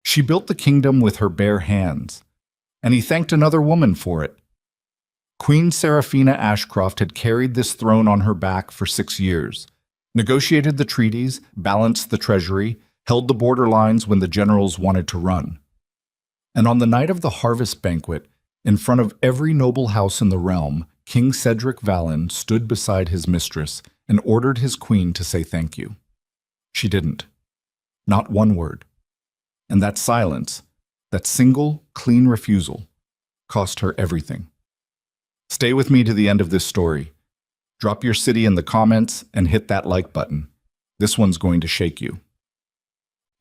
She built the kingdom with her bare hands, and he thanked another woman for it. Queen Seraphina Ashcroft had carried this throne on her back for 6 years, negotiated the treaties, balanced the treasury, held the border lines when the generals wanted to run. And on the night of the harvest banquet, in front of every noble house in the realm, King Cedric Vallon stood beside his mistress and ordered his queen to say thank you. She didn't. Not one word. And that silence, that single, clean refusal, cost her everything. Stay with me to the end of this story. Drop your city in the comments and hit that like button. This one's going to shake you.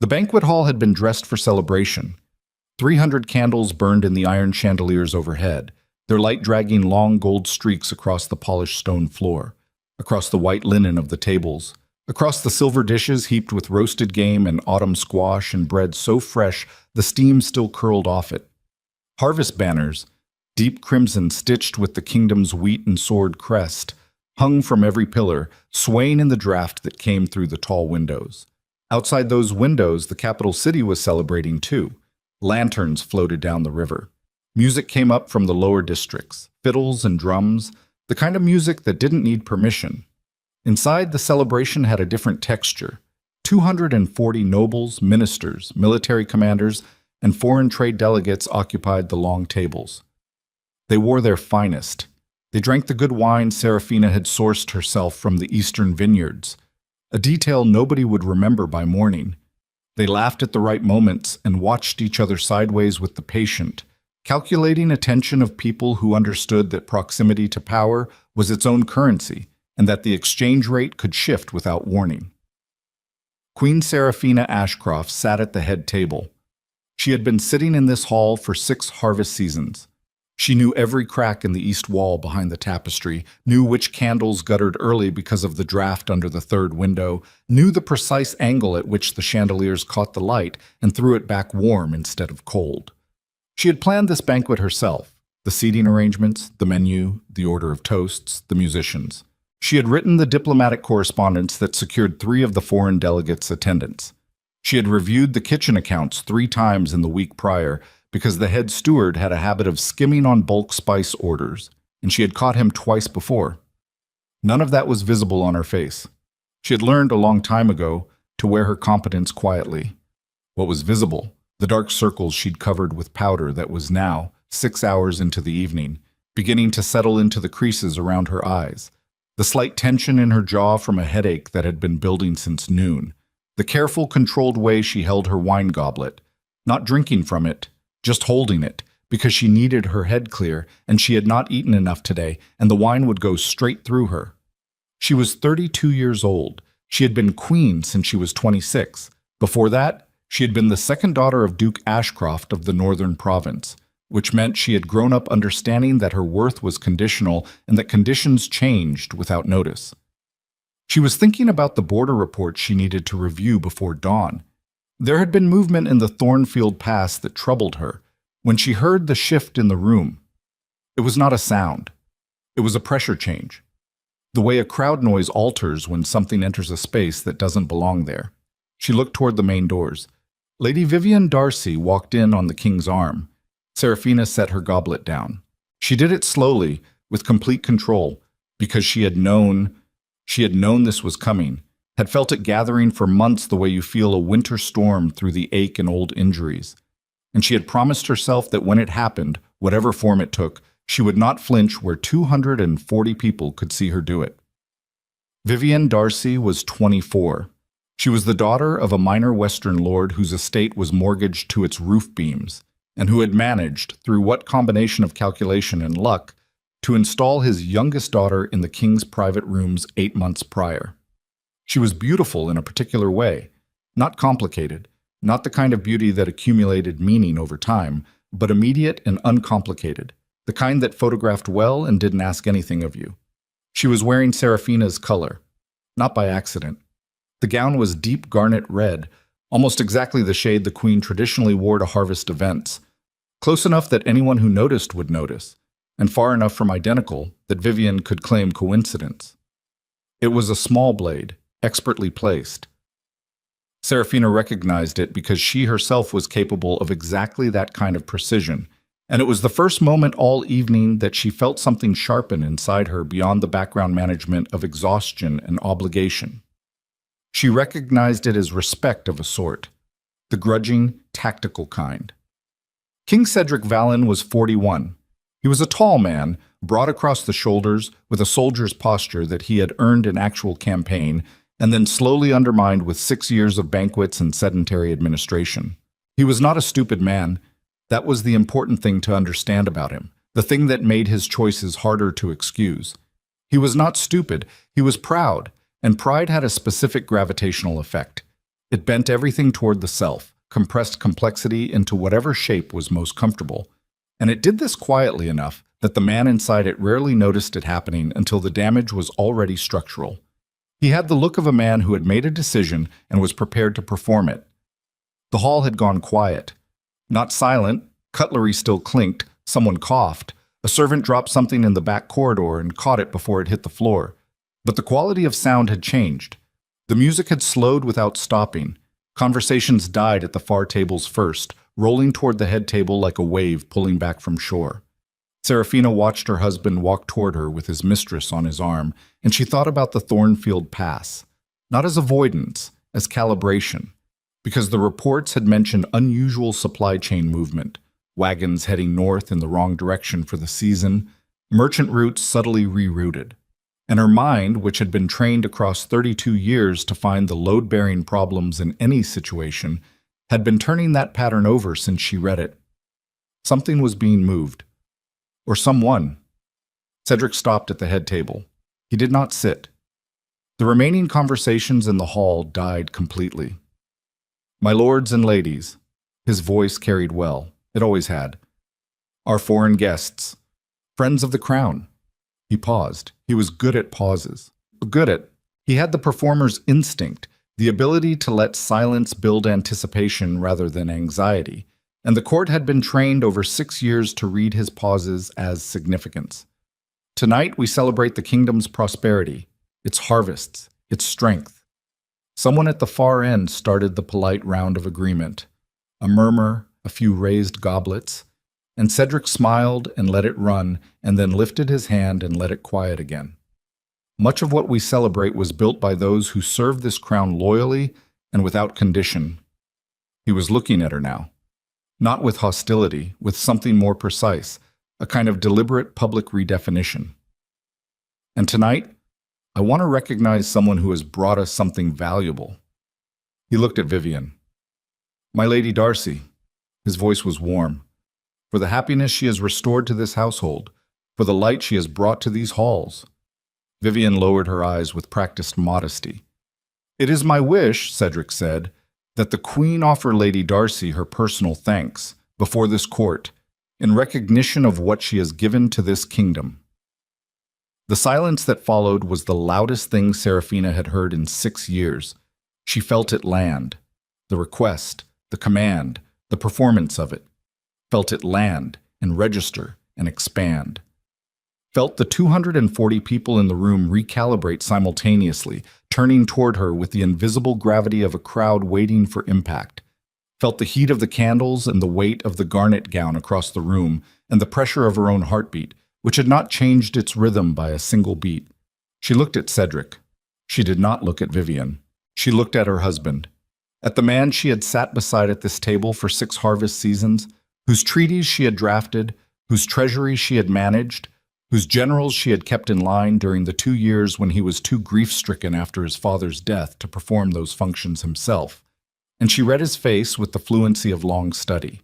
The banquet hall had been dressed for celebration. 300 candles burned in the iron chandeliers overhead, their light dragging long gold streaks across the polished stone floor, across the white linen of the tables, across the silver dishes heaped with roasted game and autumn squash and bread so fresh the steam still curled off it. Harvest banners, deep crimson stitched with the kingdom's wheat and sword crest, hung from every pillar, swaying in the draft that came through the tall windows. Outside those windows, the capital city was celebrating too. Lanterns floated down the river. Music came up from the lower districts, fiddles and drums, the kind of music that didn't need permission. Inside, the celebration had a different texture. 240 nobles, ministers, military commanders, and foreign trade delegates occupied the long tables. They wore their finest. They drank the good wine Seraphina had sourced herself from the eastern vineyards, a detail nobody would remember by morning. They laughed at the right moments and watched each other sideways with the patient, calculating attention of people who understood that proximity to power was its own currency and that the exchange rate could shift without warning. Queen Seraphina Ashcroft sat at the head table. She had been sitting in this hall for 6 harvest seasons. She knew every crack in the east wall behind the tapestry, knew which candles guttered early because of the draft under the third window, knew the precise angle at which the chandeliers caught the light and threw it back warm instead of cold. She had planned this banquet herself, the seating arrangements, the menu, the order of toasts, the musicians. She had written the diplomatic correspondence that secured 3 of the foreign delegates' attendance. She had reviewed the kitchen accounts 3 times in the week prior, because the head steward had a habit of skimming on bulk spice orders, and she had caught him twice before. None of that was visible on her face. She had learned a long time ago to wear her competence quietly. What was visible, the dark circles she'd covered with powder that was now, 6 hours into the evening, beginning to settle into the creases around her eyes, the slight tension in her jaw from a headache that had been building since noon, the careful, controlled way she held her wine goblet, not drinking from it, just holding it, because she needed her head clear, and she had not eaten enough today, and the wine would go straight through her. She was 32 years old. She had been queen since she was 26. Before that, she had been the second daughter of Duke Ashcroft of the Northern Province, which meant she had grown up understanding that her worth was conditional and that conditions changed without notice. She was thinking about the border reports she needed to review before dawn. There had been movement in the Thornfield Pass that troubled her when she heard the shift in the room. It was not a sound. It was a pressure change. The way a crowd noise alters when something enters a space that doesn't belong there. She looked toward the main doors. Lady Vivian Darcy walked in on the king's arm. Seraphina set her goblet down. She did it slowly, with complete control, because she had known this was coming, had felt it gathering for months the way you feel a winter storm through the ache and old injuries. And she had promised herself that when it happened, whatever form it took, she would not flinch where 240 people could see her do it. Vivian Darcy was 24. She was the daughter of a minor Western lord whose estate was mortgaged to its roof beams, and who had managed, through what combination of calculation and luck, to install his youngest daughter in the king's private rooms 8 months prior. She was beautiful in a particular way, not complicated, not the kind of beauty that accumulated meaning over time, but immediate and uncomplicated, the kind that photographed well and didn't ask anything of you. She was wearing Seraphina's color, not by accident. The gown was deep garnet red, almost exactly the shade the queen traditionally wore to harvest events, close enough that anyone who noticed would notice, and far enough from identical that Vivian could claim coincidence. It was a small blade, expertly placed. Serafina recognized it because she herself was capable of exactly that kind of precision, and it was the first moment all evening that she felt something sharpen inside her beyond the background management of exhaustion and obligation. She recognized it as respect of a sort, the grudging, tactical kind. King Cedric Vallon was 41. He was a tall man, broad across the shoulders, with a soldier's posture that he had earned in actual campaign, and then slowly undermined with 6 years of banquets and sedentary administration. He was not a stupid man. That was the important thing to understand about him, the thing that made his choices harder to excuse. He was not stupid, he was proud, and pride had a specific gravitational effect. It bent everything toward the self, compressed complexity into whatever shape was most comfortable. And it did this quietly enough that the man inside it rarely noticed it happening until the damage was already structural. He had the look of a man who had made a decision and was prepared to perform it. The hall had gone quiet. Not silent, cutlery still clinked, someone coughed, a servant dropped something in the back corridor and caught it before it hit the floor. But the quality of sound had changed. The music had slowed without stopping. Conversations died at the far tables first, rolling toward the head table like a wave pulling back from shore. Serafina watched her husband walk toward her with his mistress on his arm, and she thought about the Thornfield Pass, not as avoidance, as calibration, because the reports had mentioned unusual supply chain movement, wagons heading north in the wrong direction for the season, merchant routes subtly rerouted. And her mind, which had been trained across 32 years to find the load-bearing problems in any situation, had been turning that pattern over since she read it. Something was being moved. Or someone. Cedric stopped at the head table. He did not sit. The remaining conversations in the hall died completely. My lords and ladies, his voice carried well, it always had. Our foreign guests, friends of the crown. He paused. He was good at pauses. He had the performer's instinct, the ability to let silence build anticipation rather than anxiety, and the court had been trained over 6 years to read his pauses as significance. Tonight we celebrate the kingdom's prosperity, its harvests, its strength. Someone at the far end started the polite round of agreement. A murmur, a few raised goblets, and Cedric smiled and let it run, and then lifted his hand and let it quiet again. Much of what we celebrate was built by those who served this crown loyally and without condition. He was looking at her now. Not with hostility, with something more precise, a kind of deliberate public redefinition. And tonight, I want to recognize someone who has brought us something valuable. He looked at Vivian. My Lady Darcy. His voice was warm. For the happiness she has restored to this household, for the light she has brought to these halls. Vivian lowered her eyes with practiced modesty. It is my wish, Cedric said, that the Queen offer Lady Darcy her personal thanks before this court in recognition of what she has given to this kingdom. The silence that followed was the loudest thing Serafina had heard in 6 years. She felt it land, the request, the command, the performance of it. Felt it land and register and expand. Felt the 240 people in the room recalibrate simultaneously, turning toward her with the invisible gravity of a crowd waiting for impact. Felt the heat of the candles and the weight of the garnet gown across the room and the pressure of her own heartbeat, which had not changed its rhythm by a single beat. She looked at Cedric. She did not look at Vivian. She looked at her husband, at the man she had sat beside at this table for 6 harvest seasons, whose treaties she had drafted, whose treasury she had managed, whose generals she had kept in line during the 2 years when he was too grief-stricken after his father's death to perform those functions himself. And she read his face with the fluency of long study.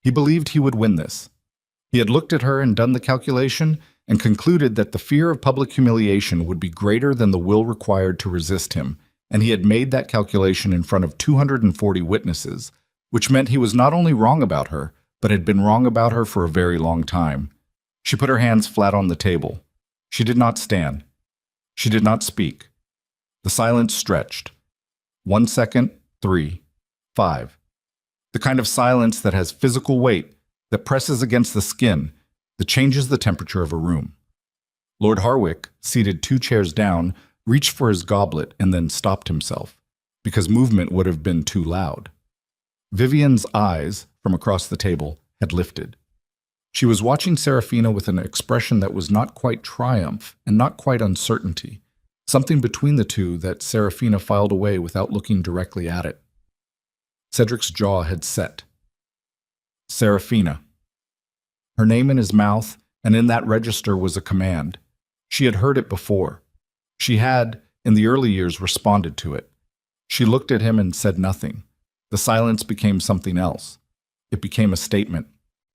He believed he would win this. He had looked at her and done the calculation and concluded that the fear of public humiliation would be greater than the will required to resist him, and he had made that calculation in front of 240 witnesses, which meant he was not only wrong about her, but had been wrong about her for a very long time. She put her hands flat on the table. She did not stand. She did not speak. The silence stretched. 1 second, 3, 5. The kind of silence that has physical weight, that presses against the skin, that changes the temperature of a room. Lord Harwick, seated 2 chairs down, reached for his goblet and then stopped himself. because movement would have been too loud. Vivian's eyes, from across the table, had lifted. She was watching Serafina with an expression that was not quite triumph and not quite uncertainty, something between the two that Serafina filed away without looking directly at it. Cedric's jaw had set. Serafina. Her name in his mouth, and in that register was a command. She had heard it before. She had, in the early years, responded to it. She looked at him and said nothing. The silence became something else. It became a statement.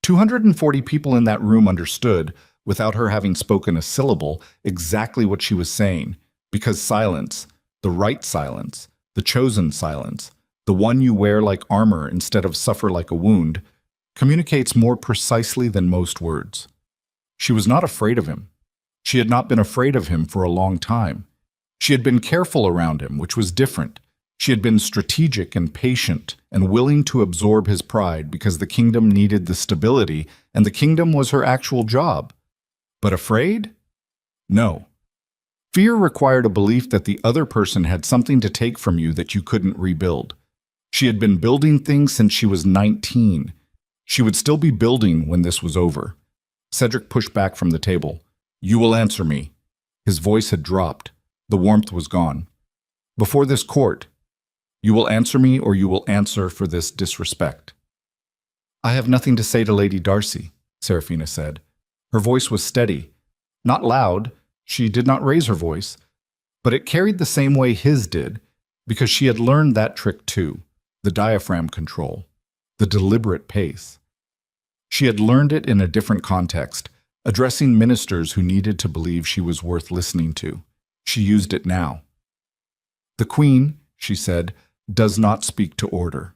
240 people in that room understood, without her having spoken a syllable, exactly what she was saying, because silence, the right silence, the chosen silence, the one you wear like armor instead of suffer like a wound, communicates more precisely than most words. She was not afraid of him. She had not been afraid of him for a long time. She had been careful around him, which was different. She had been strategic and patient and willing to absorb his pride because the kingdom needed the stability and the kingdom was her actual job. But afraid? No. Fear required a belief that the other person had something to take from you that you couldn't rebuild. She had been building things since she was 19. She would still be building when this was over. Cedric pushed back from the table. "You will answer me." His voice had dropped. The warmth was gone. "Before this court, you will answer me or you will answer for this disrespect." "I have nothing to say to Lady Darcy," Serafina said. Her voice was steady. Not loud, she did not raise her voice, but it carried the same way his did, because she had learned that trick too, the diaphragm control, the deliberate pace. She had learned it in a different context, addressing ministers who needed to believe she was worth listening to. She used it now. "The Queen," she said, "does not speak to order."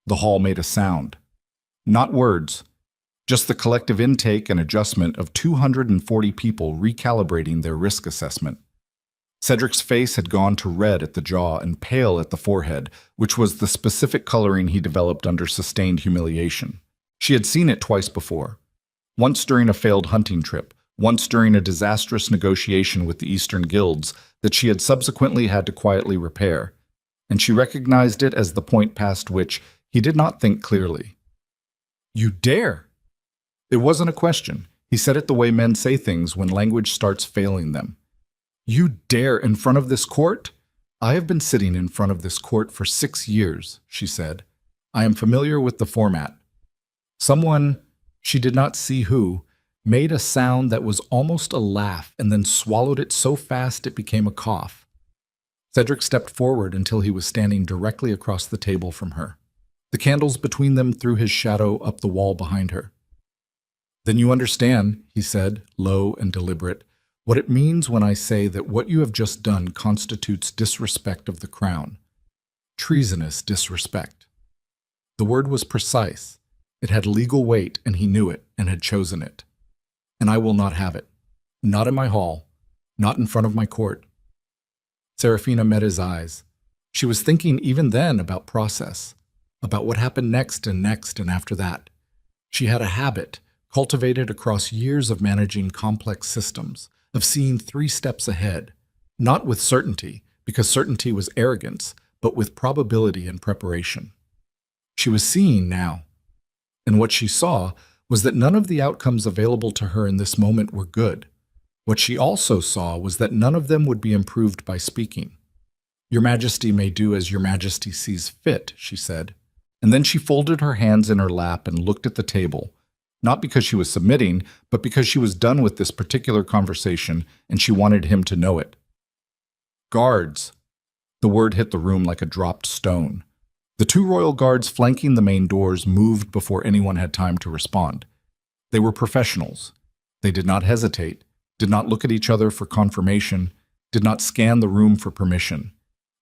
The hall made a sound. Not words, just the collective intake and adjustment of 240 people recalibrating their risk assessment. Cedric's face had gone to red at the jaw and pale at the forehead, which was the specific coloring he developed under sustained humiliation. She had seen it twice before. Once during a failed hunting trip, once during a disastrous negotiation with the Eastern guilds that she had subsequently had to quietly repair, and she recognized it as the point past which he did not think clearly. "You dare!" It wasn't a question. He said it the way men say things when language starts failing them. "You dare in front of this court?" "I have been sitting in front of this court for 6 years," she said. "I am familiar with the format." Someone, she did not see who, made a sound that was almost a laugh and then swallowed it so fast it became a cough. Cedric stepped forward until he was standing directly across the table from her. The candles between them threw his shadow up the wall behind her. "Then you understand," he said, low and deliberate, "what it means when I say that what you have just done constitutes disrespect of the crown. Treasonous disrespect." The word was precise. It had legal weight, and he knew it, and had chosen it. "And I will not have it. Not in my hall. Not in front of my court." Serafina met his eyes. She was thinking even then about process, about what happened next and after that. She had a habit, cultivated across years of managing complex systems, of seeing 3 steps ahead, not with certainty, because certainty was arrogance, but with probability and preparation. She was seeing now. And what she saw was that none of the outcomes available to her in this moment were good. What she also saw was that none of them would be improved by speaking. "Your Majesty may do as your Majesty sees fit," she said. And then she folded her hands in her lap and looked at the table, not because she was submitting, but because she was done with this particular conversation and she wanted him to know it. "Guards!" The word hit the room like a dropped stone. The 2 royal guards flanking the main doors moved before anyone had time to respond. They were professionals. They did not hesitate, did not look at each other for confirmation, did not scan the room for permission.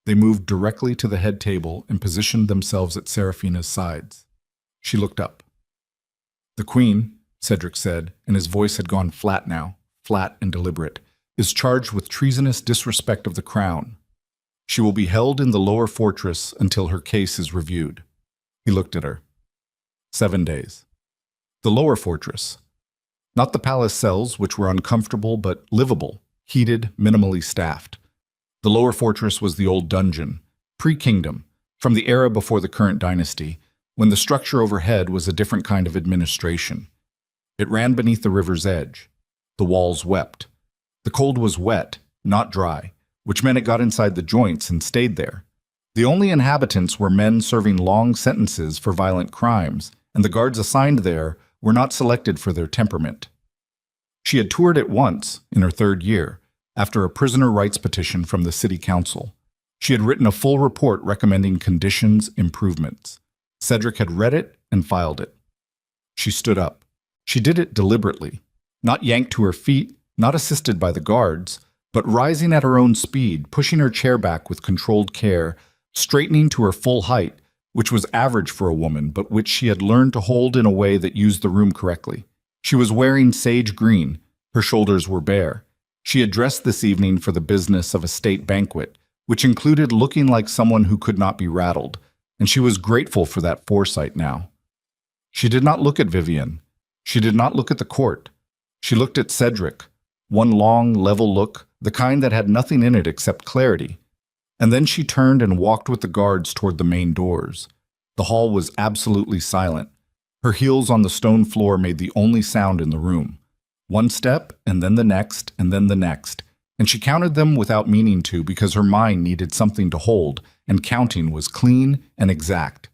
They moved directly to the head table and positioned themselves at Serafina's sides. She looked up. "The Queen," Cedric said, and his voice had gone flat now, flat and deliberate, "is charged with treasonous disrespect of the crown. She will be held in the lower fortress until her case is reviewed." He looked at her. 7 days. The lower fortress. Not the palace cells, which were uncomfortable but livable, heated, minimally staffed. The lower fortress was the old dungeon, Pre-kingdom, from the era before the current dynasty, when the structure overhead was a different kind of administration. It ran beneath the river's edge. The walls wept. The cold was wet, not dry, which meant it got inside the joints and stayed there. The only inhabitants were men serving long sentences for violent crimes, and the guards assigned there were not selected for their temperament. She had toured it once, in her 3rd year, after a prisoner rights petition from the city council. She had written a full report recommending conditions improvements. Cedric had read it and filed it. She stood up. She did it deliberately, not yanked to her feet, not assisted by the guards, but rising at her own speed, pushing her chair back with controlled care, straightening to her full height, which was average for a woman, but which she had learned to hold in a way that used the room correctly. She was wearing sage green. Her shoulders were bare. She had dressed this evening for the business of a state banquet, which included looking like someone who could not be rattled, and she was grateful for that foresight now. She did not look at Vivian. She did not look at the court. She looked at Cedric, one long, level look, the kind that had nothing in it except clarity. And then she turned and walked with the guards toward the main doors. The hall was absolutely silent. Her heels on the stone floor made the only sound in the room. One step, and then the next, and then the next. And she counted them without meaning to because her mind needed something to hold, and counting was clean and exact.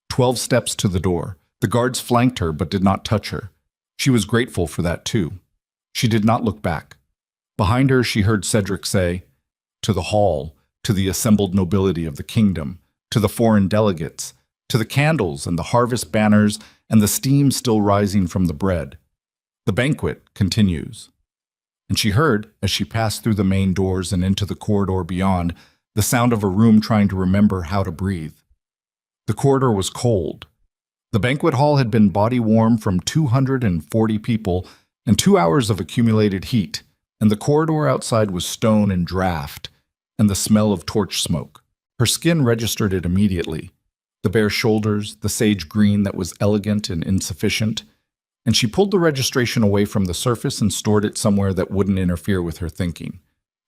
12 steps to the door. The guards flanked her but did not touch her. She was grateful for that too. She did not look back. Behind her she heard Cedric say, "To the hall, to the assembled nobility of the kingdom, to the foreign delegates, to the candles and the harvest banners and the steam still rising from the bread. The banquet continues." And she heard, as she passed through the main doors and into the corridor beyond, the sound of a room trying to remember how to breathe. The corridor was cold. The banquet hall had been body warm from 240 people and 2 hours of accumulated heat, and the corridor outside was stone and draft, and the smell of torch smoke. Her skin registered it immediately. The bare shoulders, the sage green that was elegant and insufficient, and she pulled the registration away from the surface and stored it somewhere that wouldn't interfere with her thinking.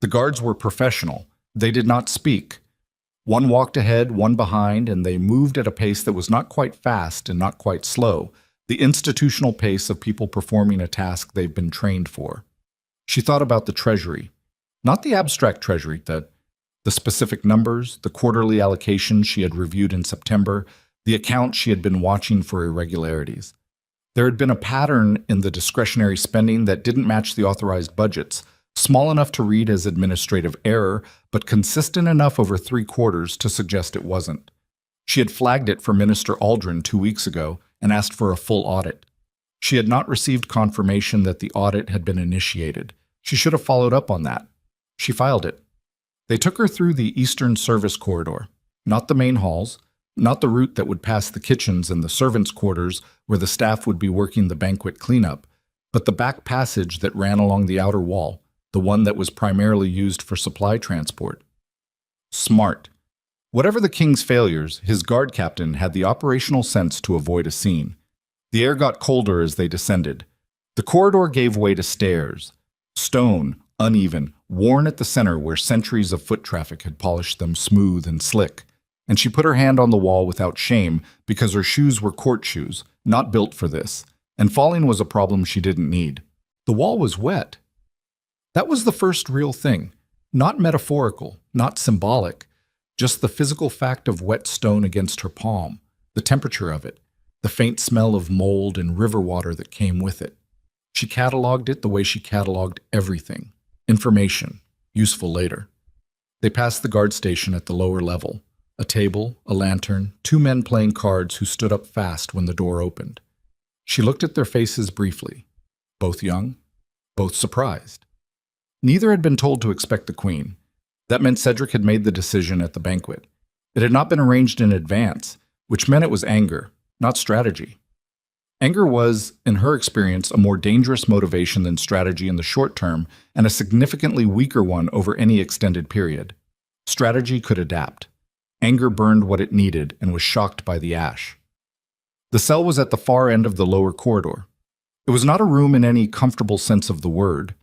The guards were professional. They did not speak. One walked ahead, one behind, and they moved at a pace that was not quite fast and not quite slow, the institutional pace of people performing a task they've been trained for. She thought about the treasury. Not the abstract treasury, the specific numbers, the quarterly allocations she had reviewed in September, the accounts she had been watching for irregularities. There had been a pattern in the discretionary spending that didn't match the authorized budgets, small enough to read as administrative error, but consistent enough over 3 quarters to suggest it wasn't. She had flagged it for Minister Aldrin 2 weeks ago and asked for a full audit. She had not received confirmation that the audit had been initiated. She should have followed up on that. She filed it. They took her through the Eastern Service Corridor, not the main halls, not the route that would pass the kitchens and the servants' quarters where the staff would be working the banquet cleanup, but the back passage that ran along the outer wall, the one that was primarily used for supply transport. Smart. Whatever the king's failures, his guard captain had the operational sense to avoid a scene. The air got colder as they descended. The corridor gave way to stairs. Stone, uneven, worn at the center where centuries of foot traffic had polished them smooth and slick. And she put her hand on the wall without shame because her shoes were court shoes, not built for this, and falling was a problem she didn't need. The wall was wet. That was the first real thing, not metaphorical, not symbolic, just the physical fact of wet stone against her palm, the temperature of it, the faint smell of mold and river water that came with it. She cataloged it the way she cataloged everything. Information, useful later. They passed the guard station at the lower level. A table, a lantern, 2 men playing cards who stood up fast when the door opened. She looked at their faces briefly. Both young, both surprised. Neither had been told to expect the queen. That meant Cedric had made the decision at the banquet. It had not been arranged in advance, which meant it was anger, not strategy. Anger was, in her experience, a more dangerous motivation than strategy in the short term and a significantly weaker one over any extended period. Strategy could adapt. Anger burned what it needed and was shocked by the ash. The cell was at the far end of the lower corridor. It was not a room in any comfortable sense of the word.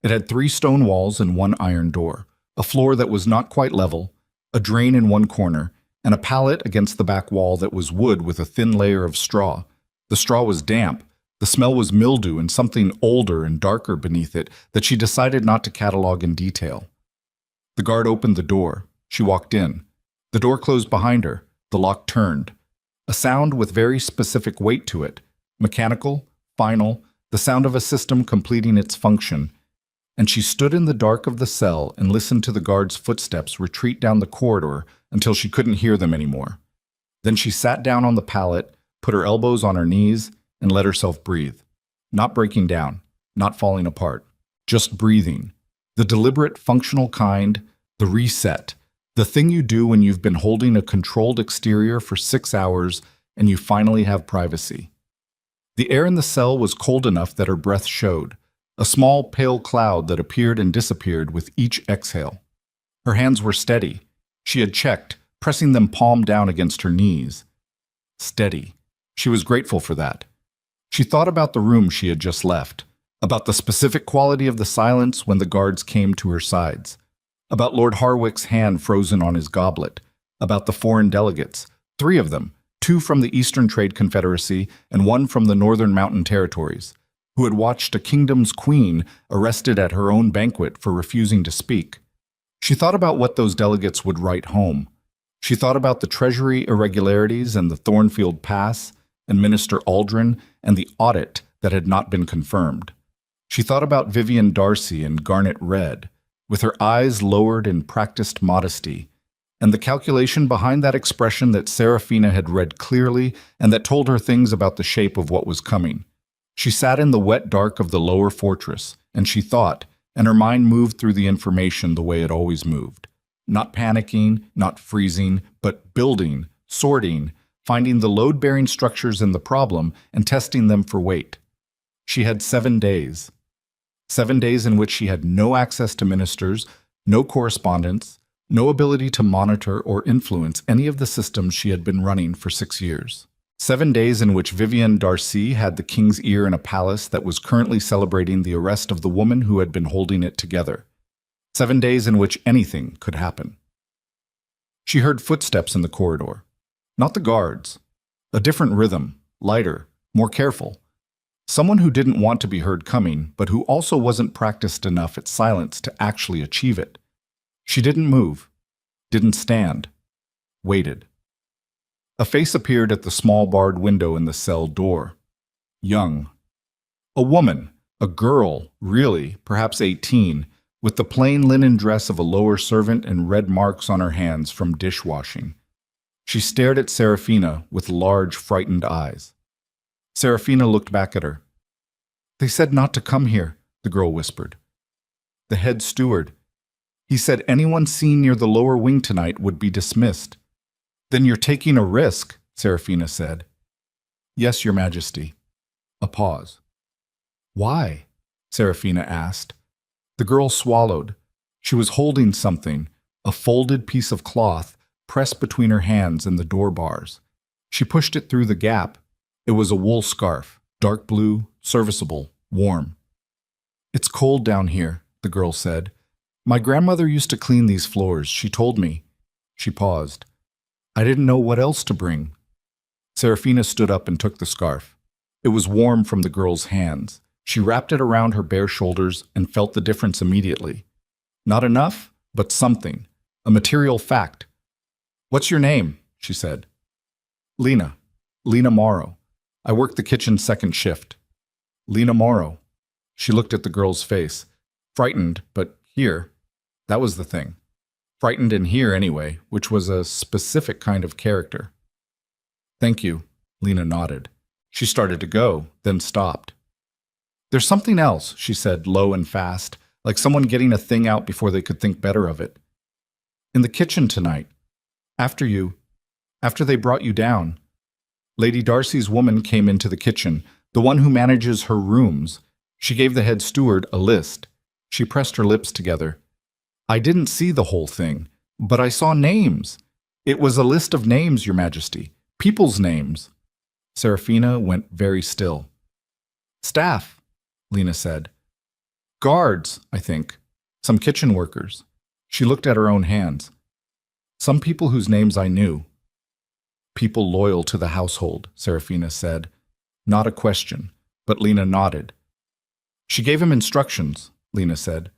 It had 3 stone walls and 1 iron door, a floor that was not quite level, a drain in one corner, and a pallet against the back wall that was wood with a thin layer of straw. The straw was damp, the smell was mildew and something older and darker beneath it that she decided not to catalog in detail. The guard opened the door. She walked in. The door closed behind her. The lock turned. A sound with very specific weight to it, mechanical, final, the sound of a system completing its function. And she stood in the dark of the cell and listened to the guard's footsteps retreat down the corridor until she couldn't hear them anymore. Then she sat down on the pallet, put her elbows on her knees, and let herself breathe. Not breaking down, not falling apart, just breathing. The deliberate, functional kind, the reset, the thing you do when you've been holding a controlled exterior for 6 hours and you finally have privacy. The air in the cell was cold enough that her breath showed, a small pale cloud that appeared and disappeared with each exhale. Her hands were steady. She had checked, pressing them palm down against her knees. Steady. She was grateful for that. She thought about the room she had just left, about the specific quality of the silence when the guards came to her sides, about Lord Harwick's hand frozen on his goblet, about the foreign delegates, 3 of them, 2 from the Eastern Trade Confederacy and 1 from the Northern Mountain Territories, who had watched a kingdom's queen arrested at her own banquet for refusing to speak. She thought about what those delegates would write home. She thought about the Treasury irregularities and the Thornfield Pass, and Minister Aldrin, and the audit that had not been confirmed. She thought about Vivian Darcy and Garnet Red, with her eyes lowered in practiced modesty, and the calculation behind that expression that Seraphina had read clearly and that told her things about the shape of what was coming. She sat in the wet dark of the lower fortress, and she thought, and her mind moved through the information the way it always moved. Not panicking, not freezing, but building, sorting, finding the load-bearing structures in the problem and testing them for weight. She had 7 days. 7 days in which she had no access to ministers, no correspondence, no ability to monitor or influence any of the systems she had been running for 6 years. 7 days in which Vivian Darcy had the king's ear in a palace that was currently celebrating the arrest of the woman who had been holding it together. 7 days in which anything could happen. She heard footsteps in the corridor. Not the guards. A different rhythm, lighter, more careful. Someone who didn't want to be heard coming, but who also wasn't practiced enough at silence to actually achieve it. She didn't move, didn't stand, waited. A face appeared at the small barred window in the cell door. Young. A woman, a girl, really, perhaps 18, with the plain linen dress of a lower servant and red marks on her hands from dishwashing. She stared at Seraphina with large, frightened eyes. Seraphina looked back at her. "They said not to come here," the girl whispered. "The head steward. He said anyone seen near the lower wing tonight would be dismissed." "Then you're taking a risk," Seraphina said. "Yes, Your Majesty." A pause. "Why?" Seraphina asked. The girl swallowed. She was holding something, a folded piece of cloth, pressed between her hands and the door bars. She pushed it through the gap. It was a wool scarf, dark blue, serviceable, warm. "It's cold down here," the girl said. "My grandmother used to clean these floors, she told me." She paused. "I didn't know what else to bring." Seraphina stood up and took the scarf. It was warm from the girl's hands. She wrapped it around her bare shoulders and felt the difference immediately. Not enough, but something, a material fact. "What's your name?" she said. "Lena. Lena Morrow. I work the kitchen second shift." "Lena Morrow." She looked at the girl's face. Frightened, but here. That was the thing. Frightened in here anyway, which was a specific kind of character. "Thank you," Lena nodded. She started to go, then stopped. "There's something else," she said, low and fast, like someone getting a thing out before they could think better of it. "In the kitchen tonight. After they brought you down. Lady Darcy's woman came into the kitchen, the one who manages her rooms. She gave the head steward a list. She pressed her lips together. I didn't see the whole thing, but I saw names. It was a list of names, Your Majesty. People's names." Seraphina went very still. "Staff," Lena said. "Guards, I think. Some kitchen workers." She looked at her own hands. Some people whose names I knew. People loyal to the household, Serafina said. Not a question, but Lena nodded. She gave him instructions, Lena said.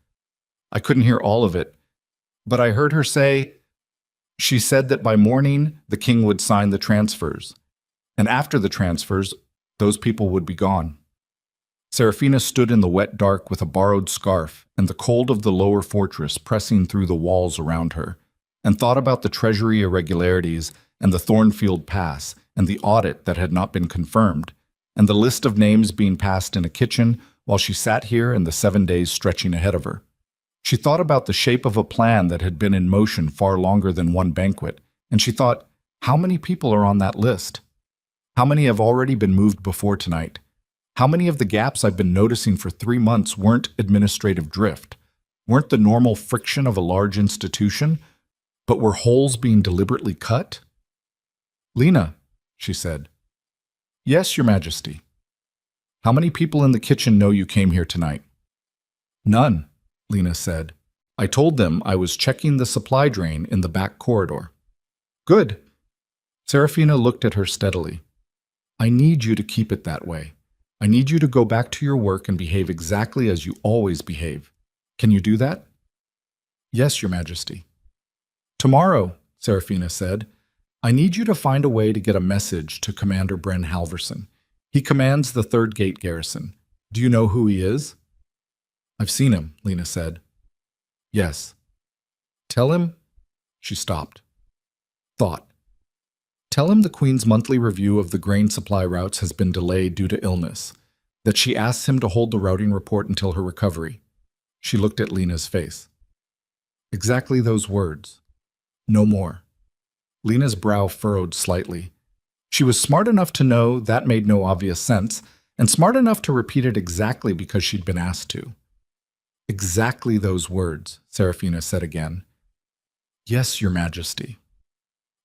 I couldn't hear all of it, but I heard her say, she said that by morning the king would sign the transfers, and after the transfers, those people would be gone. Serafina stood in the wet dark with a borrowed scarf and the cold of the lower fortress pressing through the walls around her, and thought about the treasury irregularities and the Thornfield Pass and the audit that had not been confirmed, and the list of names being passed in a kitchen while she sat here and the 7 days stretching ahead of her. She thought about the shape of a plan that had been in motion far longer than one banquet, and she thought, how many people are on that list? How many have already been moved before tonight? How many of the gaps I've been noticing for 3 months weren't administrative drift, weren't the normal friction of a large institution, but were holes being deliberately cut? Lena, she said. Yes, Your Majesty. How many people in the kitchen know you came here tonight? None, Lena said. I told them I was checking the supply drain in the back corridor. Good. Serafina looked at her steadily. I need you to keep it that way. I need you to go back to your work and behave exactly as you always behave. Can you do that? Yes, Your Majesty. Tomorrow, Serafina said, I need you to find a way to get a message to Commander Bren Halverson. He commands the 3rd Gate Garrison. Do you know who he is? I've seen him, Lena said. Yes. Tell him... She stopped. Thought. Tell him the Queen's monthly review of the grain supply routes has been delayed due to illness, that she asks him to hold the routing report until her recovery. She looked at Lena's face. Exactly those words. No more. Lena's brow furrowed slightly. She was smart enough to know that made no obvious sense, and smart enough to repeat it exactly because she'd been asked to. Exactly those words, Serafina said again. Yes, Your Majesty.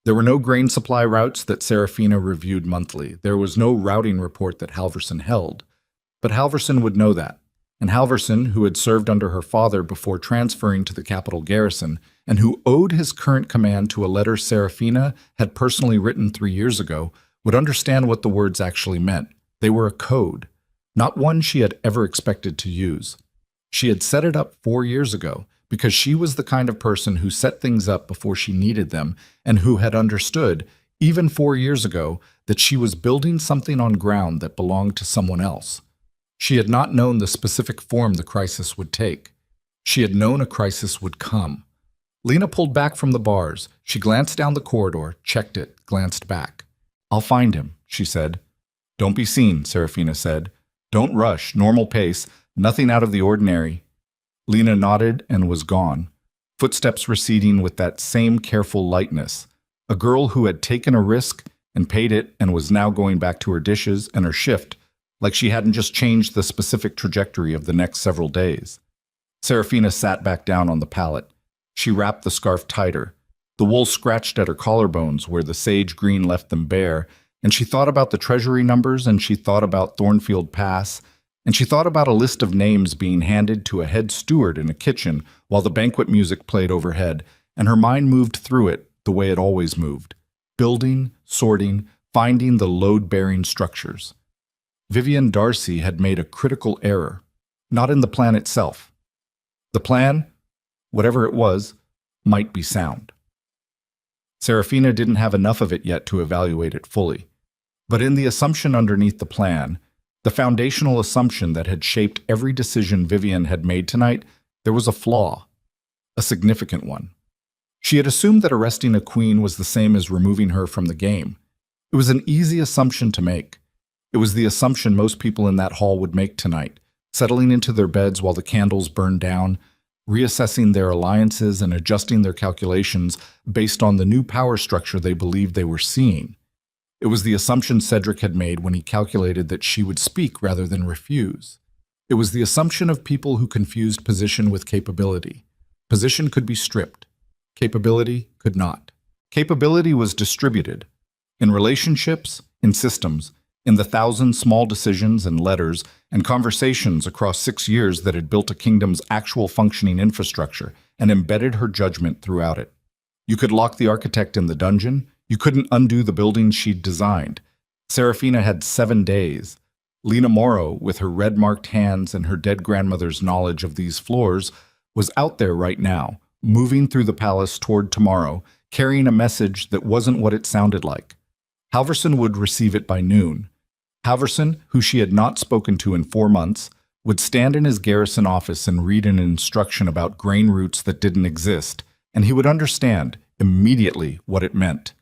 There were no grain supply routes that Serafina reviewed monthly. There was no routing report that Halverson held. But Halverson would know that, and Halverson, who had served under her father before transferring to the capital garrison, and who owed his current command to a letter Serafina had personally written 3 years ago, would understand what the words actually meant. They were a code, not one she had ever expected to use. She had set it up 4 years ago, because she was the kind of person who set things up before she needed them, and who had understood, even 4 years ago, that she was building something on ground that belonged to someone else. She had not known the specific form the crisis would take. She had known a crisis would come. Lena pulled back from the bars. She glanced down the corridor, checked it, glanced back. I'll find him, she said. Don't be seen, Serafina said. Don't rush, normal pace, nothing out of the ordinary. Lena nodded and was gone, footsteps receding with that same careful lightness. A girl who had taken a risk and paid it and was now going back to her dishes and her shift, like she hadn't just changed the specific trajectory of the next several days. Serafina sat back down on the pallet. She wrapped the scarf tighter. The wool scratched at her collarbones where the sage green left them bare, and she thought about the treasury numbers, and she thought about Thornfield Pass, and she thought about a list of names being handed to a head steward in a kitchen while the banquet music played overhead, and her mind moved through it the way it always moved, building, sorting, finding the load-bearing structures. Vivian Darcy had made a critical error, not in the plan itself. The plan, whatever it was, might be sound. Serafina didn't have enough of it yet to evaluate it fully, but in the assumption underneath the plan, the foundational assumption that had shaped every decision Vivian had made tonight, there was a flaw, a significant one. She had assumed that arresting a queen was the same as removing her from the game. It was an easy assumption to make. It was the assumption most people in that hall would make tonight, settling into their beds while the candles burned down, reassessing their alliances and adjusting their calculations based on the new power structure they believed they were seeing. It was the assumption Cedric had made when he calculated that she would speak rather than refuse. It was the assumption of people who confused position with capability. Position could be stripped. Capability could not. Capability was distributed. In relationships, in systems, in the 1,000 small decisions and letters and conversations across 6 years that had built a kingdom's actual functioning infrastructure and embedded her judgment throughout it. You could lock the architect in the dungeon. You couldn't undo the buildings she'd designed. Serafina had 7 days. Lena Morrow, with her red-marked hands and her dead grandmother's knowledge of these floors, was out there right now, moving through the palace toward tomorrow, carrying a message that wasn't what it sounded like. Halverson would receive it by noon. Halverson, who she had not spoken to in 4 months, would stand in his garrison office and read an instruction about grain routes that didn't exist, and he would understand immediately what it meant,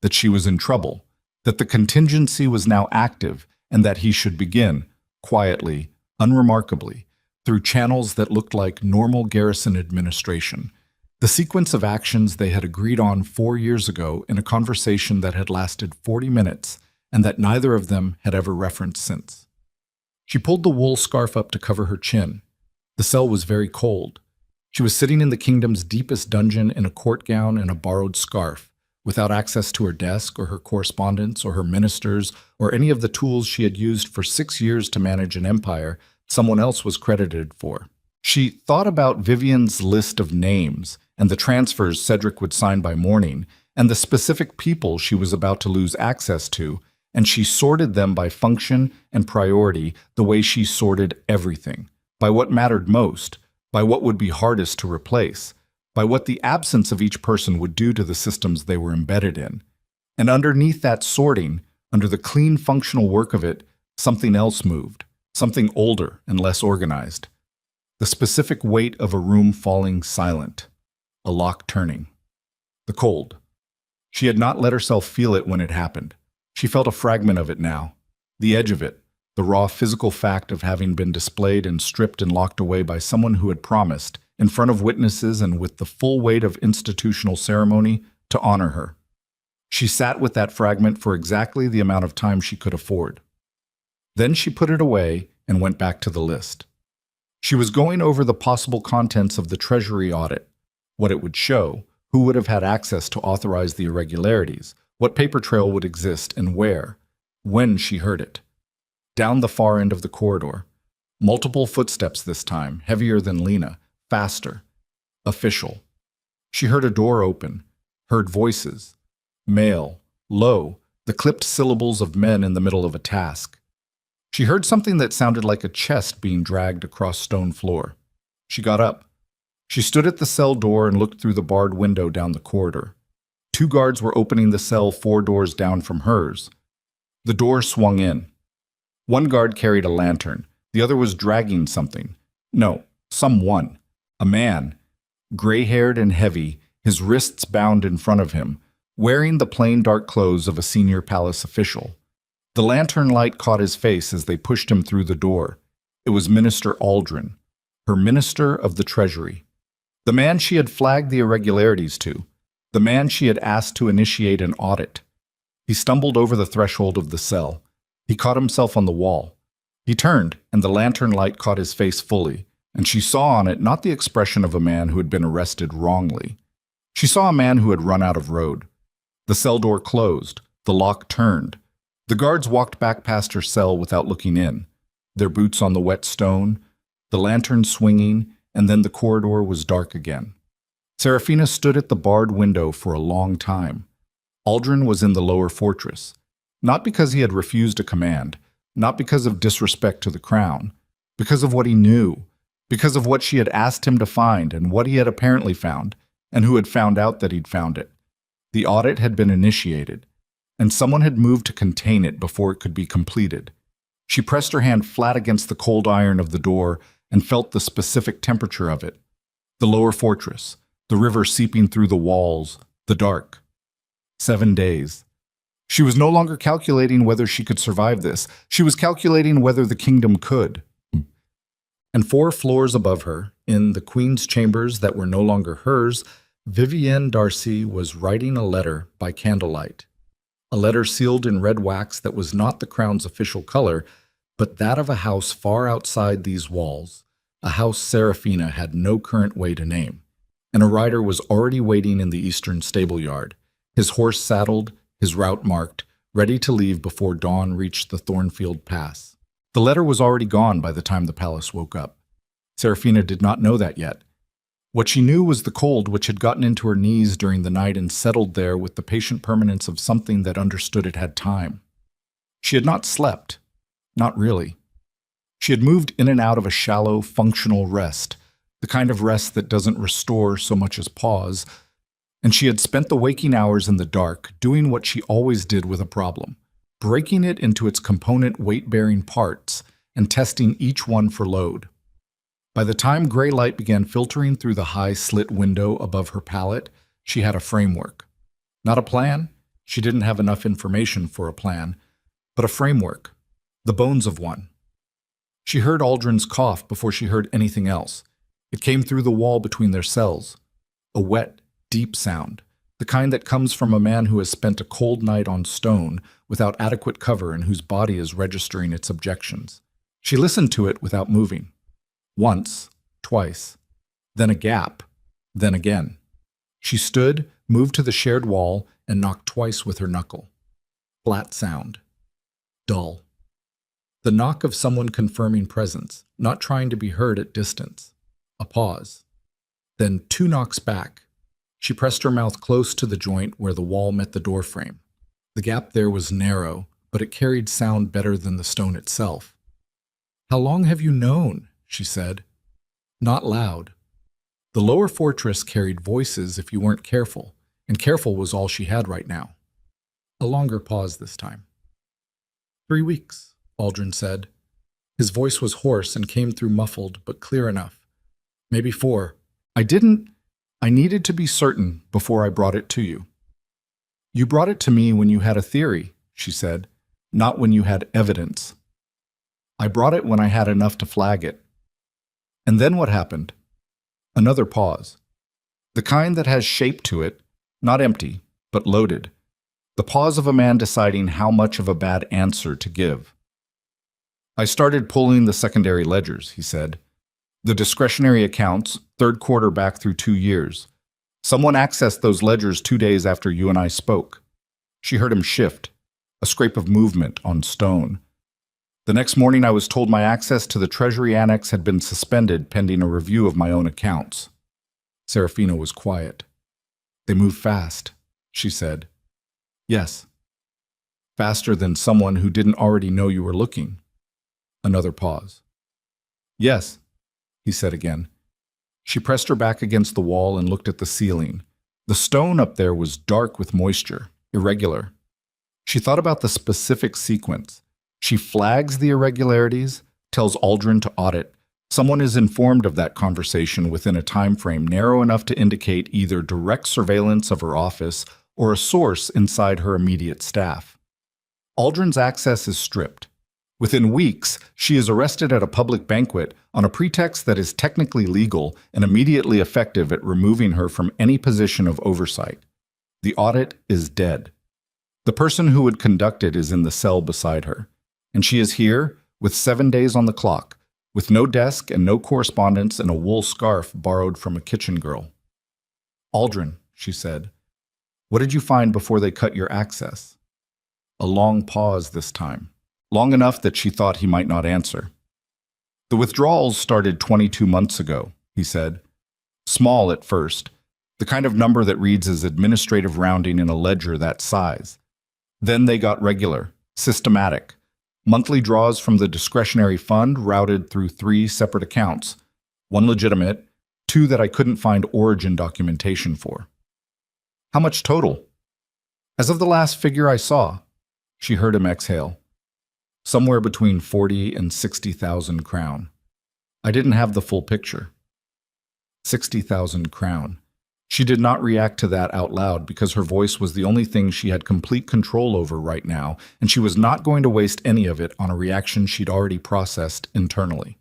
that she was in trouble, that the contingency was now active, and that he should begin, quietly, unremarkably, through channels that looked like normal garrison administration, the sequence of actions they had agreed on 4 years ago in a conversation that had lasted 40 minutes and that neither of them had ever referenced since. She pulled the wool scarf up to cover her chin. The cell was very cold. She was sitting in the kingdom's deepest dungeon in a court gown and a borrowed scarf, without access to her desk or her correspondence or her ministers or any of the tools she had used for 6 years to manage an empire someone else was credited for. She thought about Vivian's list of names and the transfers Cedric would sign by morning and the specific people she was about to lose access to, and she sorted them by function and priority the way she sorted everything, by what mattered most, by what would be hardest to replace, by what the absence of each person would do to the systems they were embedded in. And underneath that sorting, under the clean functional work of it, something else moved, something older and less organized. The specific weight of a room falling silent, a lock turning. The cold. She had not let herself feel it when it happened. She felt a fragment of it now, the edge of it, the raw physical fact of having been displayed and stripped and locked away by someone who had promised, in front of witnesses and with the full weight of institutional ceremony, to honor her. She sat with that fragment for exactly the amount of time she could afford. Then she put it away and went back to the list. She was going over the possible contents of the Treasury audit, what it would show, who would have had access to authorize the irregularities, what paper trail would exist and where, when she heard it. Down the far end of the corridor. Multiple footsteps this time, heavier than Lena, faster. Official. She heard a door open, heard voices. Male, low, the clipped syllables of men in the middle of a task. She heard something that sounded like a chest being dragged across stone floor. She got up. She stood at the cell door and looked through the barred window down the corridor. 2 guards were opening the cell 4 doors down from hers. The door swung in. One guard carried a lantern. The other was dragging something. No, someone. A man. Gray-haired and heavy, his wrists bound in front of him, wearing the plain dark clothes of a senior palace official. The lantern light caught his face as they pushed him through the door. It was Minister Aldrin, her Minister of the Treasury. The man she had flagged the irregularities to. The man she had asked to initiate an audit. He stumbled over the threshold of the cell. He caught himself on the wall. He turned, and the lantern light caught his face fully, and she saw on it not the expression of a man who had been arrested wrongly. She saw a man who had run out of road. The cell door closed. The lock turned. The guards walked back past her cell without looking in, their boots on the wet stone, the lantern swinging, and then the corridor was dark again. Serafina stood at the barred window for a long time. Aldrin was in the lower fortress, not because he had refused a command, not because of disrespect to the crown, because of what he knew, because of what she had asked him to find and what he had apparently found, and who had found out that he'd found it. The audit had been initiated, and someone had moved to contain it before it could be completed. She pressed her hand flat against the cold iron of the door and felt the specific temperature of it. The lower fortress, the river seeping through the walls, the dark. 7 days. She was no longer calculating whether she could survive this. She was calculating whether the kingdom could. And 4 floors above her, in the queen's chambers that were no longer hers, Vivienne Darcy was writing a letter by candlelight. A letter sealed in red wax that was not the crown's official color, but that of a house far outside these walls, a house Serafina had no current way to name. And a rider was already waiting in the eastern stable yard, his horse saddled, his route marked, ready to leave before dawn reached the Thornfield Pass. The letter was already gone by the time the palace woke up. Serafina did not know that yet. What she knew was the cold which had gotten into her knees during the night and settled there with the patient permanence of something that understood it had time. She had not slept. Not really. She had moved in and out of a shallow, functional rest, the kind of rest that doesn't restore so much as pause, and she had spent the waking hours in the dark doing what she always did with a problem, breaking it into its component weight-bearing parts and testing each one for load. By the time gray light began filtering through the high slit window above her pallet, she had a framework. Not a plan. She didn't have enough information for a plan, but a framework, the bones of one. She heard Aldrin's cough before she heard anything else. It came through the wall between their cells. A wet, deep sound, the kind that comes from a man who has spent a cold night on stone without adequate cover and whose body is registering its objections. She listened to it without moving. Once, twice, then a gap, then again. She stood, moved to the shared wall, and knocked twice with her knuckle. Flat sound. Dull. The knock of someone confirming presence, not trying to be heard at distance. A pause. Then 2 knocks back. She pressed her mouth close to the joint where the wall met the doorframe. The gap there was narrow, but it carried sound better than the stone itself. "How long have you known?" she said. Not loud. The lower fortress carried voices if you weren't careful, and careful was all she had right now. A longer pause this time. 3 weeks, Aldrin said. His voice was hoarse and came through muffled, but clear enough. Maybe 4. I needed to be certain before I brought it to you. You brought it to me when you had a theory, she said, not when you had evidence. I brought it when I had enough to flag it. And then what happened? Another pause. The kind that has shape to it, not empty, but loaded. The pause of a man deciding how much of a bad answer to give. I started pulling the secondary ledgers, he said. The discretionary accounts, 3rd quarter back through 2 years. Someone accessed those ledgers 2 days after you and I spoke. She heard him shift, a scrape of movement on stone. The next morning I was told my access to the Treasury Annex had been suspended pending a review of my own accounts. Serafina was quiet. They move fast, she said. Yes. Faster than someone who didn't already know you were looking. Another pause. Yes, he said again. She pressed her back against the wall and looked at the ceiling. The stone up there was dark with moisture, irregular. She thought about the specific sequence. She flags the irregularities, tells Aldrin to audit. Someone is informed of that conversation within a time frame narrow enough to indicate either direct surveillance of her office or a source inside her immediate staff. Aldrin's access is stripped. Within weeks, she is arrested at a public banquet on a pretext that is technically legal and immediately effective at removing her from any position of oversight. The audit is dead. The person who would conduct it is in the cell beside her. And she is here, with 7 days on the clock, with no desk and no correspondence and a wool scarf borrowed from a kitchen girl. Aldrin, she said, what did you find before they cut your access? A long pause this time, long enough that she thought he might not answer. The withdrawals started 22 months ago, he said. Small at first, the kind of number that reads as administrative rounding in a ledger that size. Then they got regular, systematic. Monthly draws from the discretionary fund routed through 3 separate accounts, 1 legitimate, 2 that I couldn't find origin documentation for. How much total? As of the last figure I saw, she heard him exhale. Somewhere between 40 and 60,000 crown. I didn't have the full picture. 60,000 crown. She did not react to that out loud because her voice was the only thing she had complete control over right now, and she was not going to waste any of it on a reaction she'd already processed internally.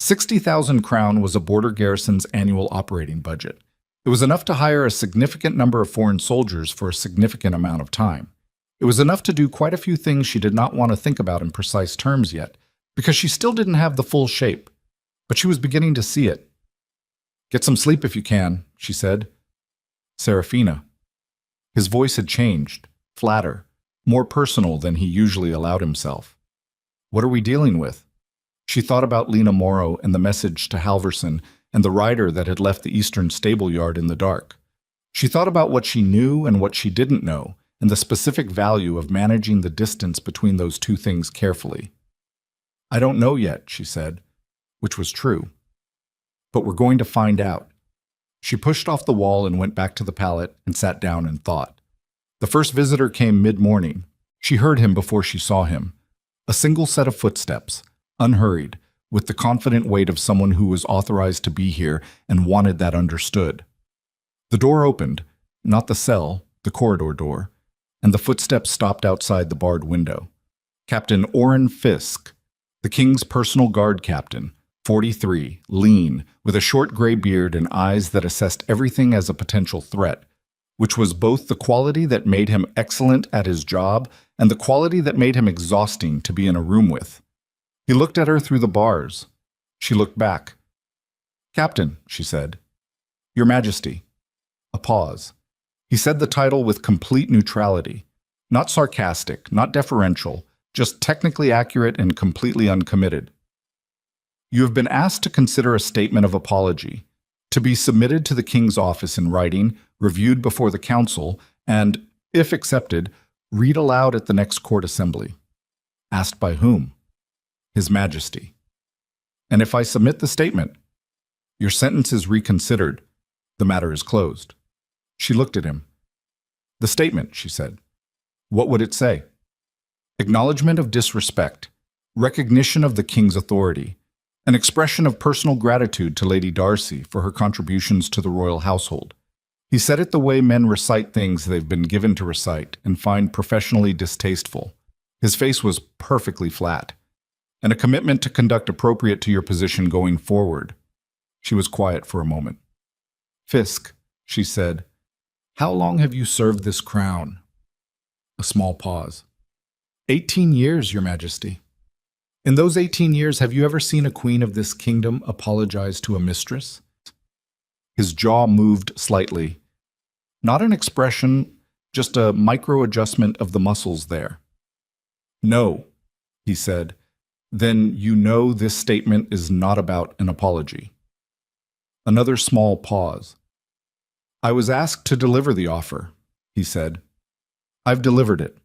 60,000 crown was a border garrison's annual operating budget. It was enough to hire a significant number of foreign soldiers for a significant amount of time. It was enough to do quite a few things she did not want to think about in precise terms yet, because she still didn't have the full shape, but she was beginning to see it. Get some sleep if you can, she said. Serafina. His voice had changed, flatter, more personal than he usually allowed himself. What are we dealing with? She thought about Lena Morrow and the message to Halverson, and the rider that had left the eastern stable yard in the dark. She thought about what she knew and what she didn't know, and the specific value of managing the distance between those two things carefully. "I don't know yet," she said, which was true. "But we're going to find out." She pushed off the wall and went back to the pallet and sat down and thought. The first visitor came mid-morning. She heard him before she saw him. A single set of footsteps, unhurried, with the confident weight of someone who was authorized to be here and wanted that understood. The door opened, not the cell, the corridor door, and the footsteps stopped outside the barred window. Captain Orrin Fisk, the King's personal guard captain, 43, lean, with a short gray beard and eyes that assessed everything as a potential threat, which was both the quality that made him excellent at his job and the quality that made him exhausting to be in a room with. He looked at her through the bars. She looked back. "Captain," she said. "Your Majesty." A pause. He said the title with complete neutrality. Not sarcastic, not deferential, just technically accurate and completely uncommitted. "You have been asked to consider a statement of apology, to be submitted to the King's office in writing, reviewed before the Council, and, if accepted, read aloud at the next court assembly." Asked by whom? His Majesty. "And if I submit the statement?" "Your sentence is reconsidered. The matter is closed." She looked at him. "The statement," she said. "What would it say?" "Acknowledgement of disrespect, recognition of the King's authority, an expression of personal gratitude to Lady Darcy for her contributions to the royal household." He said it the way men recite things they've been given to recite and find professionally distasteful. His face was perfectly flat. "And a commitment to conduct appropriate to your position going forward." She was quiet for a moment. "Fisk," she said, "how long have you served this crown?" A small pause. 18 years, Your Majesty." "In those 18 years, have you ever seen a queen of this kingdom apologize to a mistress?" His jaw moved slightly. Not an expression, just a micro-adjustment of the muscles there. "No," he said. "Then you know this statement is not about an apology." Another small pause. "I was asked to deliver the offer," he said. "I've delivered it."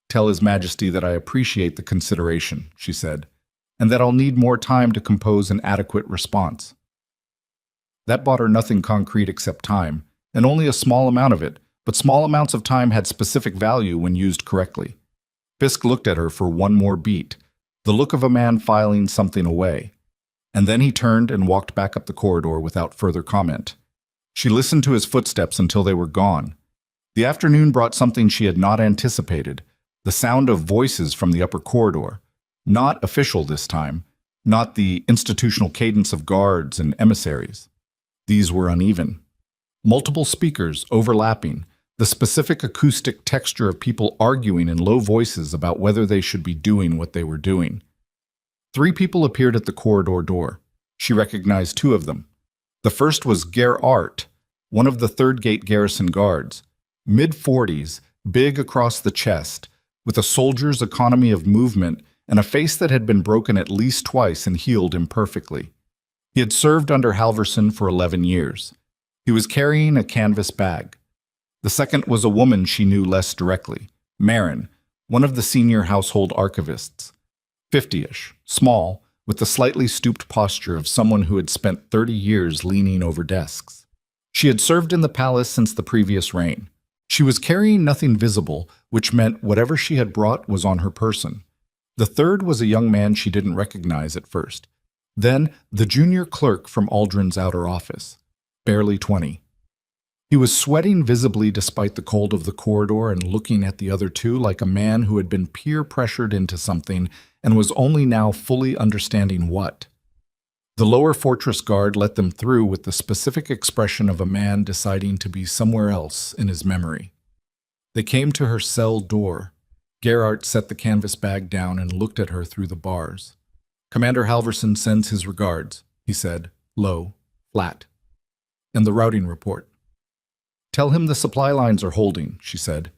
"Tell His Majesty that I appreciate the consideration," she said, "and that I'll need more time to compose an adequate response." That bought her nothing concrete except time, and only a small amount of it, but small amounts of time had specific value when used correctly. Fisk looked at her for one more beat, the look of a man filing something away, and then he turned and walked back up the corridor without further comment. She listened to his footsteps until they were gone. The afternoon brought something she had not anticipated, the sound of voices from the upper corridor, not official this time, not the institutional cadence of guards and emissaries. These were uneven. Multiple speakers overlapping, the specific acoustic texture of people arguing in low voices about whether they should be doing what they were doing. 3 people appeared at the corridor door. She recognized 2 of them. The first was Gerhardt, one of the Third Gate garrison guards, mid-40s, big across the chest, with a soldier's economy of movement and a face that had been broken at least twice and healed imperfectly. He had served under Halverson for 11 years. He was carrying a canvas bag. The second was a woman she knew less directly, Marin, one of the senior household archivists. 50-ish, small, with the slightly stooped posture of someone who had spent 30 years leaning over desks. She had served in the palace since the previous reign. She was carrying nothing visible, which meant whatever she had brought was on her person. The third was a young man she didn't recognize at first. Then the junior clerk from Aldrin's outer office, barely 20. He was sweating visibly despite the cold of the corridor and looking at the other 2 like a man who had been peer-pressured into something and was only now fully understanding what. The lower fortress guard let them through with the specific expression of a man deciding to be somewhere else in his memory. They came to her cell door. Gerhardt set the canvas bag down and looked at her through the bars. "Commander Halverson sends his regards," he said, low, flat. "And the routing report." "Tell him the supply lines are holding," she said.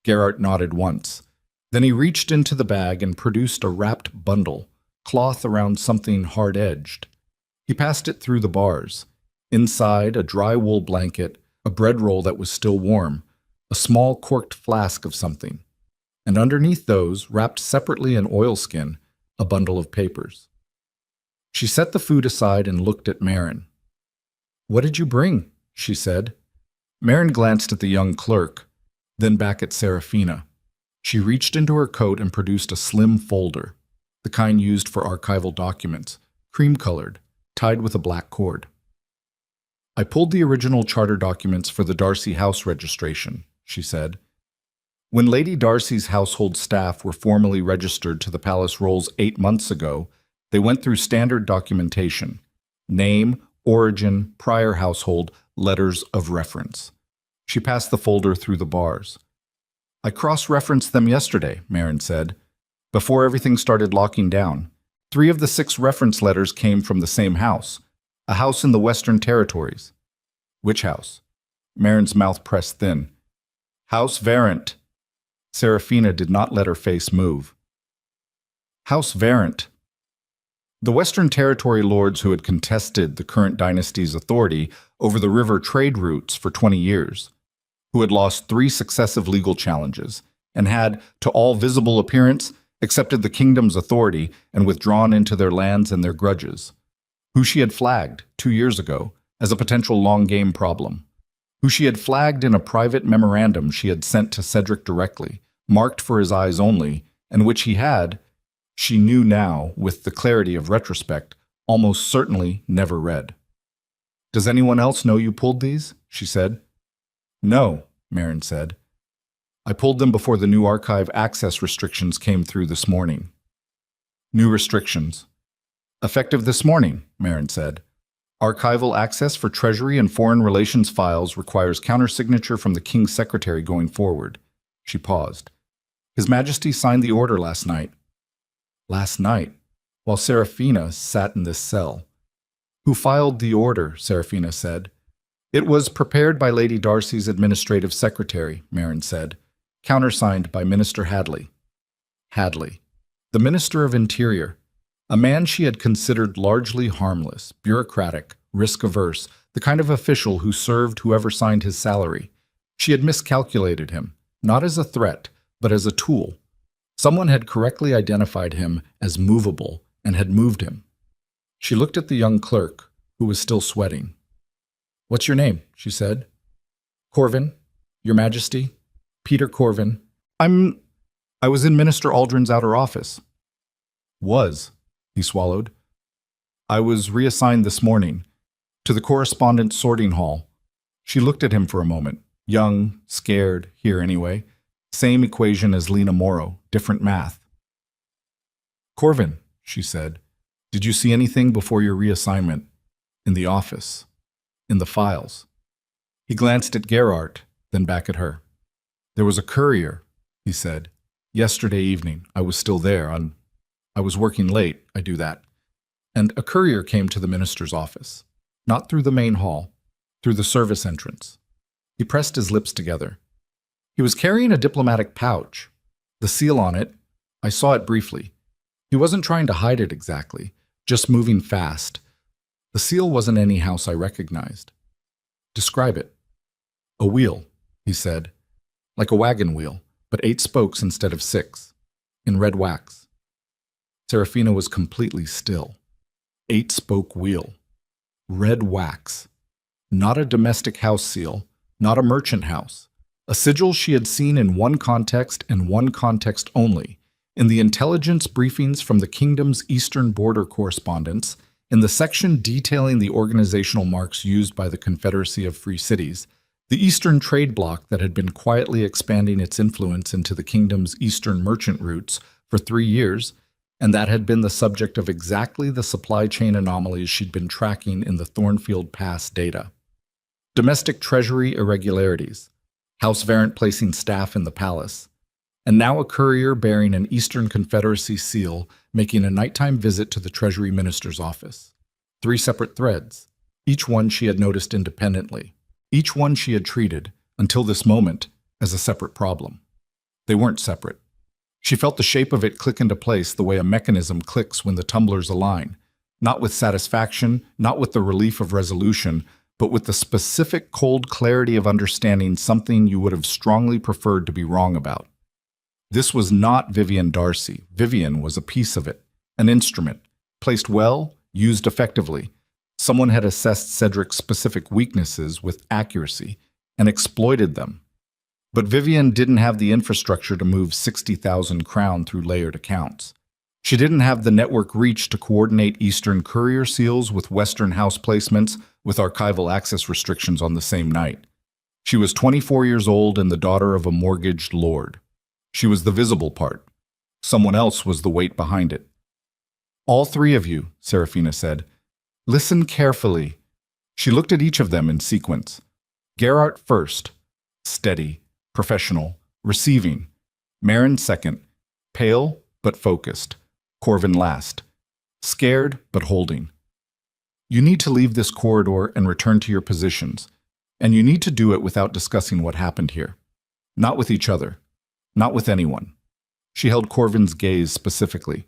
Gerhardt nodded once. Then he reached into the bag and produced a wrapped bundle, cloth around something hard-edged. He passed it through the bars. Inside, a dry wool blanket, a bread roll that was still warm, a small corked flask of something. And underneath those, wrapped separately in oilskin, a bundle of papers. She set the food aside and looked at Marin. "What did you bring?" she said. Marin glanced at the young clerk, then back at Serafina. She reached into her coat and produced a slim folder, the kind used for archival documents, cream-colored, tied with a black cord. "I pulled the original charter documents for the Darcy house registration," she said. "When Lady Darcy's household staff were formally registered to the palace rolls 8 months ago, they went through standard documentation: name, origin, prior household, letters of reference." She passed the folder through the bars. "I cross-referenced them yesterday," Marin said, "before everything started locking down. 3 of the 6 reference letters came from the same house, a house in the Western Territories." "Which house?" Marin's mouth pressed thin. "House Varent." Serafina did not let her face move. "House Varent." The Western Territory lords who had contested the current dynasty's authority over the river trade routes for 20 years, who had lost 3 successive legal challenges, and had, to all visible appearance, accepted the kingdom's authority and withdrawn into their lands and their grudges, who she had flagged 2 years ago as a potential long-game problem, who she had flagged in a private memorandum she had sent to Cedric directly, marked for his eyes only, and which he had, she knew now, with the clarity of retrospect, almost certainly never read. "Does anyone else know you pulled these?" she said. "No," Marin said. "I pulled them before the new archive access restrictions came through this morning." "New restrictions?" "Effective this morning," Marin said. "Archival access for Treasury and Foreign Relations files requires countersignature from the King's Secretary going forward." She paused. "His Majesty signed the order last night." "Last night, while Serafina sat in this cell." "Who filed the order?" Serafina said. "It was prepared by Lady Darcy's administrative secretary," Marin said. "Countersigned by Minister Hadley." Hadley, the Minister of Interior, a man she had considered largely harmless, bureaucratic, risk-averse, the kind of official who served whoever signed his salary. She had miscalculated him, not as a threat, but as a tool. Someone had correctly identified him as movable and had moved him. She looked at the young clerk, who was still sweating. "What's your name?" she said. "Corvin, Your Majesty. Peter Corvin. I was in Minister Aldrin's outer office." "Was," he swallowed. "I was reassigned this morning to the correspondence sorting hall." She looked at him for a moment. Young, scared, here anyway. Same equation as Lena Morrow, different math. "Corvin," she said, "did you see anything before your reassignment? In the office? In the files?" He glanced at Gerhardt, then back at her. "There was a courier," he said. "Yesterday evening. I was still there. I was working late. I do that. And a courier came to the minister's office. Not through the main hall, through the service entrance." He pressed his lips together. "He was carrying a diplomatic pouch. The seal on it, I saw it briefly. He wasn't trying to hide it exactly, just moving fast. The seal wasn't any house I recognized." "Describe it." "A wheel," he said. "Like a wagon wheel, but 8 spokes instead of 6. In red wax." Serafina was completely still. 8-spoke wheel. Red wax. Not a domestic house seal, not a merchant house. A sigil she had seen in one context and one context only, in the intelligence briefings from the kingdom's eastern border correspondence, in the section detailing the organizational marks used by the Confederacy of Free Cities, the eastern trade bloc that had been quietly expanding its influence into the kingdom's eastern merchant routes for 3 years, and that had been the subject of exactly the supply chain anomalies she'd been tracking in the Thornfield Pass data. Domestic treasury irregularities, House Varent placing staff in the palace, and now a courier bearing an Eastern Confederacy seal making a nighttime visit to the Treasury Minister's office. 3 separate threads, each one she had noticed independently, each one she had treated, until this moment, as a separate problem. They weren't separate. She felt the shape of it click into place the way a mechanism clicks when the tumblers align, Not with satisfaction, not with the relief of resolution, but with the specific cold clarity of understanding something you would have strongly preferred to be wrong about. This was not Vivian Darcy. Vivian was a piece of it, an instrument, placed well, used effectively. Someone had assessed Cedric's specific weaknesses with accuracy and exploited them. But Vivian didn't have the infrastructure to move 60,000 crown through layered accounts. She didn't have the network reach to coordinate Eastern courier seals with Western house placements with archival access restrictions on the same night. She was 24 years old and the daughter of a mortgaged lord. She was the visible part. Someone else was the weight behind it. "All three of you," Serafina said, "listen carefully." She looked at each of them in sequence. Gerard first, steady, professional, receiving. Marin second, pale but focused. Corvin last, scared but holding. "You need to leave this corridor and return to your positions, and you need to do it without discussing what happened here. Not with each other, not with anyone." She held Corvin's gaze specifically.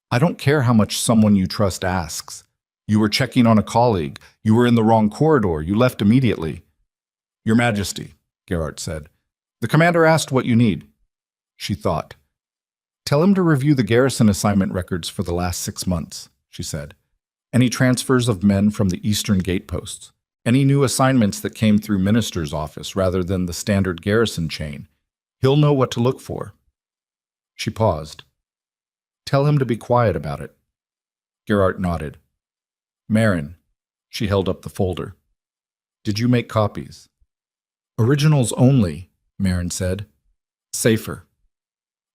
"I don't care how much someone you trust asks. You were checking on a colleague. You were in the wrong corridor. You left immediately." "Your Majesty," Gerard said, "the commander asked what you need." She thought. "Tell him to review the garrison assignment records for the last 6 months," she said. "Any transfers of men from the eastern gateposts. Any new assignments that came through Minister's office rather than the standard garrison chain. He'll know what to look for." She paused. "Tell him to be quiet about it." Gerard nodded. "Marin," she held up the folder. "Did you make copies?" "Originals only," Marin said. "Safer."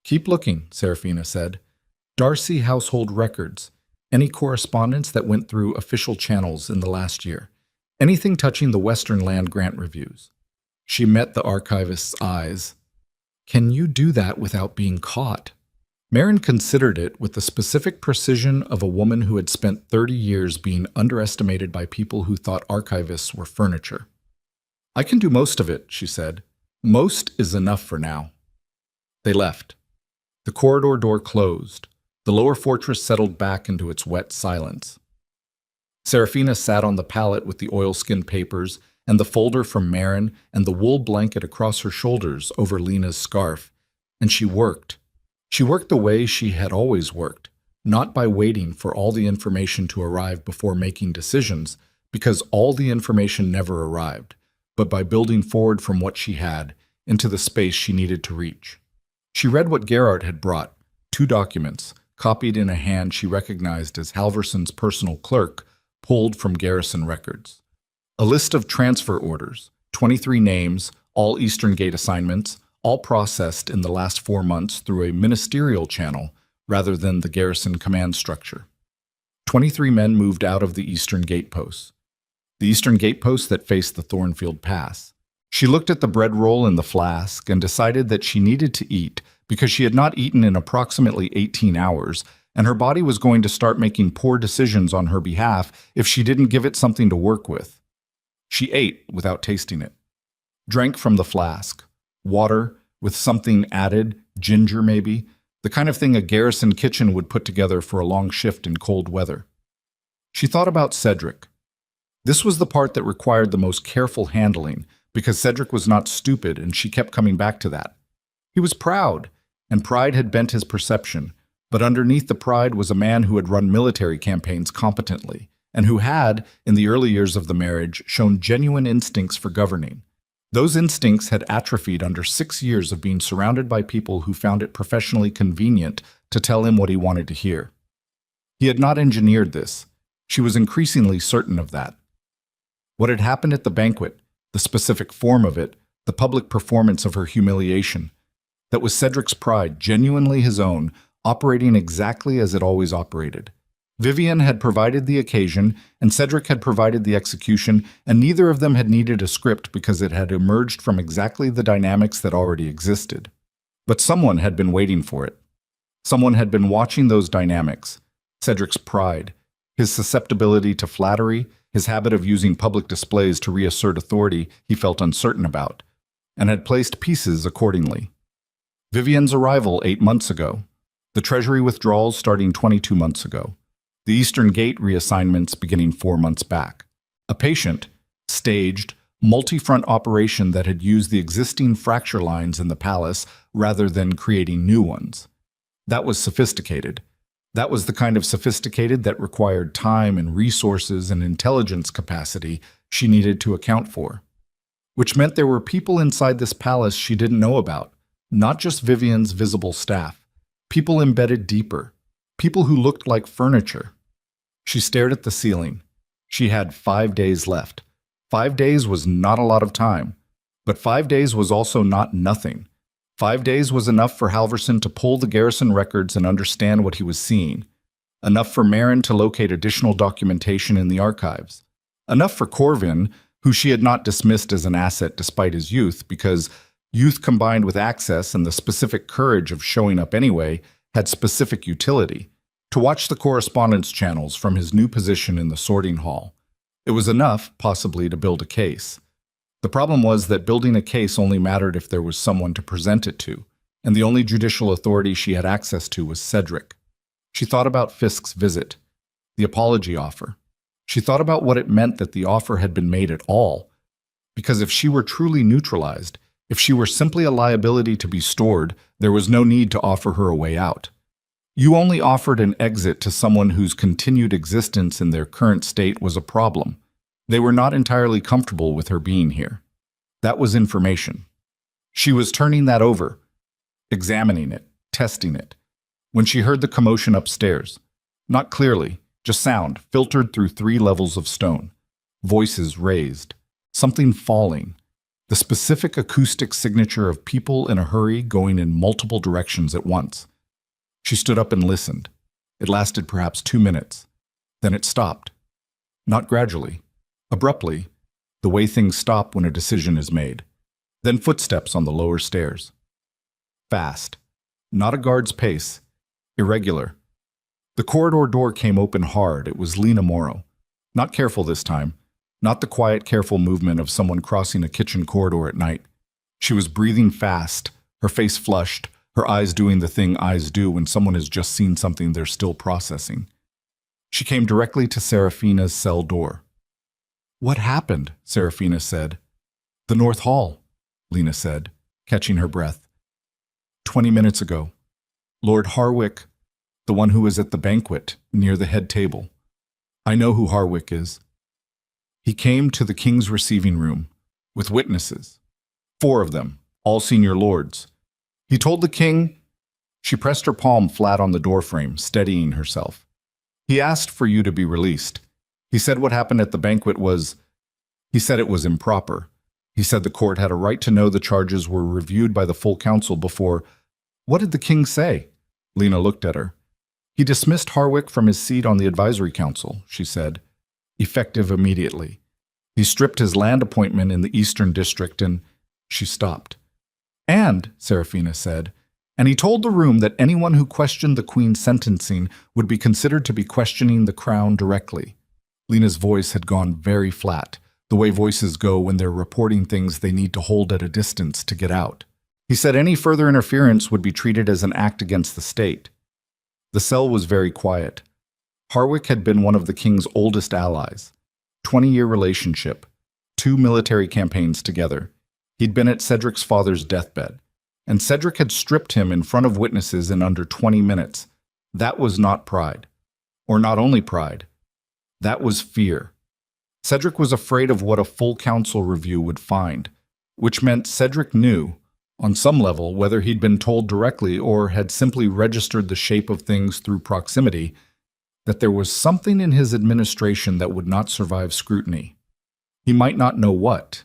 "Keep looking," Serafina said. "Darcy household records. Any correspondence that went through official channels in the last year. Anything touching the Western land grant reviews." She met the archivist's eyes. "Can you do that without being caught?" Marin considered it with the specific precision of a woman who had spent 30 years being underestimated by people who thought archivists were furniture. "I can do most of it," she said. "Most is enough for now." They left. The corridor door closed. The lower fortress settled back into its wet silence. Serafina sat on the pallet with the oilskin papers and the folder from Marin and the wool blanket across her shoulders over Lena's scarf, and she worked. She worked the way she had always worked, not by waiting for all the information to arrive before making decisions, because all the information never arrived, but by building forward from what she had into the space she needed to reach. She read what Gerard had brought, 2 documents, copied in a hand she recognized as Halverson's personal clerk, pulled from garrison records. A list of transfer orders, 23 names, all Eastern Gate assignments, all processed in the last 4 months through a ministerial channel rather than the garrison command structure. 23 men moved out of the Eastern Gate posts. The Eastern Gate posts that faced the Thornfield Pass. She looked at the bread roll in the flask and decided that she needed to eat because she had not eaten in approximately 18 hours, and her body was going to start making poor decisions on her behalf if she didn't give it something to work with. She ate without tasting it. Drank from the flask. Water, with something added, ginger maybe, the kind of thing a garrison kitchen would put together for a long shift in cold weather. She thought about Cedric. This was the part that required the most careful handling, because Cedric was not stupid and she kept coming back to that. He was proud, and pride had bent his perception, but underneath the pride was a man who had run military campaigns competently, and who had, in the early years of the marriage, shown genuine instincts for governing. Those instincts had atrophied under 6 years of being surrounded by people who found it professionally convenient to tell him what he wanted to hear. He had not engineered this. She was increasingly certain of that. What had happened at the banquet, the specific form of it, the public performance of her humiliation, that was Cedric's pride, genuinely his own, operating exactly as it always operated. Vivian had provided the occasion, and Cedric had provided the execution, and neither of them had needed a script because it had emerged from exactly the dynamics that already existed. But someone had been waiting for it. Someone had been watching those dynamics. Cedric's pride, his susceptibility to flattery, his habit of using public displays to reassert authority he felt uncertain about, and had placed pieces accordingly. Vivian's arrival 8 months ago, the Treasury withdrawals starting 22 months ago, The Eastern Gate reassignments beginning 4 months back. A patient, staged, multi-front operation that had used the existing fracture lines in the palace rather than creating new ones. That was sophisticated. That was the kind of sophisticated that required time and resources and intelligence capacity she needed to account for. Which meant there were people inside this palace she didn't know about, not just Vivian's visible staff, people embedded deeper, people who looked like furniture. She stared at the ceiling. She had 5 days left. 5 days was not a lot of time, but 5 days was also not nothing. 5 days was enough for Halverson to pull the garrison records and understand what he was seeing. Enough for Marin to locate additional documentation in the archives. Enough for Corvin, who she had not dismissed as an asset despite his youth, because youth combined with access and the specific courage of showing up anyway had specific utility, to watch the correspondence channels from his new position in the sorting hall. It was enough, possibly, to build a case. The problem was that building a case only mattered if there was someone to present it to, and the only judicial authority she had access to was Cedric. She thought about Fisk's visit, the apology offer. She thought about what it meant that the offer had been made at all, because if she were truly neutralized, if she were simply a liability to be stored, there was no need to offer her a way out. You only offered an exit to someone whose continued existence in their current state was a problem. They were not entirely comfortable with her being here. That was information. She was turning that over, examining it, testing it, when she heard the commotion upstairs. Not clearly, just sound, filtered through 3 levels of stone. Voices raised. Something falling. The specific acoustic signature of people in a hurry going in multiple directions at once. She stood up and listened. It lasted perhaps 2 minutes. Then it stopped. Not gradually. Abruptly, the way things stop when a decision is made. Then footsteps on the lower stairs. Fast. Not a guard's pace. Irregular. The corridor door came open hard. It was Lena Morrow. Not careful this time. Not the quiet, careful movement of someone crossing a kitchen corridor at night. She was breathing fast, her face flushed, her eyes doing the thing eyes do when someone has just seen something they're still processing. She came directly to Serafina's cell door. "What happened?" Serafina said. "The North Hall," Lena said, catching her breath. 20 minutes ago. Lord Harwick, the one who was at the banquet, near the head table. I know who Harwick is. He came to the king's receiving room, with witnesses. 4 of them, all senior lords. He told the king. She pressed her palm flat on the doorframe, steadying herself. He asked for you to be released. He said what happened at the banquet was... He said it was improper. He said the court had a right to know the charges were reviewed by the full council before... What did the king say? Lena looked at her. He dismissed Harwick from his seat on the advisory council, she said, effective immediately. He stripped his land appointment in the Eastern District and... She stopped. And, Serafina said, and he told the room that anyone who questioned the Queen's sentencing would be considered to be questioning the Crown directly. Lena's voice had gone very flat, the way voices go when they're reporting things they need to hold at a distance to get out. He said any further interference would be treated as an act against the state. The cell was very quiet. Harwick had been one of the king's oldest allies. 20-year relationship, 2 military campaigns together. He'd been at Cedric's father's deathbed, and Cedric had stripped him in front of witnesses in under 20 minutes. That was not pride. Or not only pride. That was fear. Cedric was afraid of what a full council review would find, which meant Cedric knew, on some level, whether he'd been told directly or had simply registered the shape of things through proximity, that there was something in his administration that would not survive scrutiny. He might not know what.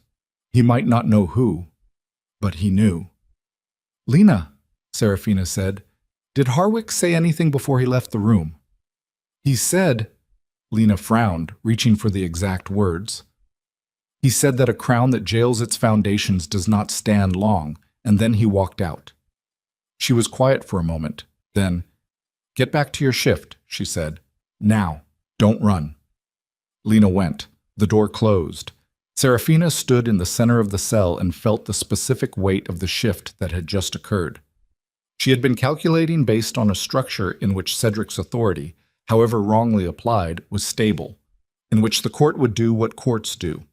He might not know who. But he knew. Lena, Serafina said, did Harwick say anything before he left the room? He said... Lena frowned, reaching for the exact words. He said that a crown that jails its foundations does not stand long, and then he walked out. She was quiet for a moment. Then, "Get back to your shift," she said. "Now. Don't run." Lena went. The door closed. Serafina stood in the center of the cell and felt the specific weight of the shift that had just occurred. She had been calculating based on a structure in which Cedric's authority, however wrongly applied, was stable, in which the court would do what courts do: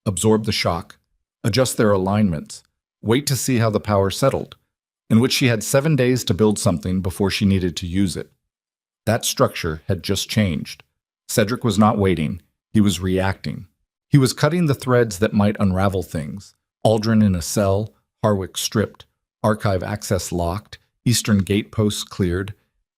absorb the shock, adjust their alignments, wait to see how the power settled, in which she had 7 days to build something before she needed to use it. That structure had just changed. Cedric was not waiting, he was reacting. He was cutting the threads that might unravel things. Aldrin in a cell, Harwick stripped, archive access locked, eastern gate posts cleared,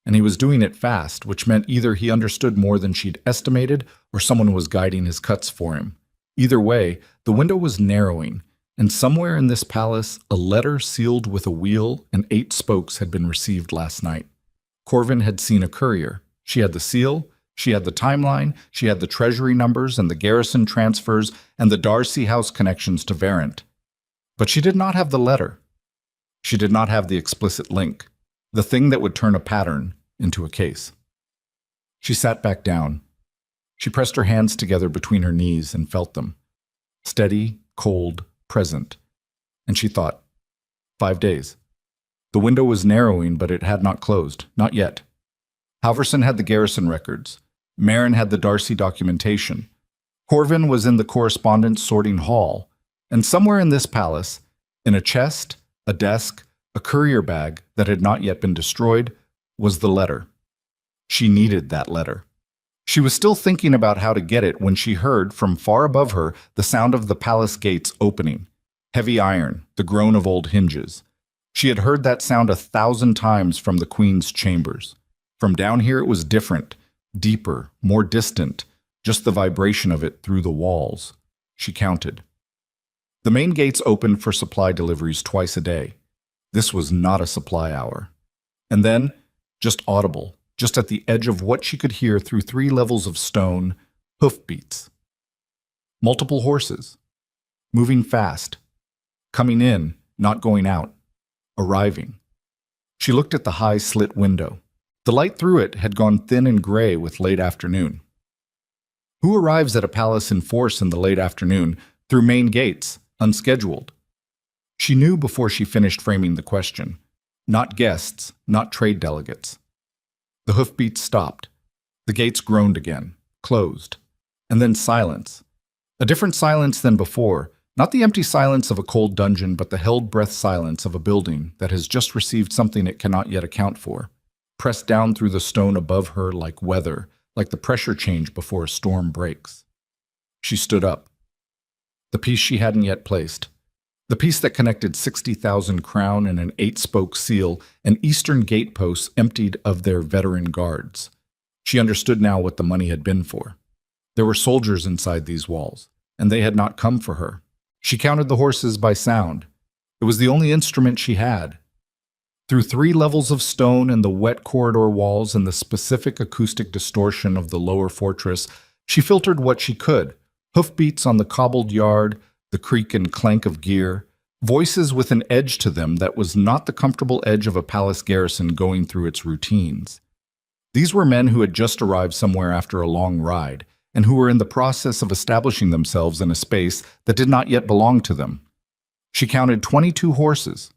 and he was doing it fast, which meant either he understood more than she'd estimated or someone was guiding his cuts for him. Either way, the window was narrowing, and somewhere in this palace, a letter sealed with a wheel and 8 spokes had been received last night. Corvin had seen a courier. She had the seal, she had the timeline, she had the treasury numbers and the garrison transfers and the Darcy House connections to Varant. But she did not have the letter. She did not have the explicit link, the thing that would turn a pattern into a case. She sat back down. She pressed her hands together between her knees and felt them. Steady, cold, present. And she thought, 5 days. The window was narrowing, but it had not closed. Not yet. Halverson had the garrison records. Marin had the Darcy documentation. Corvin was in the correspondence sorting hall. And somewhere in this palace, in a chest, a desk, a courier bag that had not yet been destroyed, was the letter. She needed that letter. She was still thinking about how to get it when she heard, from far above her, the sound of the palace gates opening. Heavy iron, the groan of old hinges. She had heard that sound 1,000 times from the Queen's chambers. From down here it was different, deeper, more distant, just the vibration of it through the walls. She counted. The main gates opened for supply deliveries twice a day. This was not a supply hour. And then, just audible, just at the edge of what she could hear through 3 levels of stone, hoofbeats. Multiple horses. Moving fast. Coming in, not going out. Arriving. She looked at the high slit window. The light through it had gone thin and gray with late afternoon. Who arrives at a palace in force in the late afternoon, through main gates, unscheduled? She knew before she finished framing the question. Not guests, not trade delegates. The hoofbeats stopped. The gates groaned again, closed. And then silence. A different silence than before, not the empty silence of a cold dungeon, but the held breath silence of a building that has just received something it cannot yet account for, pressed down through the stone above her like weather, like the pressure change before a storm breaks. She stood up. The piece she hadn't yet placed. The piece that connected 60,000 crown and an 8-spoke seal and eastern gate posts emptied of their veteran guards. She understood now what the money had been for. There were soldiers inside these walls, and they had not come for her. She counted the horses by sound. It was the only instrument she had. Through 3 levels of stone and the wet corridor walls and the specific acoustic distortion of the lower fortress, she filtered what she could. Hoofbeats on the cobbled yard, the creak and clank of gear, voices with an edge to them that was not the comfortable edge of a palace garrison going through its routines. These were men who had just arrived somewhere after a long ride, and who were in the process of establishing themselves in a space that did not yet belong to them. She counted 22 horses.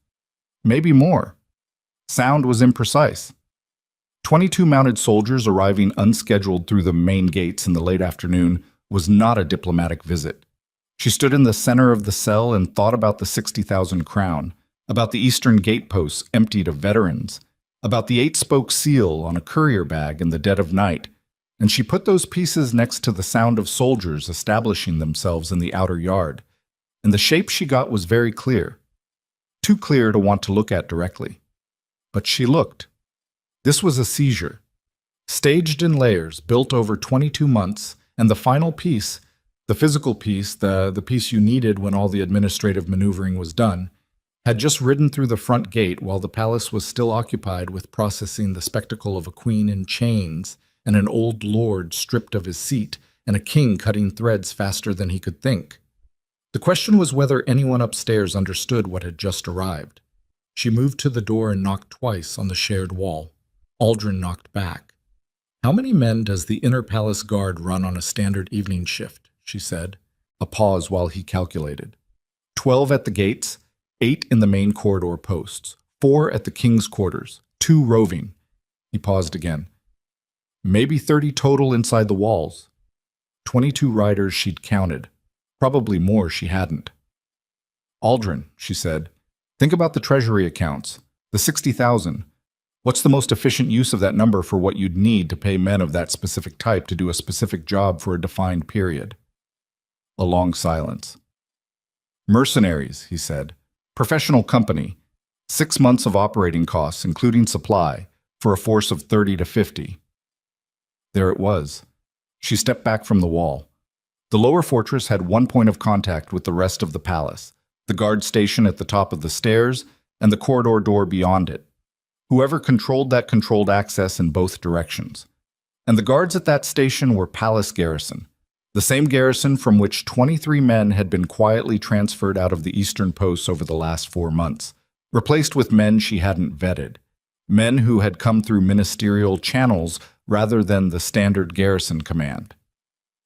Maybe more. Sound was imprecise. 22 mounted soldiers arriving unscheduled through the main gates in the late afternoon was not a diplomatic visit. She stood in the center of the cell and thought about the 60,000 crown, about the eastern gate posts emptied of veterans, about the 8-spoke seal on a courier bag in the dead of night, and she put those pieces next to the sound of soldiers establishing themselves in the outer yard, and the shape she got was very clear. Too clear to want to look at directly. But she looked. This was a seizure. Staged in layers, built over 22 months, and the final piece, the physical piece, the piece you needed when all the administrative maneuvering was done, had just ridden through the front gate while the palace was still occupied with processing the spectacle of a queen in chains and an old lord stripped of his seat and a king cutting threads faster than he could think. The question was whether anyone upstairs understood what had just arrived. She moved to the door and knocked twice on the shared wall. Aldrin knocked back. "How many men does the inner palace guard run on a standard evening shift?" she said. A pause while he calculated. 12 at the gates, 8 in the main corridor posts, 4 at the king's quarters, 2 roving. He paused again. Maybe 30 total inside the walls. 22 riders she'd counted. Probably more she hadn't. Aldrin, she said, think about the treasury accounts. The 60,000. What's the most efficient use of that number for what you'd need to pay men of that specific type to do a specific job for a defined period? A long silence. Mercenaries, he said. Professional company. 6 months of operating costs, including supply, for a force of 30 to 50. There it was. She stepped back from the wall. The lower fortress had one point of contact with the rest of the palace, the guard station at the top of the stairs and the corridor door beyond it. Whoever controlled that controlled access in both directions. And the guards at that station were palace garrison, the same garrison from which 23 men had been quietly transferred out of the eastern posts over the last 4 months, replaced with men she hadn't vetted, men who had come through ministerial channels rather than the standard garrison command.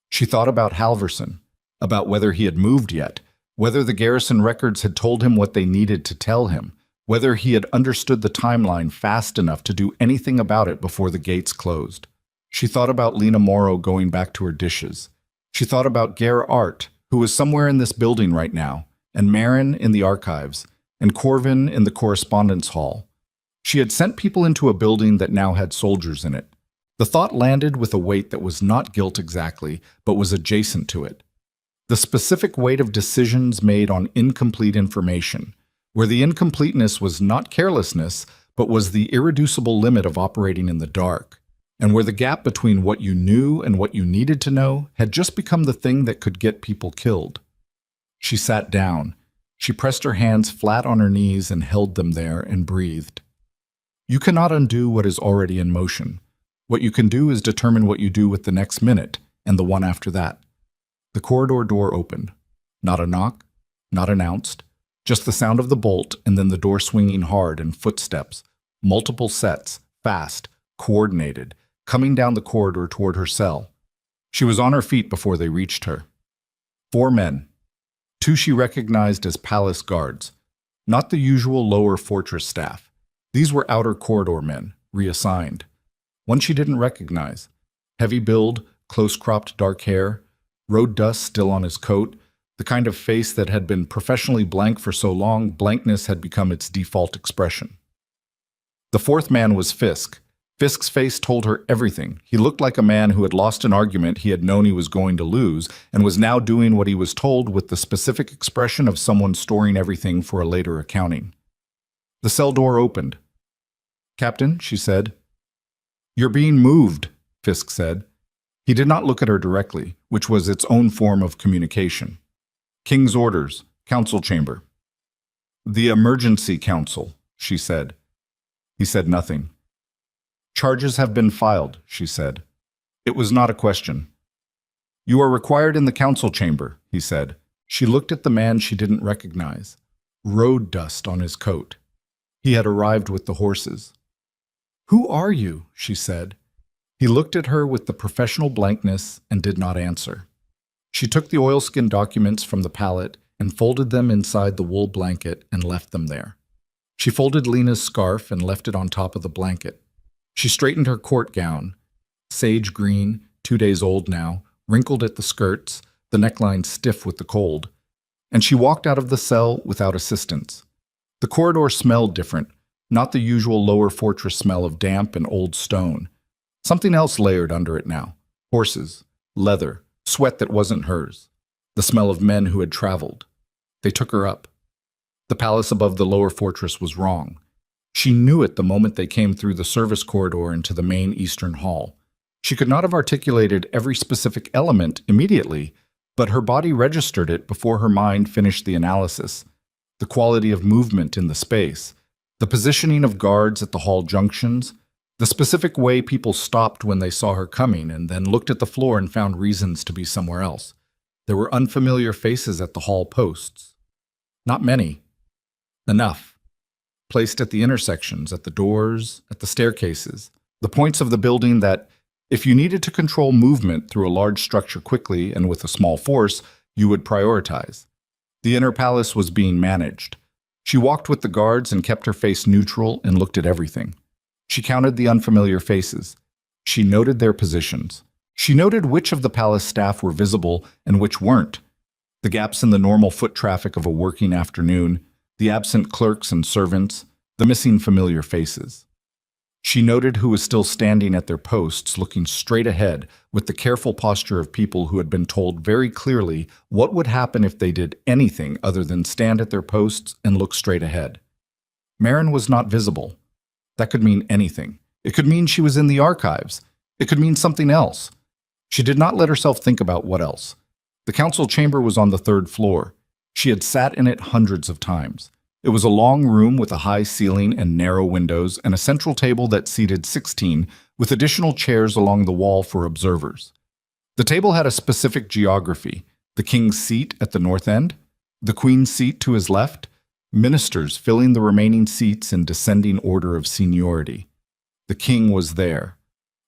She thought about Halverson, about whether he had moved yet, whether the garrison records had told him what they needed to tell him, whether he had understood the timeline fast enough to do anything about it before the gates closed. She thought about Lena Morrow going back to her dishes. She thought about Gare Art, who was somewhere in this building right now, and Marin in the archives, and Corvin in the correspondence hall. She had sent people into a building that now had soldiers in it. The thought landed with a weight that was not guilt exactly, but was adjacent to it. The specific weight of decisions made on incomplete information, where the incompleteness was not carelessness, but was the irreducible limit of operating in the dark, and where the gap between what you knew and what you needed to know had just become the thing that could get people killed. She sat down. She pressed her hands flat on her knees and held them there and breathed. You cannot undo what is already in motion. What you can do is determine what you do with the next minute and the one after that. The corridor door opened. Not a knock, not announced, just the sound of the bolt and then the door swinging hard and footsteps, multiple sets, fast, coordinated, coming down the corridor toward her cell. She was on her feet before they reached her. 4 men. 2 she recognized as palace guards, not the usual lower fortress staff. These were outer corridor men, reassigned. One she didn't recognize. Heavy build, close-cropped dark hair, road dust still on his coat, the kind of face that had been professionally blank for so long, blankness had become its default expression. The 4th man was Fisk. Fisk's face told her everything. He looked like a man who had lost an argument he had known he was going to lose and was now doing what he was told with the specific expression of someone storing everything for a later accounting. The cell door opened. "Captain," she said. "You're being moved," Fisk said. He did not look at her directly, which was its own form of communication. "King's orders, council chamber." "The emergency council," she said. He said nothing. "Charges have been filed," she said. It was not a question. "You are required in the council chamber," he said. She looked at the man she didn't recognize. Road dust on his coat. He had arrived with the horses. "Who are you?" she said. He looked at her with the professional blankness and did not answer. She took the oilskin documents from the pallet and folded them inside the wool blanket and left them there. She folded Lena's scarf and left it on top of the blanket. She straightened her court gown, sage green, 2 days old now, wrinkled at the skirts, the neckline stiff with the cold, and she walked out of the cell without assistance. The corridor smelled different, not the usual lower fortress smell of damp and old stone. Something else layered under it now. Horses, leather, sweat that wasn't hers. The smell of men who had traveled. They took her up. The palace above the lower fortress was wrong. She knew it the moment they came through the service corridor into the main eastern hall. She could not have articulated every specific element immediately, but her body registered it before her mind finished the analysis. The quality of movement in the space, the positioning of guards at the hall junctions, the specific way people stopped when they saw her coming and then looked at the floor and found reasons to be somewhere else. There were unfamiliar faces at the hall posts. Not many. Enough. Placed at the intersections, at the doors, at the staircases, the points of the building that, if you needed to control movement through a large structure quickly and with a small force, you would prioritize. The inner palace was being managed. She walked with the guards and kept her face neutral and looked at everything. She counted the unfamiliar faces. She noted their positions. She noted which of the palace staff were visible and which weren't, the gaps in the normal foot traffic of a working afternoon, the absent clerks and servants, the missing familiar faces. She noted who was still standing at their posts, looking straight ahead, with the careful posture of people who had been told very clearly what would happen if they did anything other than stand at their posts and look straight ahead. Marin was not visible. That could mean anything. It could mean she was in the archives. It could mean something else. She did not let herself think about what else. The council chamber was on the 3rd floor. She had sat in it hundreds of times. It was a long room with a high ceiling and narrow windows and a central table that seated 16, with additional chairs along the wall for observers. The table had a specific geography: the king's seat at the north end, the queen's seat to his left, ministers filling the remaining seats in descending order of seniority. The king was there.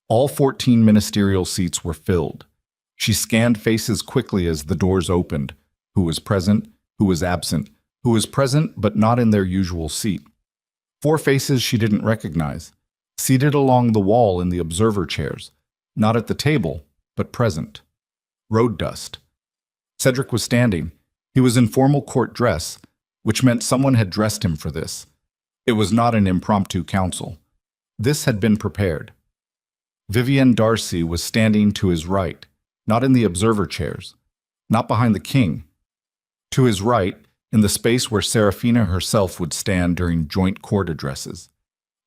All 14 ministerial seats were filled. She scanned faces quickly as the doors opened. Who was present? Who was absent? Who was present but not in their usual seat? 4 faces she didn't recognize, seated along the wall in the observer chairs, not at the table, but present. Road dust. Cedric was standing. He was in formal court dress, which meant someone had dressed him for this. It was not an impromptu council. This had been prepared. Vivienne Darcy was standing to his right, not in the observer chairs, not behind the king. To his right, in the space where Serafina herself would stand during joint court addresses,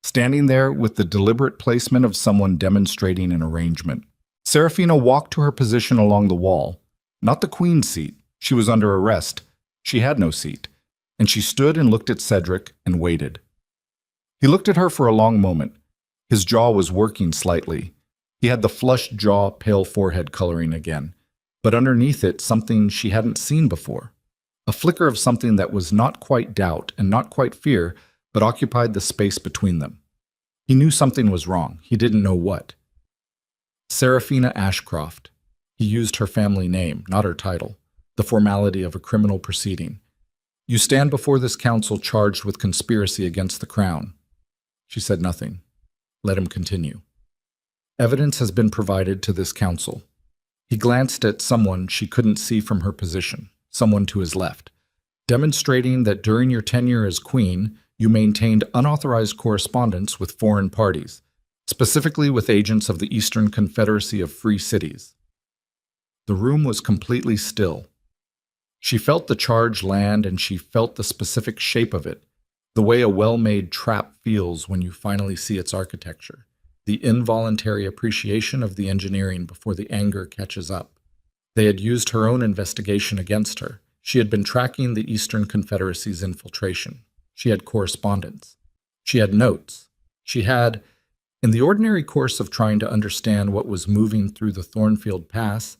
standing there with the deliberate placement of someone demonstrating an arrangement. Serafina walked to her position along the wall, not the queen's seat. She was under arrest. She had no seat, and she stood and looked at Cedric and waited. He looked at her for a long moment. His jaw was working slightly. He had the flushed jaw, pale forehead coloring again, but underneath it something she hadn't seen before. A flicker of something that was not quite doubt and not quite fear, but occupied the space between them. He knew something was wrong. He didn't know what. Serafina Ashcroft. He used her family name, not her title, the formality of a criminal proceeding. You stand before this council charged with conspiracy against the crown. She said nothing. Let him continue. Evidence has been provided to this council. He glanced at someone she couldn't see from her position, someone to his left, demonstrating that during your tenure as queen, you maintained unauthorized correspondence with foreign parties, specifically with agents of the Eastern Confederacy of Free Cities. The room was completely still. She felt the charge land, and she felt the specific shape of it, the way a well-made trap feels when you finally see its architecture, the involuntary appreciation of the engineering before the anger catches up. They had used her own investigation against her. She had been tracking the Eastern Confederacy's infiltration. She had correspondence. She had notes. She had, in the ordinary course of trying to understand what was moving through the Thornfield Pass,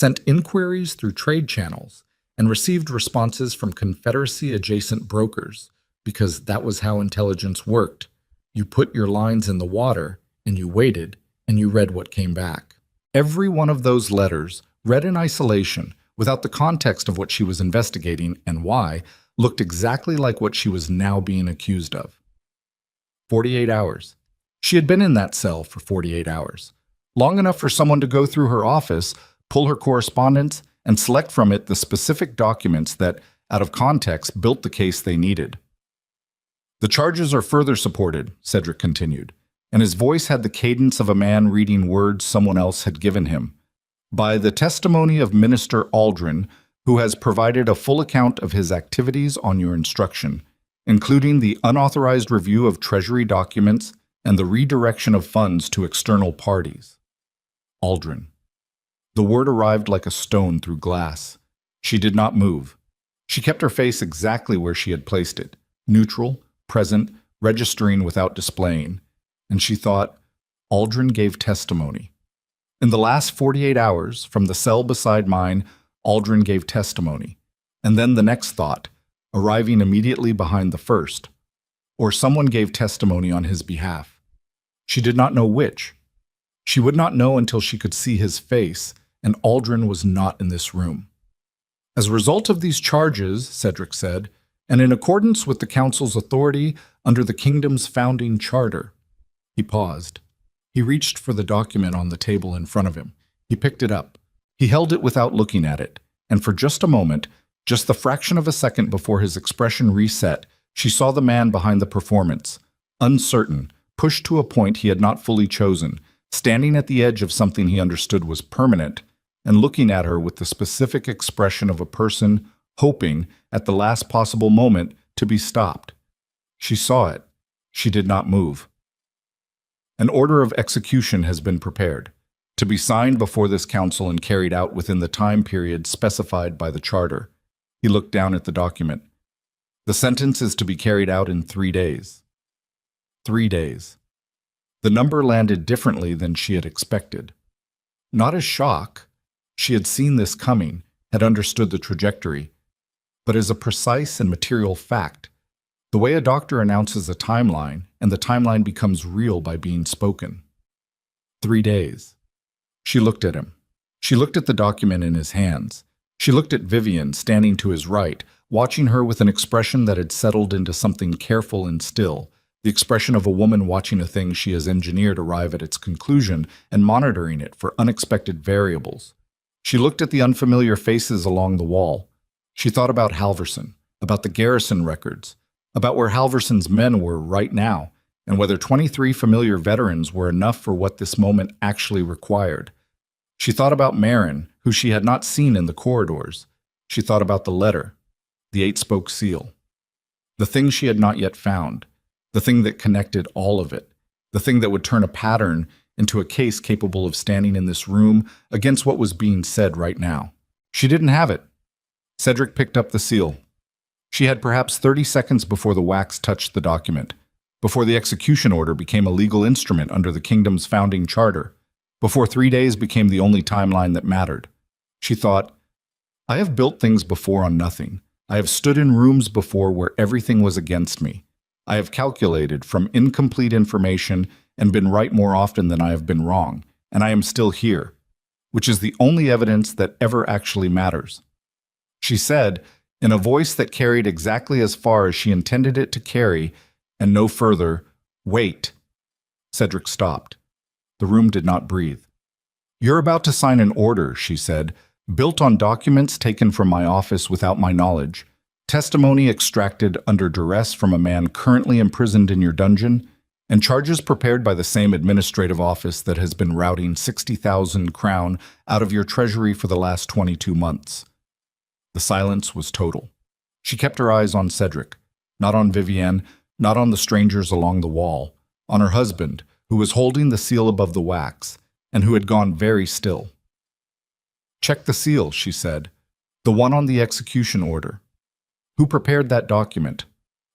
sent inquiries through trade channels and received responses from Confederacy-adjacent brokers, because that was how intelligence worked. You put your lines in the water, and you waited, and you read what came back. Every one of those letters, read in isolation, without the context of what she was investigating and why, looked exactly like what she was now being accused of. 48 hours. She had been in that cell for 48 hours, long enough for someone to go through her office, pull her correspondence, and select from it the specific documents that, out of context, built the case they needed. The charges are further supported, Cedric continued, and his voice had the cadence of a man reading words someone else had given him, by the testimony of Minister Aldrin, who has provided a full account of his activities on your instruction, including the unauthorized review of Treasury documents and the redirection of funds to external parties. Aldrin. The word arrived like a stone through glass. She did not move. She kept her face exactly where she had placed it, neutral, present, registering without displaying. And she thought, Aldrin gave testimony. In the last 48 hours, from the cell beside mine, Aldrin gave testimony. And then the next thought, arriving immediately behind the first. Or someone gave testimony on his behalf. She did not know which. She would not know until she could see his face, and Aldrin was not in this room. As a result of these charges, Cedric said, and in accordance with the council's authority under the kingdom's founding charter. He paused. He reached for the document on the table in front of him. He picked it up. He held it without looking at it, and for just a moment, just the fraction of a second before his expression reset, she saw the man behind the performance, uncertain, pushed to a point he had not fully chosen, standing at the edge of something he understood was permanent, and looking at her with the specific expression of a person hoping, at the last possible moment, to be stopped. She saw it. She did not move. An order of execution has been prepared, to be signed before this council and carried out within the time period specified by the charter. He looked down at the document. The sentence is to be carried out in 3 days. 3 days. The number landed differently than she had expected. Not as shock. She had seen this coming, had understood the trajectory, but as a precise and material fact, the way a doctor announces a timeline, and the timeline becomes real by being spoken. 3 days. She looked at him. She looked at the document in his hands. She looked at Vivian standing to his right, watching her with an expression that had settled into something careful and still, the expression of a woman watching a thing she has engineered arrive at its conclusion and monitoring it for unexpected variables. She looked at the unfamiliar faces along the wall. She thought about Halverson, about the garrison records, about where Halverson's men were right now, and whether 23 familiar veterans were enough for what this moment actually required. She thought about Marin, who she had not seen in the corridors. She thought about the letter, the 8-spoke seal, the thing she had not yet found, the thing that connected all of it, the thing that would turn a pattern into a case capable of standing in this room against what was being said right now. She didn't have it. Cedric picked up the seal. She had perhaps 30 seconds before the wax touched the document, before the execution order became a legal instrument under the kingdom's founding charter, before 3 days became the only timeline that mattered. She thought, I have built things before on nothing. I have stood in rooms before where everything was against me. I have calculated from incomplete information and been right more often than I have been wrong, and I am still here, which is the only evidence that ever actually matters. She said, in a voice that carried exactly as far as she intended it to carry, and no further, wait. Cedric stopped. The room did not breathe. You're about to sign an order, she said, built on documents taken from my office without my knowledge, testimony extracted under duress from a man currently imprisoned in your dungeon, and charges prepared by the same administrative office that has been routing 60,000 crown out of your treasury for the last 22 months. The silence was total. She kept her eyes on Cedric, not on Vivienne, not on the strangers along the wall, on her husband, who was holding the seal above the wax, and who had gone very still. Check the seal, she said, the one on the execution order. Who prepared that document?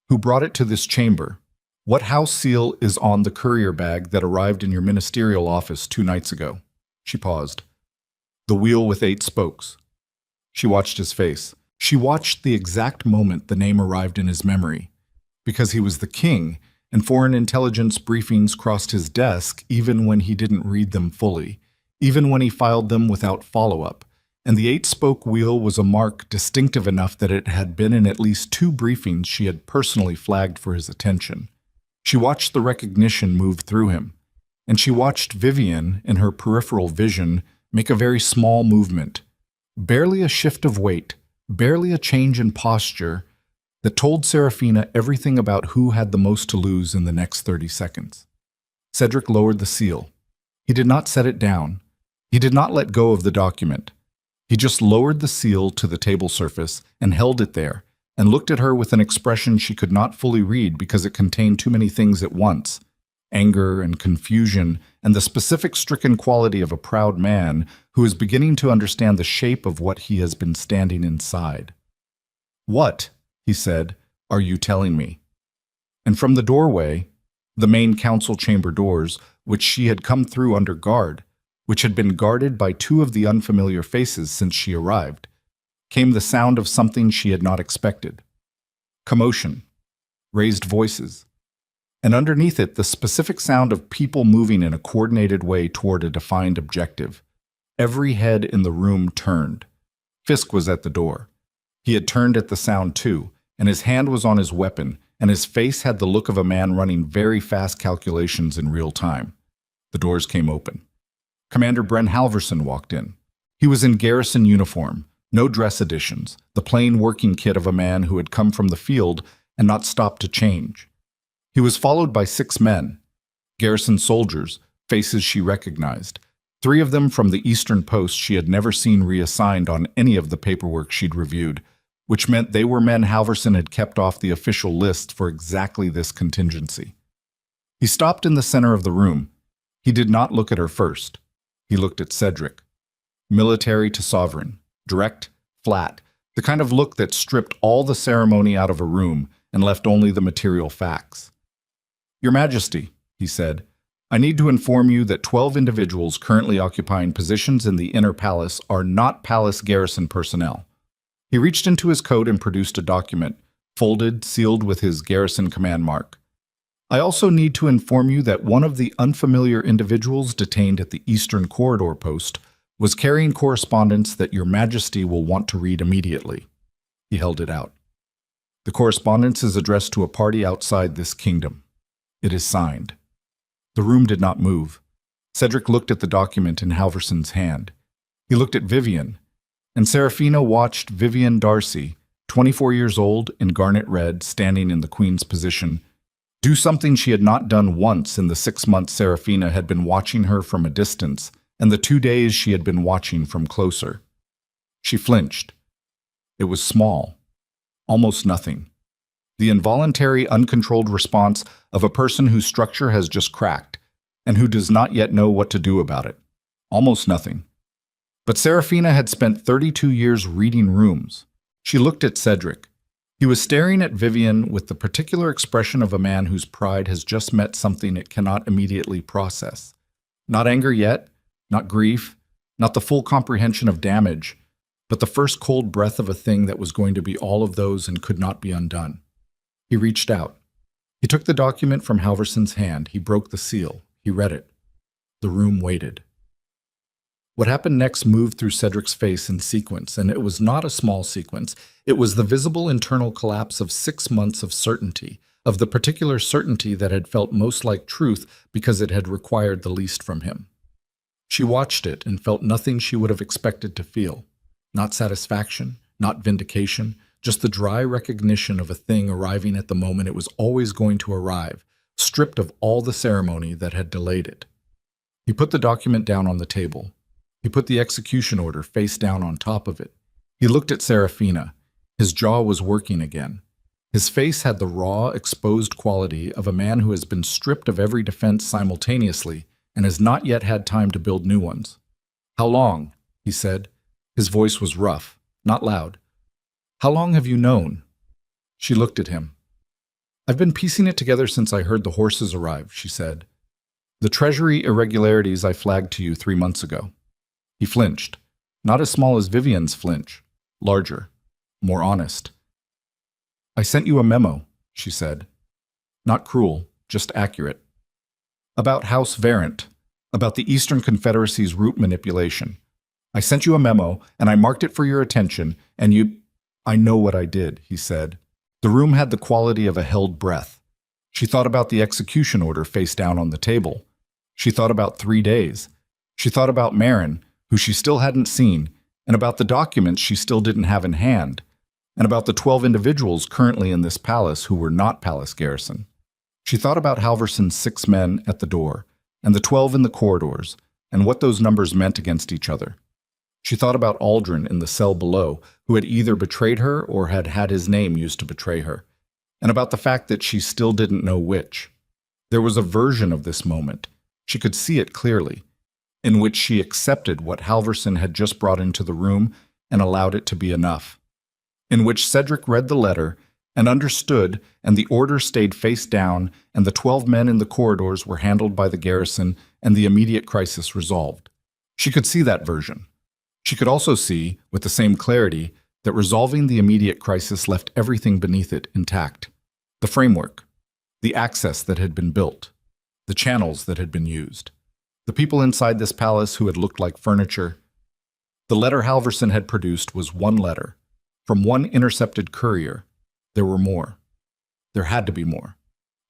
Who brought it to this chamber? What house seal is on the courier bag that arrived in your ministerial office 2 nights ago? She paused. The wheel with 8 spokes. She watched his face. She watched the exact moment the name arrived in his memory. Because he was the king, and foreign intelligence briefings crossed his desk even when he didn't read them fully, even when he filed them without follow-up, and the 8-spoke wheel was a mark distinctive enough that it had been in at least 2 briefings she had personally flagged for his attention. She watched the recognition move through him, and she watched Vivian, in her peripheral vision, make a very small movement, barely a shift of weight, barely a change in posture, that told Serafina everything about who had the most to lose in the next 30 seconds. Cedric lowered the seal. He did not set it down. He did not let go of the document. He just lowered the seal to the table surface and held it there, and looked at her with an expression she could not fully read because it contained too many things at once, anger and confusion and the specific stricken quality of a proud man who is beginning to understand the shape of what he has been standing inside. What, he said, are you telling me? And from the doorway, the main council chamber doors, which she had come through under guard, which had been guarded by 2 of the unfamiliar faces since she arrived, came the sound of something she had not expected. Commotion, raised voices, and underneath it the specific sound of people moving in a coordinated way toward a defined objective. Every head in the room turned. Fisk was at the door. He had turned at the sound too, and his hand was on his weapon, and his face had the look of a man running very fast calculations in real time. The doors came open. Commander Bren Halverson walked in. He was in garrison uniform, no dress additions, the plain working kit of a man who had come from the field and not stopped to change. He was followed by 6 men, garrison soldiers, faces she recognized. 3 of them from the eastern post she had never seen reassigned on any of the paperwork she'd reviewed, which meant they were men Halverson had kept off the official list for exactly this contingency. He stopped in the center of the room. He did not look at her first. He looked at Cedric. Military to sovereign, direct, flat, the kind of look that stripped all the ceremony out of a room and left only the material facts. "Your Majesty," he said, "I need to inform you that 12 individuals currently occupying positions in the inner palace are not palace garrison personnel." He reached into his coat and produced a document, folded, sealed with his garrison command mark. "I also need to inform you that one of the unfamiliar individuals detained at the Eastern Corridor post was carrying correspondence that Your Majesty will want to read immediately." He held it out. "The correspondence is addressed to a party outside this kingdom. It is signed." The room did not move. Cedric looked at the document in Halverson's hand. He looked at Vivian, and Serafina watched Vivian Darcy, 24 years old, in garnet red, standing in the Queen's position, do something she had not done once in the 6 months Serafina had been watching her from a distance and the 2 days she had been watching from closer. She flinched. It was small, almost nothing. The involuntary, uncontrolled response of a person whose structure has just cracked and who does not yet know what to do about it. Almost nothing. But Serafina had spent 32 years reading rooms. She looked at Cedric. He was staring at Vivian with the particular expression of a man whose pride has just met something it cannot immediately process. Not anger yet, not grief, not the full comprehension of damage, but the first cold breath of a thing that was going to be all of those and could not be undone. He reached out. He took the document from Halverson's hand. He broke the seal. He read it. The room waited. What happened next moved through Cedric's face in sequence, and it was not a small sequence. It was the visible internal collapse of 6 months of certainty, of the particular certainty that had felt most like truth because it had required the least from him. She watched it and felt nothing she would have expected to feel. Not satisfaction, not vindication, just the dry recognition of a thing arriving at the moment it was always going to arrive, stripped of all the ceremony that had delayed it. He put the document down on the table. He put the execution order face down on top of it. He looked at Serafina. His jaw was working again. His face had the raw, exposed quality of a man who has been stripped of every defense simultaneously and has not yet had time to build new ones. "How long?" he said. His voice was rough, not loud. "How long have you known?" She looked at him. "I've been piecing it together since I heard the horses arrive," she said. "The treasury irregularities I flagged to you 3 months ago." He flinched, not as small as Vivian's flinch, larger, more honest. "I sent you a memo," she said. "Not cruel, just accurate. About House Varent, about the Eastern Confederacy's route manipulation. I sent you a memo, and I marked it for your attention, and you—" "I know what I did," he said. The room had the quality of a held breath. She thought about the execution order face down on the table. She thought about 3 days. She thought about Marin, who she still hadn't seen, and about the documents she still didn't have in hand, and about the 12 individuals currently in this palace who were not palace garrison. She thought about Halverson's 6 men at the door, and the 12 in the corridors, and what those numbers meant against each other. She thought about Aldrin in the cell below, who had either betrayed her or had had his name used to betray her, and about the fact that she still didn't know which. There was a version of this moment, she could see it clearly, in which she accepted what Halverson had just brought into the room and allowed it to be enough, in which Cedric read the letter and understood, and the order stayed face down, and the 12 men in the corridors were handled by the garrison, and the immediate crisis resolved. She could see that version. She could also see, with the same clarity, that resolving the immediate crisis left everything beneath it intact. The framework, the access that had been built, the channels that had been used, the people inside this palace who had looked like furniture. The letter Halverson had produced was one letter, from one intercepted courier. There were more. There had to be more.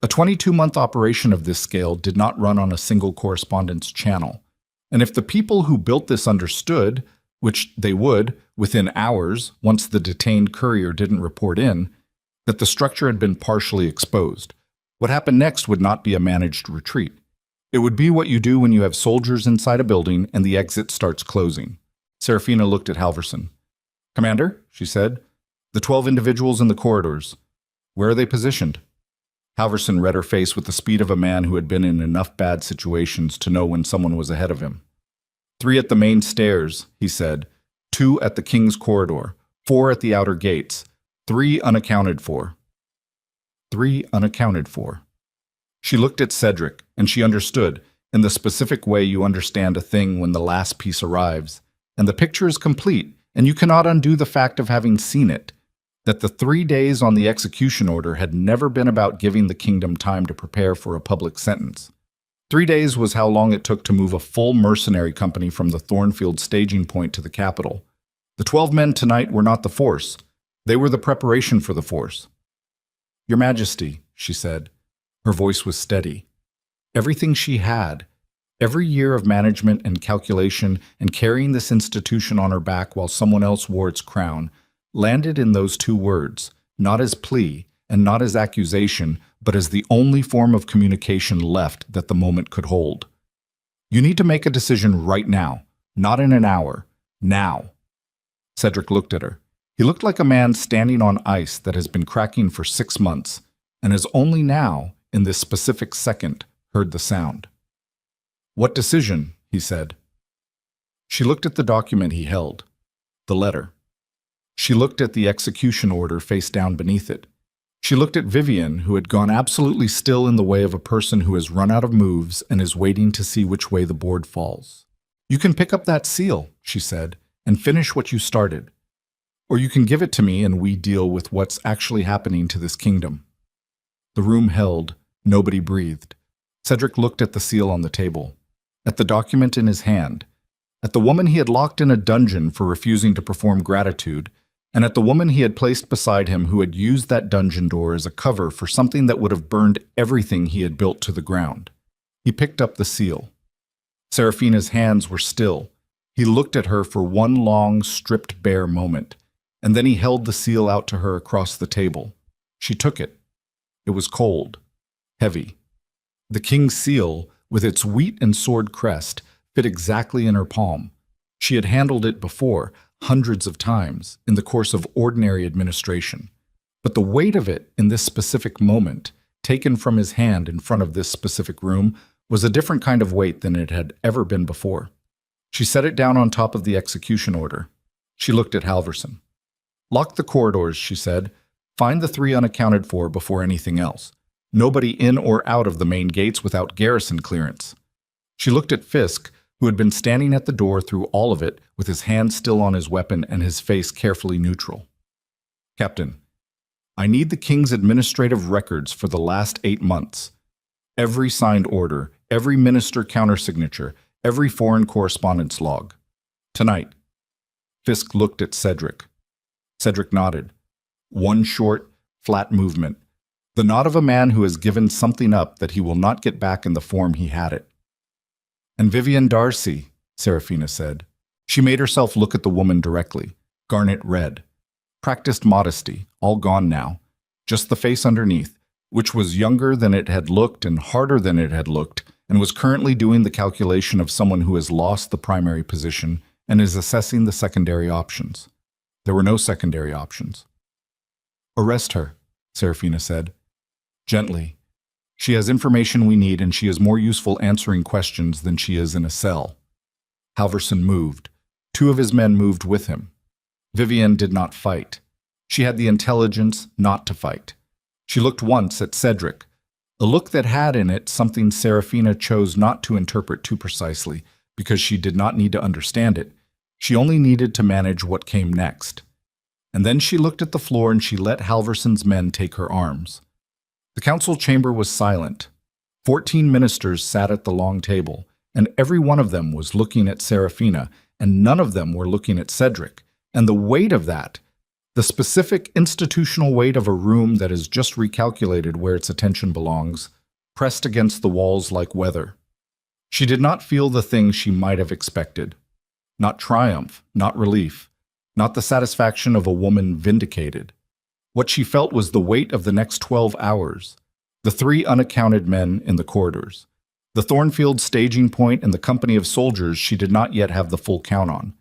A 22-month operation of this scale did not run on a single correspondence channel. And if the people who built this understood, which they would within hours once the detained courier didn't report in, that the structure had been partially exposed, what happened next would not be a managed retreat. It would be what you do when you have soldiers inside a building and the exit starts closing. Serafina looked at Halverson. "Commander," she said, "the 12 individuals in the corridors. Where are they positioned?" Halverson read her face with the speed of a man who had been in enough bad situations to know when someone was ahead of him. 3 at the main stairs, he said. 2 at the king's corridor. 4 at the outer gates. 3 unaccounted for. 3 unaccounted for. She looked at Cedric, and she understood, in the specific way you understand a thing when the last piece arrives, and the picture is complete, and you cannot undo the fact of having seen it, that the 3 days on the execution order had never been about giving the kingdom time to prepare for a public sentence. 3 days was how long it took to move a full mercenary company from the Thornfield staging point to the capital. The 12 men tonight were not the force. They were the preparation for the force. "Your Majesty," she said. Her voice was steady. Everything she had, every year of management and calculation and carrying this institution on her back while someone else wore its crown, landed in those 2 words, not as plea and not as accusation, but as the only form of communication left that the moment could hold. "You need to make a decision right now, not in an hour, now." Cedric looked at her. He looked like a man standing on ice that has been cracking for 6 months, and has only now, in this specific second, heard the sound. "What decision?" he said. She looked at the document he held, the letter. She looked at the execution order face down beneath it. She looked at Vivian, who had gone absolutely still in the way of a person who has run out of moves and is waiting to see which way the board falls. "You can pick up that seal," she said, "and finish what you started. Or you can give it to me and we deal with what's actually happening to this kingdom." The room held. Nobody breathed. Cedric looked at the seal on the table, at the document in his hand, at the woman he had locked in a dungeon for refusing to perform gratitude, and at the woman he had placed beside him who had used that dungeon door as a cover for something that would have burned everything he had built to the ground. He picked up the seal. Serafina's hands were still. He looked at her for one long, stripped bare moment, and then he held the seal out to her across the table. She took it. It was cold, heavy. The king's seal, with its wheat and sword crest, fit exactly in her palm. She had handled it before, hundreds of times, in the course of ordinary administration. But the weight of it in this specific moment, taken from his hand in front of this specific room, was a different kind of weight than it had ever been before. She set it down on top of the execution order. She looked at Halverson. "Lock the corridors," she said. "Find the 3 unaccounted for before anything else. Nobody in or out of the main gates without garrison clearance." She looked at Fisk, who had been standing at the door through all of it, with his hand still on his weapon and his face carefully neutral. "Captain, I need the king's administrative records for the last 8 months. Every signed order, every minister countersignature, every foreign correspondence log. Tonight." Fisk looked at Cedric. Cedric nodded. One short, flat movement. The nod of a man who has given something up that he will not get back in the form he had it. "And Vivian Darcy," Serafina said. She made herself look at the woman directly, garnet red. Practiced modesty, all gone now. Just the face underneath, which was younger than it had looked and harder than it had looked, and was currently doing the calculation of someone who has lost the primary position and is assessing the secondary options. There were no secondary options. "Arrest her," Serafina said. "Gently. She has information we need, and she is more useful answering questions than she is in a cell." Halverson moved. 2 of his men moved with him. Vivian did not fight. She had the intelligence not to fight. She looked once at Cedric, a look that had in it something Serafina chose not to interpret too precisely, because she did not need to understand it. She only needed to manage what came next. And then she looked at the floor and she let Halverson's men take her arms. The council chamber was silent. 14 ministers sat at the long table, and every one of them was looking at Serafina, and none of them were looking at Cedric. And the weight of that, The specific institutional weight of a room that is just recalculated where its attention belongs, pressed against the walls like weather. She did not feel the thing she might have expected. Not triumph, not relief, not the satisfaction of a woman vindicated. What she felt was the weight of the next 12 hours, the 3 unaccounted men in the corridors, the Thornfield staging point and the company of soldiers she did not yet have the full count on,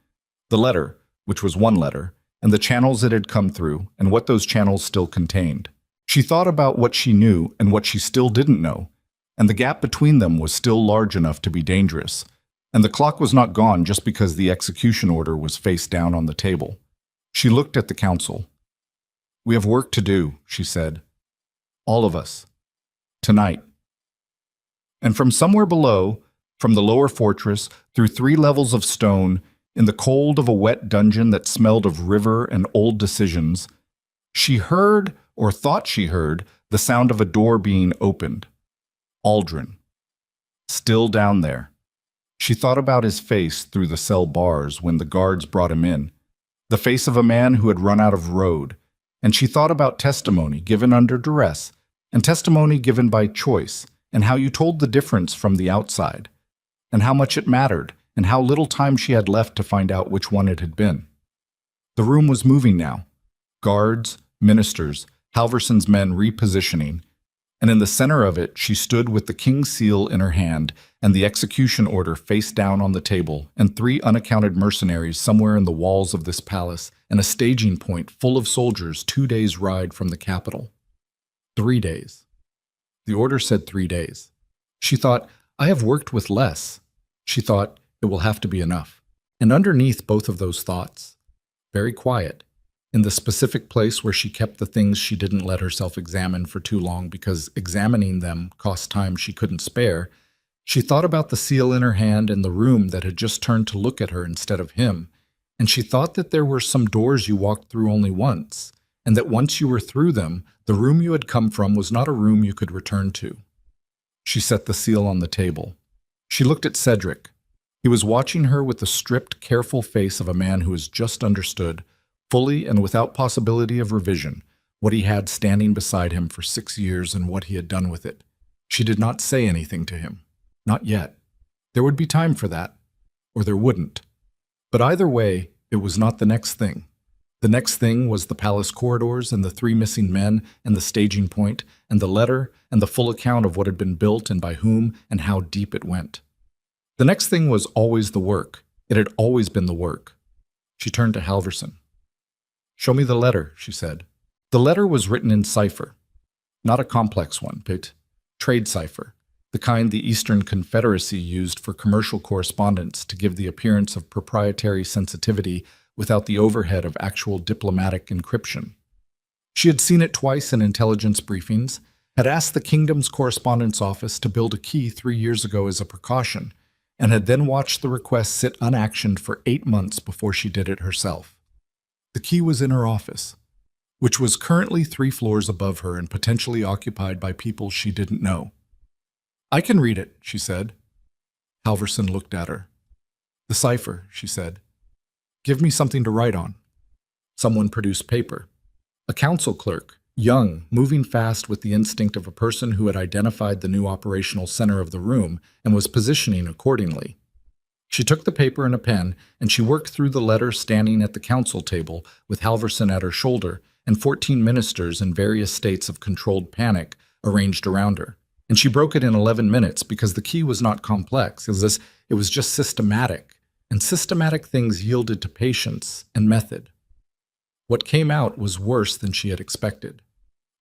the letter, which was one letter, and the channels it had come through, and what those channels still contained. She thought about what she knew and what she still didn't know, and the gap between them was still large enough to be dangerous, and the clock was not gone just because the execution order was face down on the table. She looked at the council. "We have work to do," she said. "All of us. Tonight." And from somewhere below, from the lower fortress, through 3 levels of stone, in the cold of a wet dungeon that smelled of river and old decisions, she heard, or thought she heard, the sound of a door being opened. Aldrin. Still down there. She thought about his face through the cell bars when the guards brought him in, the face of a man who had run out of road, and she thought about testimony given under duress, and testimony given by choice, and how you told the difference from the outside, and how much it mattered, and how little time she had left to find out which one it had been. The room was moving now. Guards, ministers, Halverson's men repositioning, and in the center of it she stood with the king's seal in her hand and the execution order face down on the table, and 3 unaccounted mercenaries somewhere in the walls of this palace, and a staging point full of soldiers 2 days' ride from the capital. 3 days. The order said 3 days. She thought, I have worked with less. She thought, it will have to be enough. And underneath both of those thoughts, very quiet, in the specific place where she kept the things she didn't let herself examine for too long because examining them cost time she couldn't spare, she thought about the seal in her hand and the room that had just turned to look at her instead of him, and she thought that there were some doors you walked through only once, and that once you were through them, the room you had come from was not a room you could return to. She set the seal on the table. She looked at Cedric. He was watching her with the stripped, careful face of a man who has just understood, fully and without possibility of revision, what he had standing beside him for 6 years and what he had done with it. She did not say anything to him. Not yet. There would be time for that. Or there wouldn't. But either way, it was not the next thing. The next thing was the palace corridors and the 3 missing men and the staging point and the letter and the full account of what had been built and by whom and how deep it went. The next thing was always the work. It had always been the work. She turned to Halverson. "Show me the letter," she said. The letter was written in cipher. Not a complex one, but trade cipher, the kind the Eastern Confederacy used for commercial correspondence to give the appearance of proprietary sensitivity without the overhead of actual diplomatic encryption. She had seen it twice in intelligence briefings, had asked the kingdom's correspondence office to build a key 3 years ago as a precaution, and had then watched the request sit unactioned for 8 months before she did it herself. The key was in her office, which was currently 3 floors above her and potentially occupied by people she didn't know. "I can read it," she said. Halverson looked at her. "The cipher," she said. "Give me something to write on." Someone produced paper. A council clerk, young, moving fast with the instinct of a person who had identified the new operational center of the room and was positioning accordingly. She took the paper and a pen, and she worked through the letter standing at the council table with Halverson at her shoulder and 14 ministers in various states of controlled panic arranged around her. And she broke it in 11 minutes because the key was not complex. It was just systematic, and systematic things yielded to patience and method. What came out was worse than she had expected.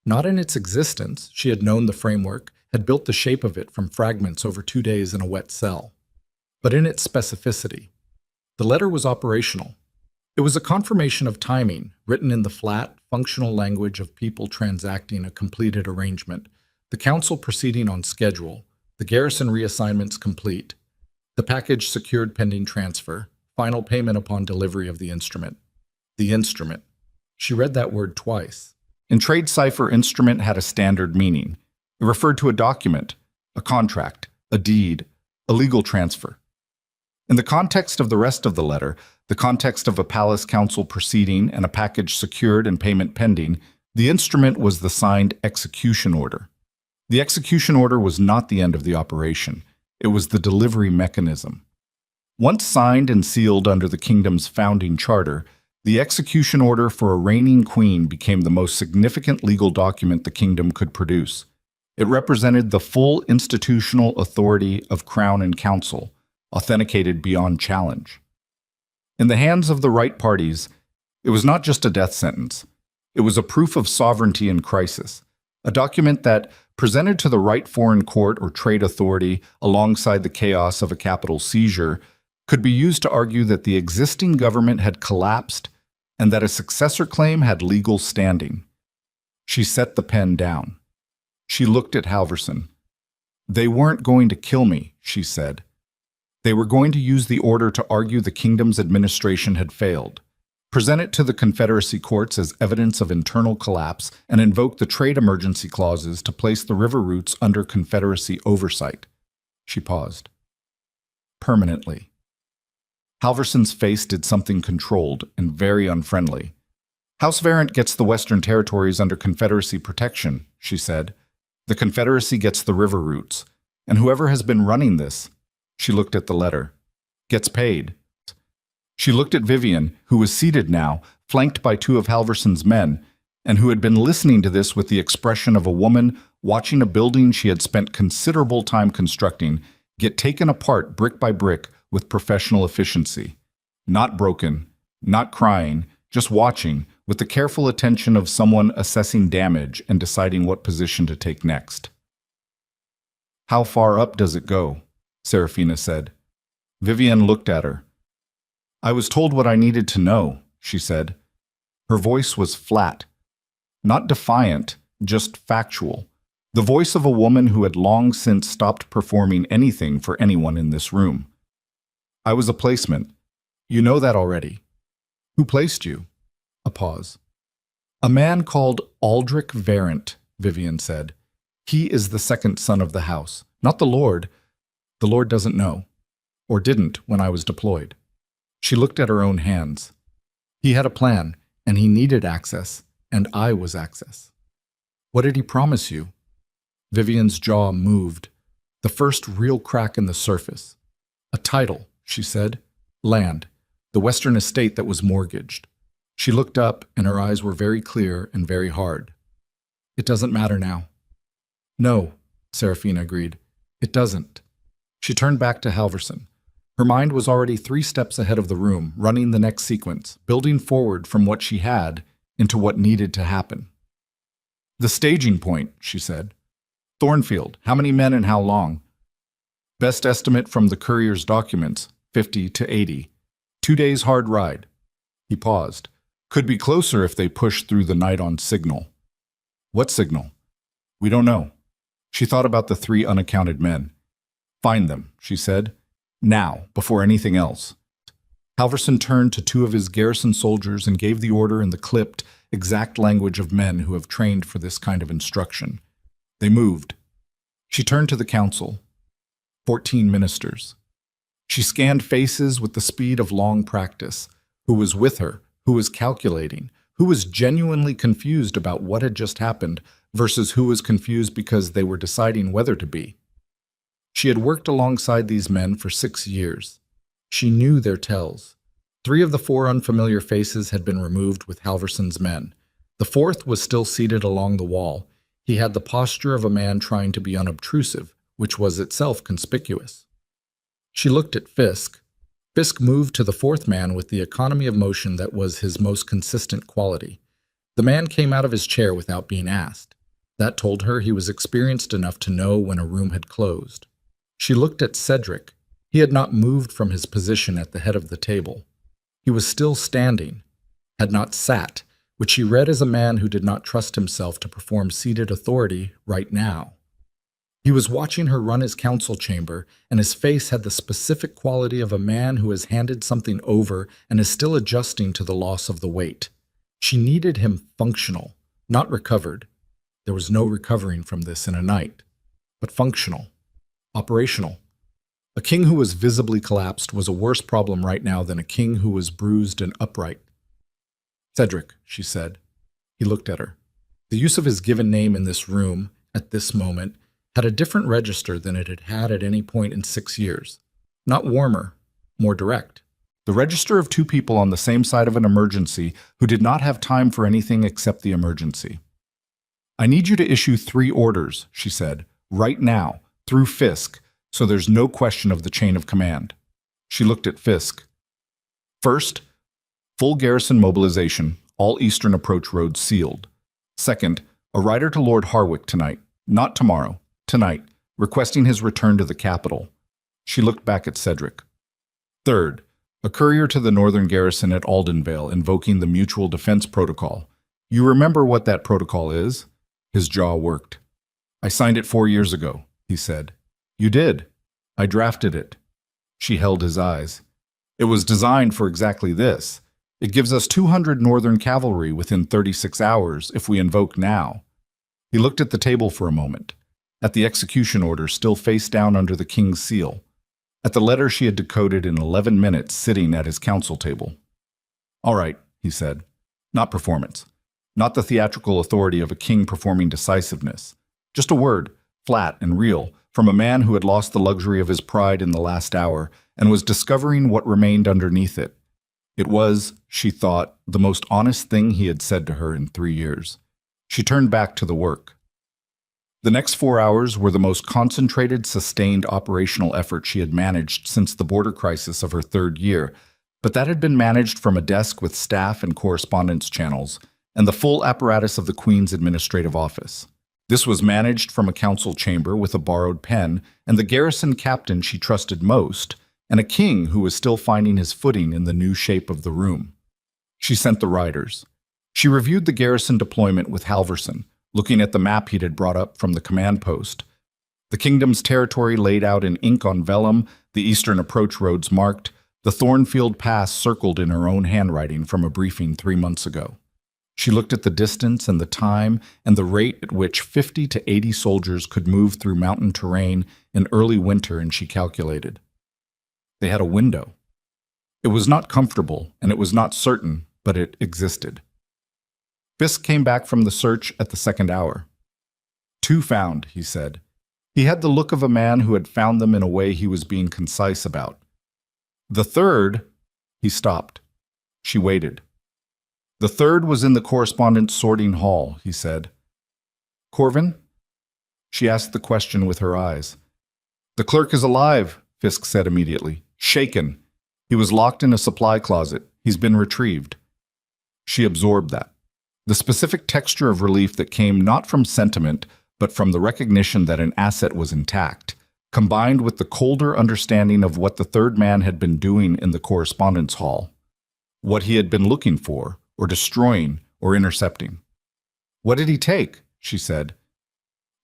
Not in its existence, she had known the framework, had built the shape of it from fragments over 2 days in a wet cell. But in its specificity, the letter was operational. It was a confirmation of timing, written in the flat, functional language of people transacting a completed arrangement, the council proceeding on schedule, the garrison reassignments complete, the package secured pending transfer, final payment upon delivery of the instrument. The instrument. She read that word twice. In trade cipher, instrument had a standard meaning. It referred to a document, a contract, a deed, a legal transfer. In the context of the rest of the letter, the context of a palace council proceeding and a package secured and payment pending, the instrument was the signed execution order. The execution order was not the end of the operation. It was the delivery mechanism. Once signed and sealed under the kingdom's founding charter, the execution order for a reigning queen became the most significant legal document the kingdom could produce. It represented the full institutional authority of crown and council, authenticated beyond challenge. In the hands of the right parties, it was not just a death sentence. It was a proof of sovereignty in crisis, a document that, presented to the right foreign court or trade authority alongside the chaos of a capital seizure, could be used to argue that the existing government had collapsed and that a successor claim had legal standing. She set the pen down. She looked at Halverson. "They weren't going to kill me," she said. "They were going to use the order to argue the kingdom's administration had failed, present it to the Confederacy courts as evidence of internal collapse, and invoke the trade emergency clauses to place the river routes under Confederacy oversight." She paused. "Permanently." Halverson's face did something controlled and very unfriendly. "House Varent gets the Western Territories under Confederacy protection," she said. "The Confederacy gets the river routes, and whoever has been running this," she looked at the letter, "gets paid." She looked at Vivian, who was seated now, flanked by two of Halverson's men, and who had been listening to this with the expression of a woman watching a building she had spent considerable time constructing get taken apart brick by brick with professional efficiency. Not broken, not crying, just watching, with the careful attention of someone assessing damage and deciding what position to take next. "How far up does it go?" Serafina said. Vivian looked at her. "I was told what I needed to know," she said. Her voice was flat, not defiant, just factual, the voice of a woman who had long since stopped performing anything for anyone in this room. "I was a placement. You know that already." "Who placed you?" A pause. "A man called Aldrich Varent," Vivian said. "He is the second son of the house, not the Lord. The Lord doesn't know, or didn't when I was deployed." She looked at her own hands. "He had a plan, and he needed access, and I was access." "What did he promise you?" Vivian's jaw moved, the first real crack in the surface. "A title," she said. "Land, the western estate that was mortgaged." She looked up, and her eyes were very clear and very hard. "It doesn't matter now." "No," Serafina agreed. "It doesn't." She turned back to Halverson. Her mind was already 3 steps ahead of the room, running the next sequence, building forward from what she had into what needed to happen. "The staging point," she said. "Thornfield, how many men and how long?" "Best estimate from the courier's documents, 50 to 80. 2 days hard ride." He paused. "Could be closer if they push through the night on signal." "What signal?" "We don't know." She thought about the 3 unaccounted men. "Find them," she said. "Now, before anything else." Halverson turned to 2 of his garrison soldiers and gave the order in the clipped, exact language of men who have trained for this kind of instruction. They moved. She turned to the council. 14 ministers. She scanned faces with the speed of long practice. Who was with her? Who was calculating? Who was genuinely confused about what had just happened versus who was confused because they were deciding whether to be? She had worked alongside these men for 6 years. She knew their tells. 3 of the 4 unfamiliar faces had been removed with Halverson's men. The 4th was still seated along the wall. He had the posture of a man trying to be unobtrusive, which was itself conspicuous. She looked at Fisk. Fisk moved to the 4th man with the economy of motion that was his most consistent quality. The man came out of his chair without being asked. That told her he was experienced enough to know when a room had closed. She looked at Cedric. He had not moved from his position at the head of the table. He was still standing, had not sat, which she read as a man who did not trust himself to perform seated authority right now. He was watching her run his council chamber, and his face had the specific quality of a man who has handed something over and is still adjusting to the loss of the weight. She needed him functional, not recovered. There was no recovering from this in a night, but functional, operational. A king who was visibly collapsed was a worse problem right now than a king who was bruised and upright. Cedric, she said. He looked at her. The use of his given name in this room, at this moment, had a different register than it had had at any point in 6 years. Not warmer, more direct. The register of two people on the same side of an emergency who did not have time for anything except the emergency. I need you to issue 3 orders, she said, right now, through Fisk, so there's no question of the chain of command. She looked at Fisk. First, full garrison mobilization, all eastern approach roads sealed. Second, a rider to Lord Harwick tonight, not tomorrow, tonight, requesting his return to the capital. She looked back at Cedric. Third, a courier to the northern garrison at Aldenvale invoking the Mutual Defense Protocol. You remember what that protocol is? His jaw worked. I signed it 4 years ago, he said. You did. I drafted it. She held his eyes. It was designed for exactly this. It gives us 200 northern cavalry within 36 hours if we invoke now. He looked at the table for a moment, at the execution order still face down under the king's seal, at the letter she had decoded in 11 minutes sitting at his council table. All right, he said. Not performance. Not the theatrical authority of a king performing decisiveness. Just a word, flat and real, from a man who had lost the luxury of his pride in the last hour and was discovering what remained underneath it. It was, she thought, the most honest thing he had said to her in 3 years. She turned back to the work. The next 4 hours were the most concentrated, sustained operational effort she had managed since the border crisis of her 3rd year, but that had been managed from a desk with staff and correspondence channels, and the full apparatus of the Queen's administrative office. This was managed from a council chamber with a borrowed pen, and the garrison captain she trusted most, and a king who was still finding his footing in the new shape of the room. She sent the riders. She reviewed the garrison deployment with Halverson, looking at the map he'd had brought up from the command post. The kingdom's territory laid out in ink on vellum, the eastern approach roads marked, the Thornfield Pass circled in her own handwriting from a briefing 3 months ago. She looked at the distance and the time and the rate at which 50 to 80 soldiers could move through mountain terrain in early winter, and she calculated. They had a window. It was not comfortable, and it was not certain, but it existed. Fisk came back from the search at the 2nd hour. 2 found, he said. He had the look of a man who had found them in a way he was being concise about. The 3rd, he stopped. She waited. The 3rd was in the correspondence sorting hall, he said. Corvin? She asked the question with her eyes. The clerk is alive, Fisk said immediately. Shaken. He was locked in a supply closet. He's been retrieved. She absorbed that. The specific texture of relief that came not from sentiment, but from the recognition that an asset was intact, combined with the colder understanding of what the 3rd man had been doing in the correspondence hall, what he had been looking for, or destroying, or intercepting. What did he take? She said.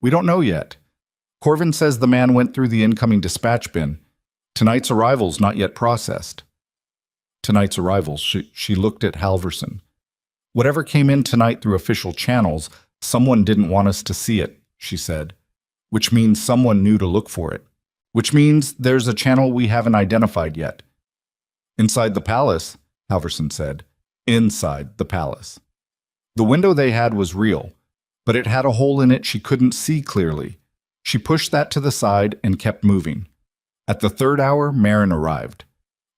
We don't know yet. Corvin says the man went through the incoming dispatch bin. Tonight's arrival's not yet processed. Tonight's arrival, she looked at Halverson. Whatever came in tonight through official channels, someone didn't want us to see it, she said, which means someone knew to look for it, which means there's a channel we haven't identified yet. Inside the palace, Halverson said. Inside the palace. The window they had was real, but it had a hole in it she couldn't see clearly. She pushed that to the side and kept moving. At the 3rd hour, Marin arrived.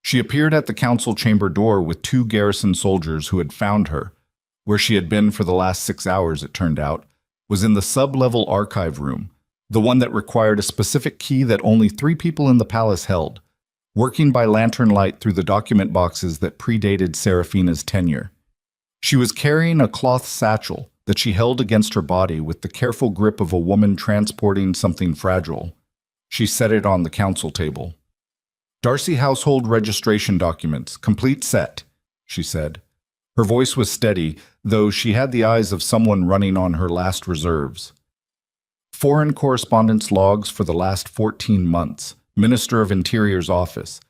She appeared at the council chamber door with 2 garrison soldiers who had found her. Where she had been for the last 6 hours, it turned out, was in the sub-level archive room, the one that required a specific key that only 3 people in the palace held, working by lantern light through the document boxes that predated Serafina's tenure. She was carrying a cloth satchel that she held against her body with the careful grip of a woman transporting something fragile. She set it on the council table. Darcy household registration documents, complete set, she said. Her voice was steady, though she had the eyes of someone running on her last reserves. Foreign correspondence logs for the last 14 months, Minister of Interior's office,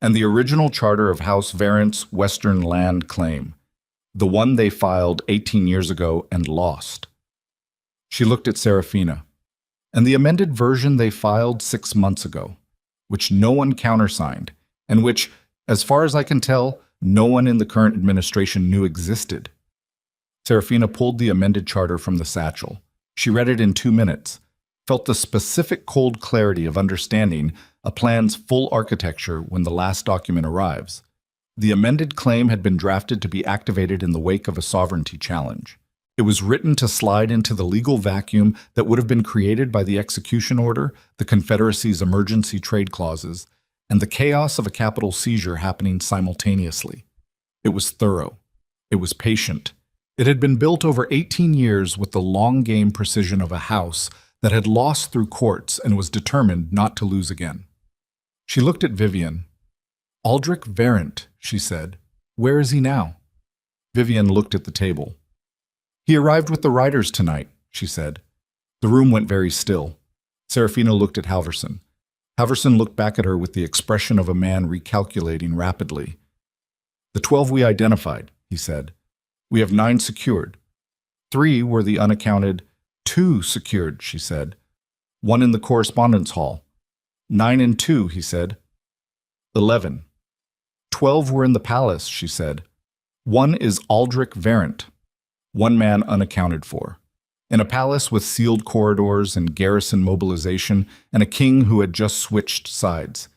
and the original charter of House Varent's Western Land Claim, the one they filed 18 years ago and lost. She looked at Serafina. And the amended version they filed 6 months ago, which no one countersigned, and which, as far as I can tell, no one in the current administration knew existed. Serafina pulled the amended charter from the satchel. She read it in 2 minutes, felt the specific cold clarity of understanding a plan's full architecture when the last document arrives. The amended claim had been drafted to be activated in the wake of a sovereignty challenge. It was written to slide into the legal vacuum that would have been created by the execution order, the Confederacy's emergency trade clauses, and the chaos of a capital seizure happening simultaneously. It was thorough. It was patient. It had been built over 18 years with the long-game precision of a house that had lost through courts and was determined not to lose again. She looked at Vivian. "Aldrich Verent," she said. "Where is he now?" Vivian looked at the table. "He arrived with the riders tonight," she said. The room went very still. Serafina looked at Halverson. Halverson looked back at her with the expression of a man recalculating rapidly. "The 12 we identified," he said. "We have 9 secured. 3 were the unaccounted. 2 secured," she said. "1 in the correspondence hall. 9 and 2, he said. 11. 12 were in the palace, she said. 1 is Aldrich Verent. 1 man unaccounted for. In a palace with sealed corridors and garrison mobilization, and a king who had just switched sides.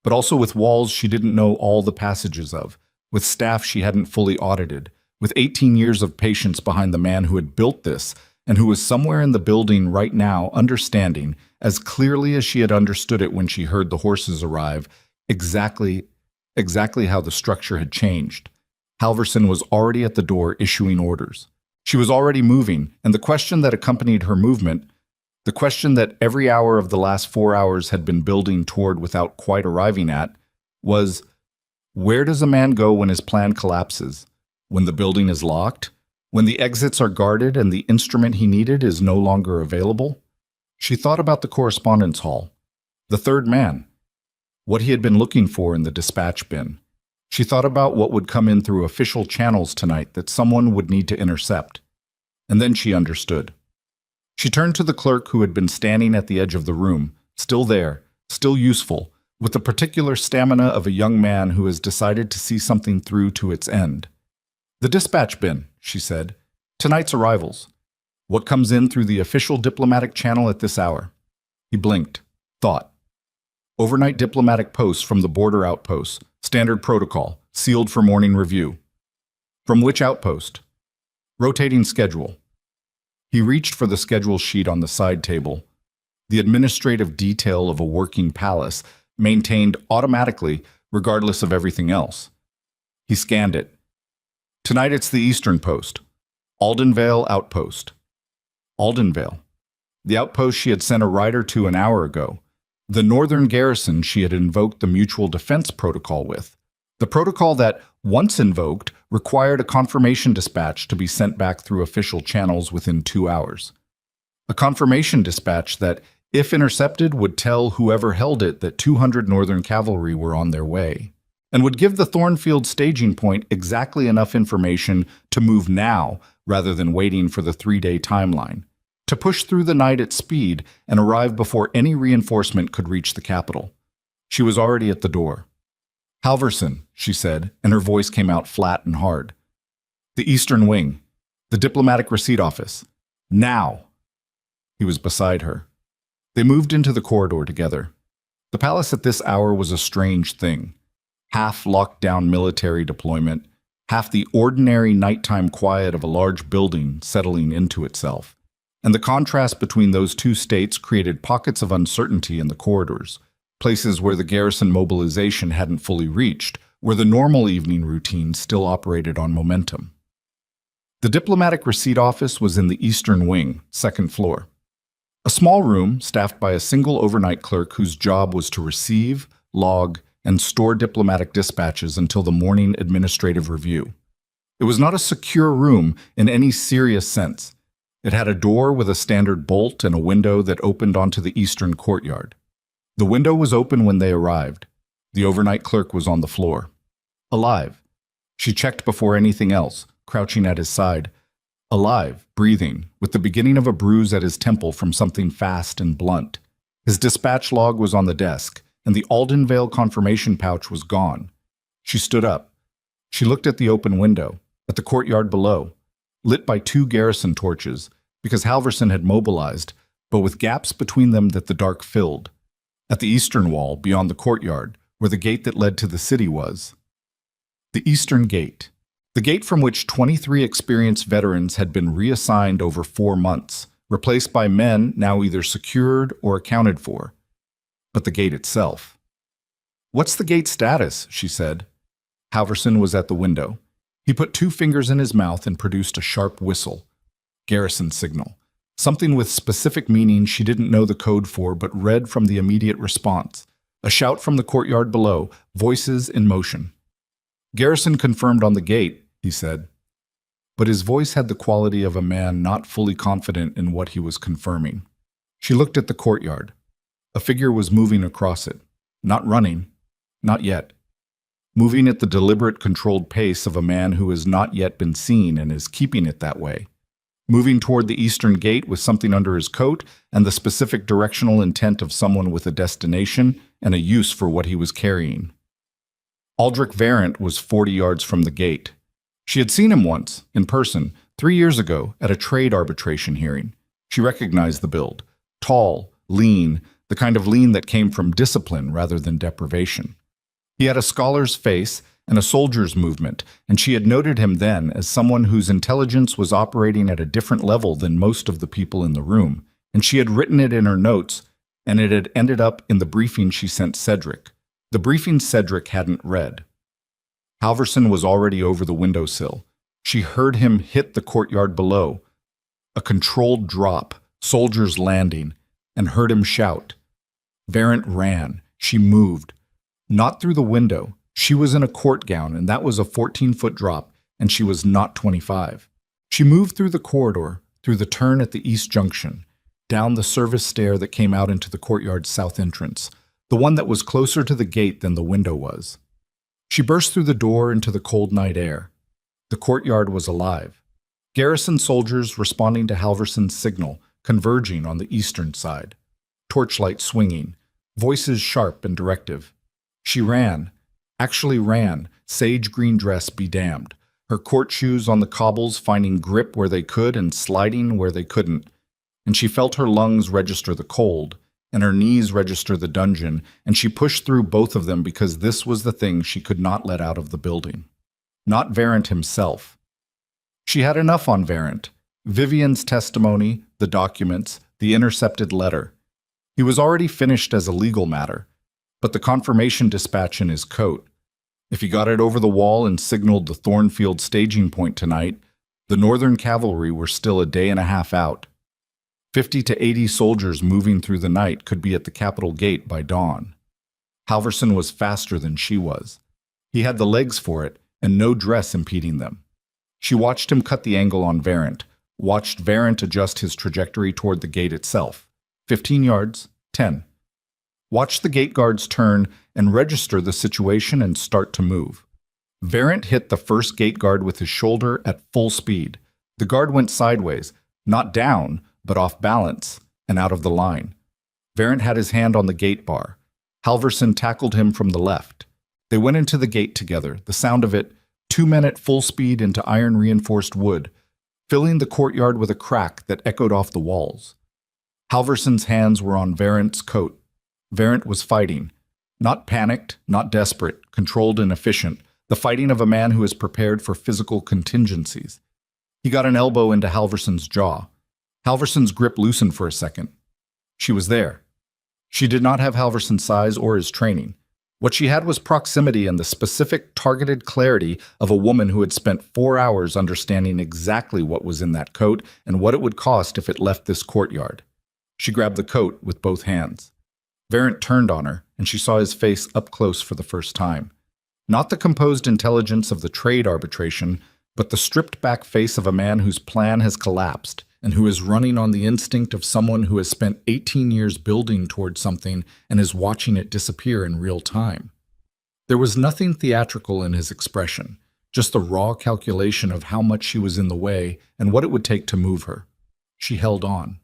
But also with walls she didn't know all the passages of, with staff she hadn't fully audited, with 18 years of patience behind the man who had built this, and who was somewhere in the building right now understanding, as clearly as she had understood it when she heard the horses arrive, exactly how the structure had changed. Halverson was already at the door issuing orders. She was already moving, and the question that accompanied her movement, the question that every hour of the last 4 hours had been building toward without quite arriving at, was, where does a man go when his plan collapses? When the building is locked? When the exits are guarded and the instrument he needed is no longer available? She thought about the correspondence hall, the third man, what he had been looking for in the dispatch bin. She thought about what would come in through official channels tonight that someone would need to intercept. And then she understood. She turned to the clerk who had been standing at the edge of the room, still there, still useful, with the particular stamina of a young man who has decided to see something through to its end. "The dispatch bin," she said. "Tonight's arrivals. What comes in through the official diplomatic channel at this hour?" He blinked, thought. "Overnight diplomatic posts from the border outposts. Standard protocol, sealed for morning review." "From which outpost?" "Rotating schedule." He reached for the schedule sheet on the side table. The administrative detail of a working palace, maintained automatically, regardless of everything else. He scanned it. "Tonight it's the Eastern Post. Aldenvale Outpost." Aldenvale. The outpost she had sent a rider to an hour ago. The northern garrison she had invoked the mutual defense protocol with. The protocol that, once invoked, required a confirmation dispatch to be sent back through official channels within 2 hours. A confirmation dispatch that, if intercepted, would tell whoever held it that 200 Northern cavalry were on their way, and would give the Thornfield staging point exactly enough information to move now rather than waiting for the 3-day timeline, to push through the night at speed and arrive before any reinforcement could reach the capital. She was already at the door. "Halverson," she said, and her voice came out flat and hard. "The Eastern Wing. The diplomatic receipt office. Now!" He was beside her. They moved into the corridor together. The palace at this hour was a strange thing. Half locked-down military deployment, half the ordinary nighttime quiet of a large building settling into itself. And the contrast between those two states created pockets of uncertainty in the corridors, places where the garrison mobilization hadn't fully reached, where the normal evening routine still operated on momentum. The diplomatic receipt office was in the Eastern Wing, 2nd floor. A small room staffed by a single overnight clerk whose job was to receive, log, and store diplomatic dispatches until the morning administrative review. It was not a secure room in any serious sense. It had a door with a standard bolt and a window that opened onto the eastern courtyard. The window was open when they arrived. The overnight clerk was on the floor. Alive. She checked before anything else, crouching at his side. Alive, breathing, with the beginning of a bruise at his temple from something fast and blunt. His dispatch log was on the desk, and the Aldenvale confirmation pouch was gone. She stood up. She looked at the open window, at the courtyard below, lit by 2 garrison torches, because Halverson had mobilized, but with gaps between them that the dark filled. At the eastern wall, beyond the courtyard, where the gate that led to the city was. The Eastern Gate. The gate from which 23 experienced veterans had been reassigned over 4 months, replaced by men now either secured or accounted for. But the gate itself. "What's the gate status?" she said. Halverson was at the window. He put 2 fingers in his mouth and produced a sharp whistle. Garrison signal. Something with specific meaning she didn't know the code for, but read from the immediate response. A shout from the courtyard below, voices in motion. "Garrison confirmed on the gate," he said. But his voice had the quality of a man not fully confident in what he was confirming. She looked at the courtyard. A figure was moving across it. Not running. Not yet. Moving at the deliberate, controlled pace of a man who has not yet been seen and is keeping it that way. Moving toward the eastern gate with something under his coat and the specific directional intent of someone with a destination and a use for what he was carrying. Aldrich Varent was 40 yards from the gate. She had seen him once, in person, 3 years ago, at a trade arbitration hearing. She recognized the build. Tall, lean, the kind of lean that came from discipline rather than deprivation. He had a scholar's face and a soldier's movement, and she had noted him then as someone whose intelligence was operating at a different level than most of the people in the room, and she had written it in her notes, and it had ended up in the briefing she sent Cedric. The briefing Cedric hadn't read. Halverson was already over the windowsill. She heard him hit the courtyard below. A controlled drop, soldiers landing, and heard him shout. Varent ran. She moved. Not through the window. She was in a court gown, and that was a 14-foot drop, and she was not 25. She moved through the corridor, through the turn at the east junction, down the service stair that came out into the courtyard's south entrance, the one that was closer to the gate than the window was. She burst through the door into the cold night air. The courtyard was alive. Garrison soldiers responding to Halverson's signal, converging on the eastern side. Torchlight swinging, voices sharp and directive. She ran, actually ran, sage green dress be damned, her court shoes on the cobbles finding grip where they could and sliding where they couldn't, and she felt her lungs register the cold, and her knees register the dungeon, and she pushed through both of them because this was the thing she could not let out of the building. Not Varent himself. She had enough on Varent. Vivian's testimony, the documents, the intercepted letter. He was already finished as a legal matter, but the confirmation dispatch in his coat. If he got it over the wall and signaled the Thornfield staging point tonight, the Northern Cavalry were still a day and a half out. 50 to 80 soldiers moving through the night could be at the Capitol Gate by dawn. Halverson was faster than she was. He had the legs for it, and no dress impeding them. She watched him cut the angle on Varent, watched Varent adjust his trajectory toward the gate itself. 15 yards, 10. Watched the gate guards turn and register the situation and start to move. Varent hit the first gate guard with his shoulder at full speed. The guard went sideways, not down, but off balance, and out of the line. Varent had his hand on the gate bar. Halverson tackled him from the left. They went into the gate together, the sound of it, 2 men at full speed into iron-reinforced wood, filling the courtyard with a crack that echoed off the walls. Halverson's hands were on Varent's coat. Varent was fighting. Not panicked, not desperate, controlled and efficient, the fighting of a man who is prepared for physical contingencies. He got an elbow into Halverson's jaw. Halverson's grip loosened for a second. She was there. She did not have Halverson's size or his training. What she had was proximity and the specific, targeted clarity of a woman who had spent 4 hours understanding exactly what was in that coat and what it would cost if it left this courtyard. She grabbed the coat with both hands. Varent turned on her, and she saw his face up close for the first time. Not the composed intelligence of the trade arbitration, but the stripped-back face of a man whose plan has collapsed, and who is running on the instinct of someone who has spent 18 years building toward something and is watching it disappear in real time. There was nothing theatrical in his expression, just the raw calculation of how much she was in the way and what it would take to move her. She held on.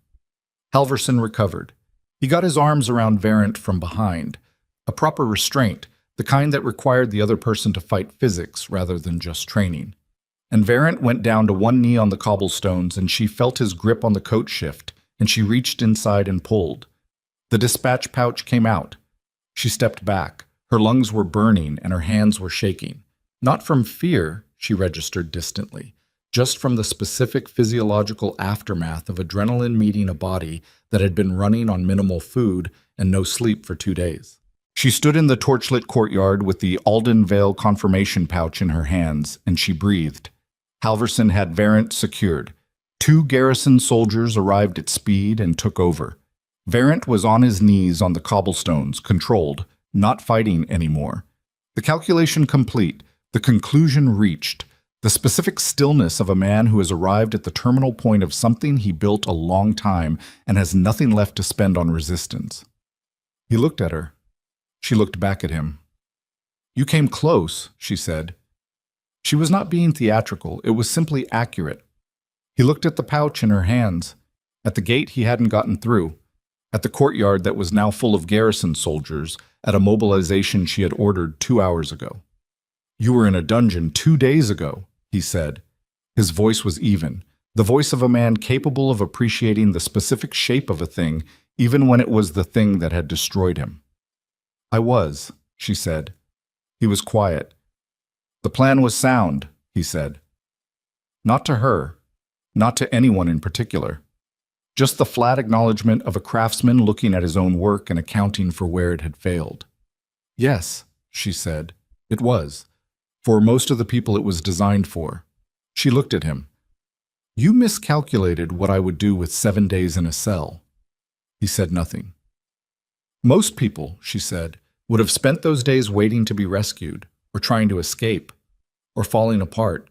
Halverson recovered. He got his arms around Varent from behind. A proper restraint, the kind that required the other person to fight physics rather than just training. And Varent went down to one knee on the cobblestones, and she felt his grip on the coat shift, and she reached inside and pulled. The dispatch pouch came out. She stepped back. Her lungs were burning and her hands were shaking. Not from fear, she registered distantly, just from the specific physiological aftermath of adrenaline meeting a body that had been running on minimal food and no sleep for 2 days. She stood in the torchlit courtyard with the Alden Vale confirmation pouch in her hands, and she breathed. Halverson had Varent secured. 2 garrison soldiers arrived at speed and took over. Varent was on his knees on the cobblestones, controlled, not fighting anymore. The calculation complete, the conclusion reached, the specific stillness of a man who has arrived at the terminal point of something he built a long time and has nothing left to spend on resistance. He looked at her. She looked back at him. "You came close," she said. She was not being theatrical, it was simply accurate. He looked at the pouch in her hands, at the gate he hadn't gotten through, at the courtyard that was now full of garrison soldiers, at a mobilization she had ordered 2 hours ago. "You were in a dungeon 2 days ago," he said. His voice was even, the voice of a man capable of appreciating the specific shape of a thing, even when it was the thing that had destroyed him. "I was," she said. He was quiet. "The plan was sound," he said. Not to her, not to anyone in particular. Just the flat acknowledgement of a craftsman looking at his own work and accounting for where it had failed. "Yes," she said, "it was. For most of the people it was designed for." She looked at him. "You miscalculated what I would do with 7 days in a cell." He said nothing. "Most people," she said, "would have spent those days waiting to be rescued, or trying to escape, or falling apart."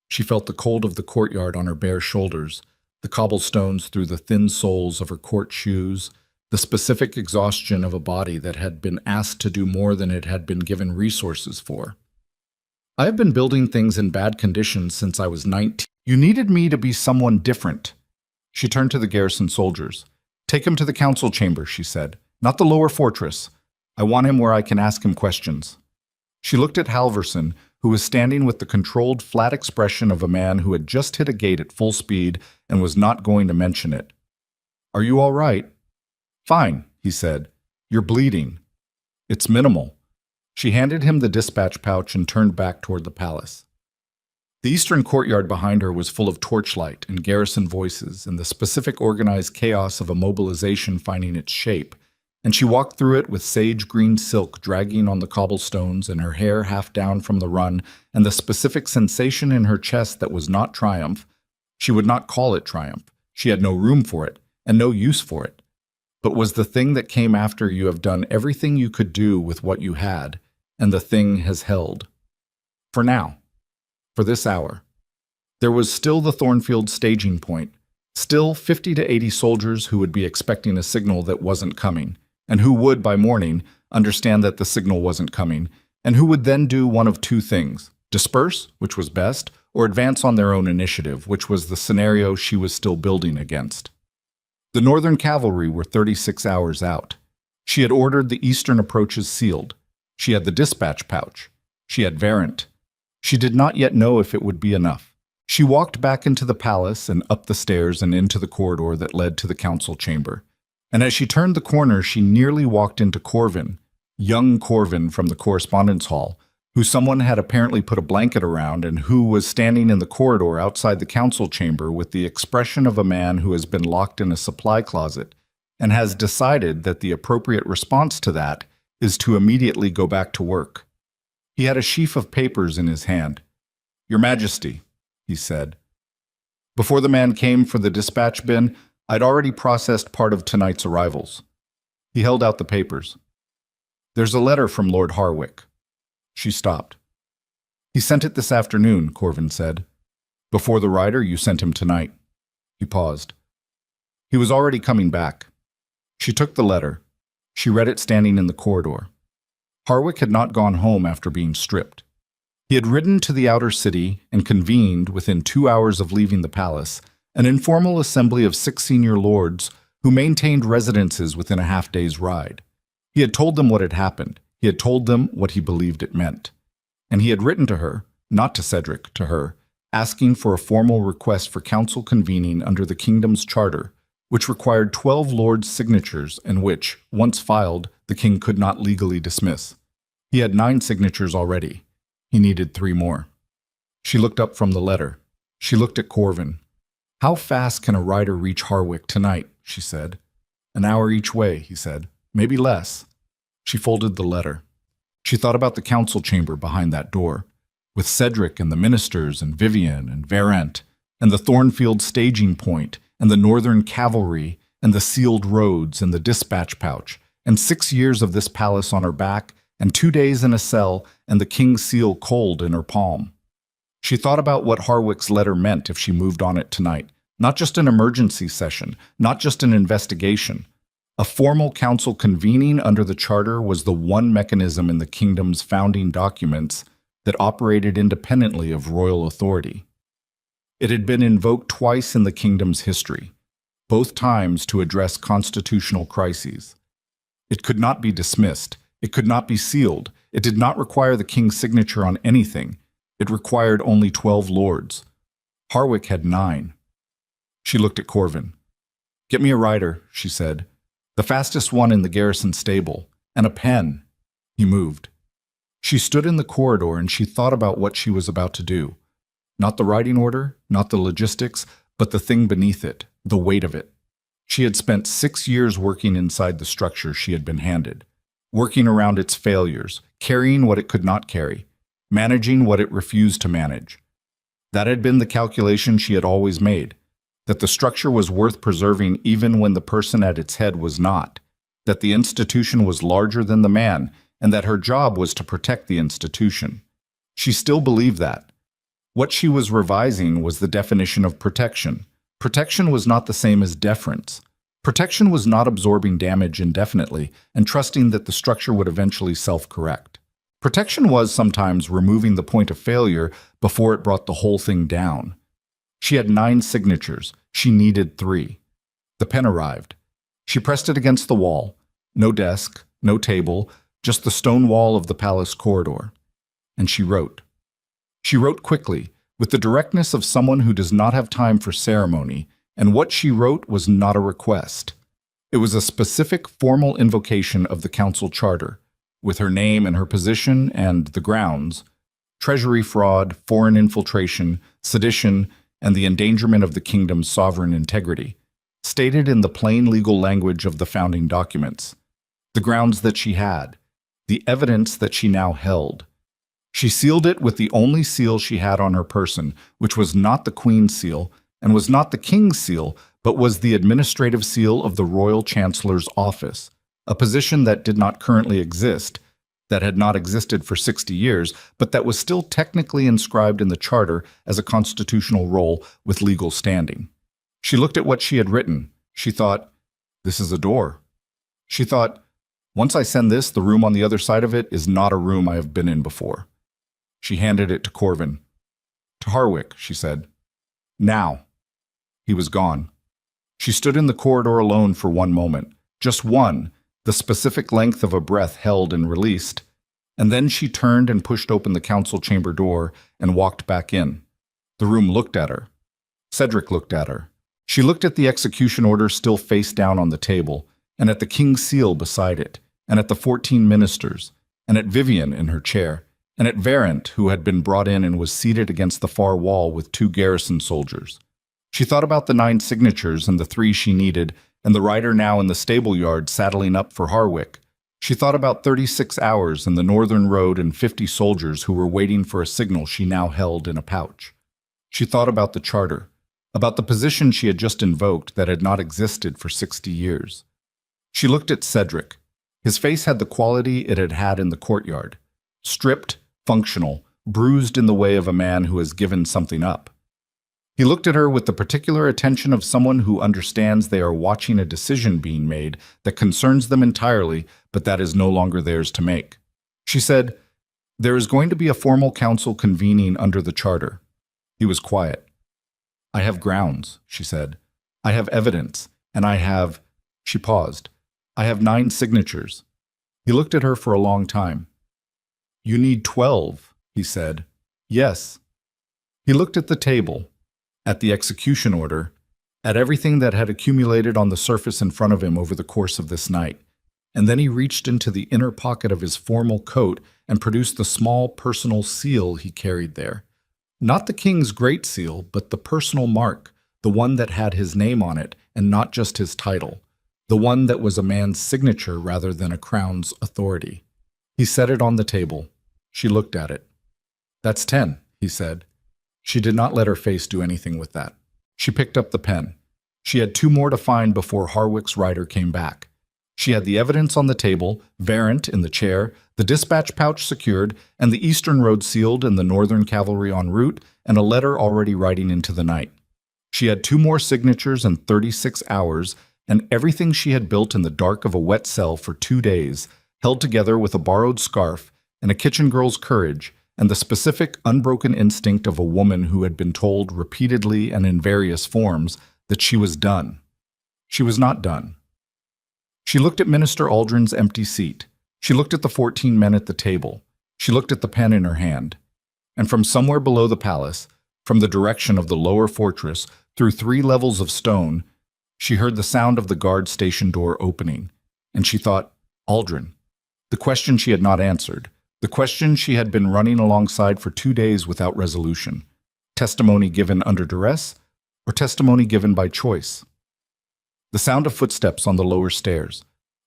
She felt the cold of the courtyard on her bare shoulders, the cobblestones through the thin soles of her court shoes, the specific exhaustion of a body that had been asked to do more than it had been given resources for. "I have been building things in bad conditions since I was 19. You needed me to be someone different." She turned to the garrison soldiers. "Take him to the council chamber," she said. "Not the lower fortress. I want him where I can ask him questions." She looked at Halverson, who was standing with the controlled, flat expression of a man who had just hit a gate at full speed and was not going to mention it. "Are you all right?" "Fine," he said. "You're bleeding." "It's minimal." She handed him the dispatch pouch and turned back toward the palace. The eastern courtyard behind her was full of torchlight and garrison voices and the specific organized chaos of a mobilization finding its shape, and she walked through it with sage-green silk dragging on the cobblestones and her hair half down from the run and the specific sensation in her chest that was not triumph. She would not call it triumph. She had no room for it and no use for it, but was the thing that came after you have done everything you could do with what you had, and the thing has held. For now. For this hour. There was still the Thornfield staging point, still 50 to 80 soldiers who would be expecting a signal that wasn't coming, and who would, by morning, understand that the signal wasn't coming, and who would then do one of 2 things: disperse, which was best, or advance on their own initiative, which was the scenario she was still building against. The Northern cavalry were 36 hours out. She had ordered the eastern approaches sealed. She had the dispatch pouch. She had Varent. She did not yet know if it would be enough. She walked back into the palace and up the stairs and into the corridor that led to the council chamber. And as she turned the corner, she nearly walked into Corvin, young Corvin from the correspondence hall, who someone had apparently put a blanket around and who was standing in the corridor outside the council chamber with the expression of a man who has been locked in a supply closet and has decided that the appropriate response to that is to immediately go back to work. He had a sheaf of papers in his hand. "Your Majesty," he said. Before the man came for the dispatch bin, I'd already processed part of tonight's arrivals. He held out the papers. "There's a letter from Lord Harwick." She stopped. "He sent it this afternoon," Corvin said. "Before the rider, you sent him tonight." He paused. "He was already coming back." She took the letter. She read it standing in the corridor. Harwick had not gone home after being stripped. He had ridden to the outer city and convened, within 2 hours of leaving the palace, an informal assembly of 6 senior lords who maintained residences within a half-day's ride. He had told them what had happened. He had told them what he believed it meant. And he had written to her, not to Cedric, to her, asking for a formal request for council convening under the kingdom's charter, which required 12 lords' signatures and which, once filed, the king could not legally dismiss. He had 9 signatures already. He needed 3 more. She looked up from the letter. She looked at Corvin. "How fast can a rider reach Harwick tonight?" she said. "An hour each way," he said. "Maybe less." She folded the letter. She thought about the council chamber behind that door, with Cedric and the ministers and Vivian and Verent, and the Thornfield staging point, and the Northern cavalry, and the sealed roads, and the dispatch pouch, and 6 years of this palace on her back, and 2 days in a cell, and the king's seal cold in her palm. She thought about what Harwick's letter meant if she moved on it tonight. Not just an emergency session, not just an investigation. A formal council convening under the charter was the one mechanism in the kingdom's founding documents that operated independently of royal authority. It had been invoked twice in the kingdom's history, both times to address constitutional crises. It could not be dismissed. It could not be sealed. It did not require the king's signature on anything. It required only 12 lords. Harwick had 9. She looked at Corvin. "Get me a rider," she said. "The fastest one in the garrison stable. And a pen." He moved. She stood in the corridor and she thought about what she was about to do. Not the writing order, not the logistics, but the thing beneath it, the weight of it. She had spent 6 years working inside the structure she had been handed, working around its failures, carrying what it could not carry, managing what it refused to manage. That had been the calculation she had always made, that the structure was worth preserving even when the person at its head was not, that the institution was larger than the man, and that her job was to protect the institution. She still believed that. What she was revising was the definition of protection. Protection was not the same as deference. Protection was not absorbing damage indefinitely and trusting that the structure would eventually self-correct. Protection was sometimes removing the point of failure before it brought the whole thing down. She had 9 signatures. She needed 3. The pen arrived. She pressed it against the wall. No desk, no table, just the stone wall of the palace corridor. And she wrote. She wrote quickly, with the directness of someone who does not have time for ceremony, and what she wrote was not a request. It was a specific formal invocation of the council charter, with her name and her position and the grounds, treasury fraud, foreign infiltration, sedition, and the endangerment of the kingdom's sovereign integrity, stated in the plain legal language of the founding documents. The grounds that she had, the evidence that she now held. She sealed it with the only seal she had on her person, which was not the Queen's seal, and was not the King's seal, but was the administrative seal of the Royal Chancellor's office, a position that did not currently exist, that had not existed for 60 years, but that was still technically inscribed in the Charter as a constitutional role with legal standing. She looked at what she had written. She thought, "This is a door." She thought, "Once I send this, the room on the other side of it is not a room I have been in before." She handed it to Corvin. "To Harwick," she said. "Now." He was gone. She stood in the corridor alone for one moment, just one, the specific length of a breath held and released, and then she turned and pushed open the council chamber door and walked back in. The room looked at her. Cedric looked at her. She looked at the execution order still face down on the table, and at the king's seal beside it, and at the 14 ministers, and at Vivian in her chair, and at Verent, who had been brought in and was seated against the far wall with 2 garrison soldiers. She thought about the 9 signatures and the 3 she needed, and the rider now in the stable yard saddling up for Harwick. She thought about 36 hours and the northern road and 50 soldiers who were waiting for a signal she now held in a pouch. She thought about the charter, about the position she had just invoked that had not existed for 60 years. She looked at Cedric. His face had the quality it had had in the courtyard. Stripped, functional, bruised in the way of a man who has given something up. He looked at her with the particular attention of someone who understands they are watching a decision being made that concerns them entirely, but that is no longer theirs to make. She said, "There is going to be a formal council convening under the charter." He was quiet. "I have grounds," she said. "I have evidence, and I have—" She paused. "I have 9 signatures." He looked at her for a long time. "You need 12, he said. "Yes." He looked at the table, at the execution order, at everything that had accumulated on the surface in front of him over the course of this night, and then he reached into the inner pocket of his formal coat and produced the small personal seal he carried there. Not the king's great seal, but the personal mark, the one that had his name on it and not just his title, the one that was a man's signature rather than a crown's authority. He set it on the table. She looked at it. "That's 10, he said. She did not let her face do anything with that. She picked up the pen. She had 2 more to find before Harwick's rider came back. She had the evidence on the table, Varent in the chair, the dispatch pouch secured, and the Eastern Road sealed and the Northern Cavalry en route, and a letter already riding into the night. She had 2 more signatures in 36 hours, and everything she had built in the dark of a wet cell for 2 days, held together with a borrowed scarf and a kitchen girl's courage, and the specific, unbroken instinct of a woman who had been told repeatedly and in various forms that she was done. She was not done. She looked at Minister Aldrin's empty seat. She looked at the 14 men at the table. She looked at the pen in her hand. And from somewhere below the palace, from the direction of the lower fortress, through 3 levels of stone, she heard the sound of the guard station door opening. And she thought, Aldrin. The question she had not answered. The question she had been running alongside for 2 days without resolution. Testimony given under duress, or testimony given by choice? The sound of footsteps on the lower stairs.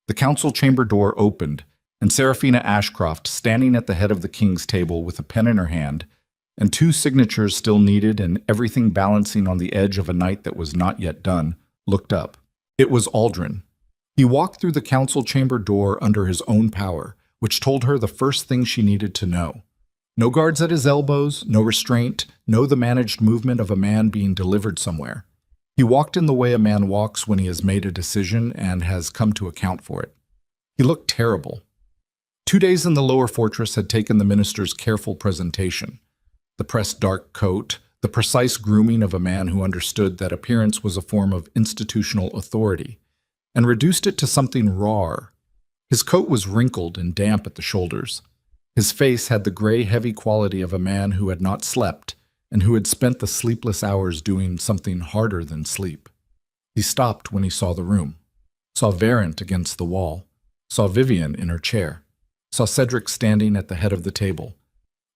The council chamber door opened, and Seraphina Ashcroft, standing at the head of the king's table with a pen in her hand, and 2 signatures still needed and everything balancing on the edge of a night that was not yet done, looked up. It was Aldrin. He walked through the council chamber door under his own power, which told her the first thing she needed to know. No guards at his elbows, no restraint, no the managed movement of a man being delivered somewhere. He walked in the way a man walks when he has made a decision and has come to account for it. He looked terrible. 2 days in the lower fortress had taken the minister's careful presentation, the pressed dark coat, the precise grooming of a man who understood that appearance was a form of institutional authority, and reduced it to something raw. His coat was wrinkled and damp at the shoulders. His face had the gray, heavy quality of a man who had not slept, and who had spent the sleepless hours doing something harder than sleep. He stopped when he saw the room, saw Varent against the wall, saw Vivian in her chair, saw Cedric standing at the head of the table.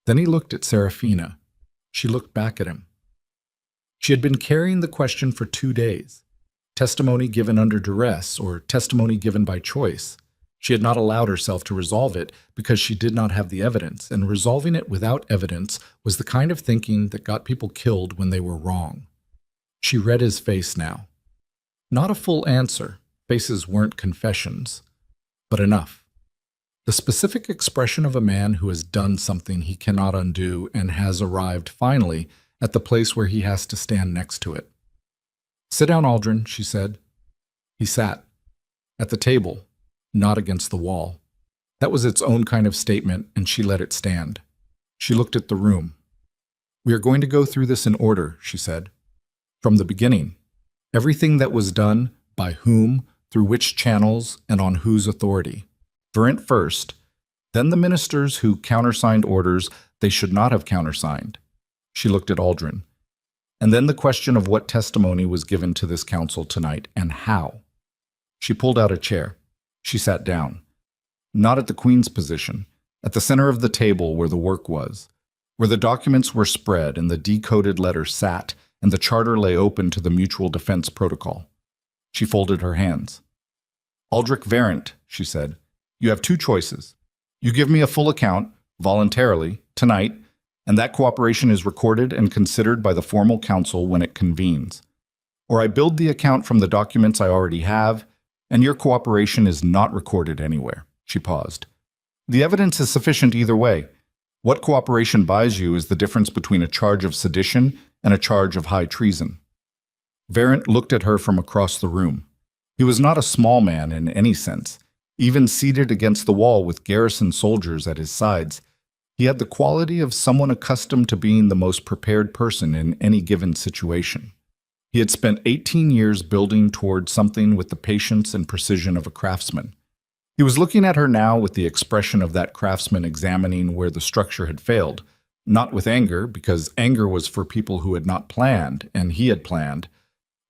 Then he looked at Seraphina. She looked back at him. She had been carrying the question for 2 days. Testimony given under duress, or testimony given by choice. She had not allowed herself to resolve it because she did not have the evidence, and resolving it without evidence was the kind of thinking that got people killed when they were wrong. She read his face now. Not a full answer. Faces weren't confessions. But enough. The specific expression of a man who has done something he cannot undo and has arrived, finally, at the place where he has to stand next to it. "Sit down, Aldrin," she said. He sat. At the table. Not against the wall. That was its own kind of statement, and she let it stand. She looked at the room. "We are going to go through this in order," she said. "From the beginning. Everything that was done, by whom, through which channels, and on whose authority. Varent first, then the ministers who countersigned orders they should not have countersigned." She looked at Aldrin. "And then the question of what testimony was given to this council tonight, and how." She pulled out a chair. She sat down. Not at the Queen's position, at the center of the table where the work was, where the documents were spread and the decoded letters sat and the charter lay open to the mutual defense protocol. She folded her hands. "Aldrich Varent," she said, "you have 2 choices. You give me a full account, voluntarily, tonight, and that cooperation is recorded and considered by the formal council when it convenes. Or I build the account from the documents I already have, and your cooperation is not recorded anywhere." She paused. "The evidence is sufficient either way. What cooperation buys you is the difference between a charge of sedition and a charge of high treason." Varent looked at her from across the room. He was not a small man in any sense. Even seated against the wall with garrison soldiers at his sides, he had the quality of someone accustomed to being the most prepared person in any given situation. He had spent 18 years building toward something with the patience and precision of a craftsman. He was looking at her now with the expression of that craftsman examining where the structure had failed, not with anger, because anger was for people who had not planned, and he had planned,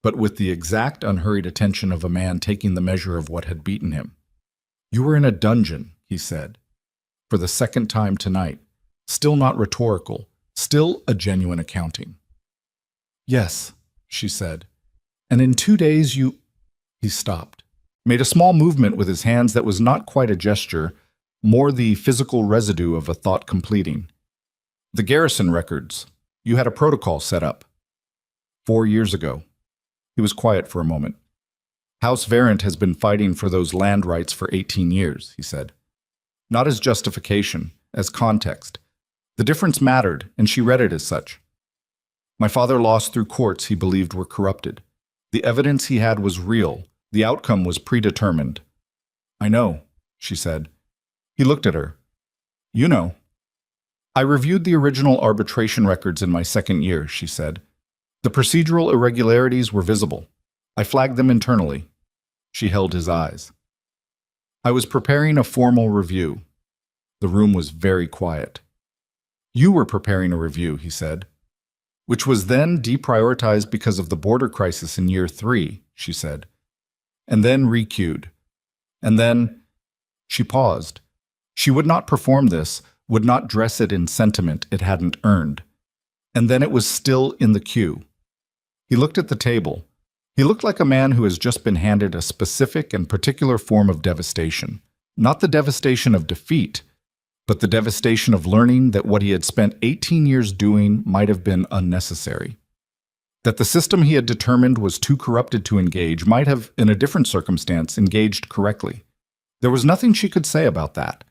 but with the exact unhurried attention of a man taking the measure of what had beaten him. "You were in a dungeon," he said, for the second time tonight, still not rhetorical, still a genuine accounting. "Yes," she said, "and in 2 days you—" He stopped, made a small movement with his hands that was not quite a gesture, more the physical residue of a thought completing. "The garrison records. You had a protocol set up. 4 years ago." He was quiet for a moment. "House Varent has been fighting for those land rights for 18 years, he said. Not as justification, as context. The difference mattered, and she read it as such. My father lost through courts he believed were corrupted. The evidence he had was real. The outcome was predetermined." "I know," she said. He looked at her. "You know." "I reviewed the original arbitration records in my second year," she said. "The procedural irregularities were visible. I flagged them internally." She held his eyes. "I was preparing a formal review." The room was very quiet. "You were preparing a review," he said. "Which was then deprioritized because of the border crisis in year 3, she said. And then requeued. And then—" She paused. She would not perform this, would not dress it in sentiment it hadn't earned. And then it was still in the queue. He looked at the table. He looked like a man who has just been handed a specific and particular form of devastation. Not the devastation of defeat, but the devastation of learning that what he had spent 18 years doing might have been unnecessary. That the system he had determined was too corrupted to engage might have, in a different circumstance, engaged correctly. There was nothing she could say about that.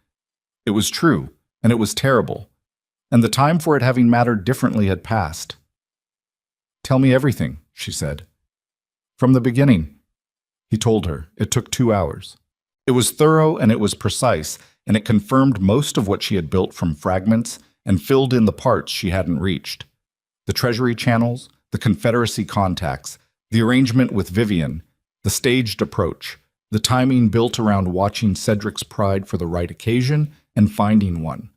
It was true, and it was terrible, and the time for it having mattered differently had passed. "Tell me everything," she said. "From the beginning." He told her. It took 2 hours. It was thorough and it was precise, and it confirmed most of what she had built from fragments and filled in the parts she hadn't reached. The treasury channels, the Confederacy contacts, the arrangement with Vivian, the staged approach, the timing built around watching Cedric's pride for the right occasion and finding one.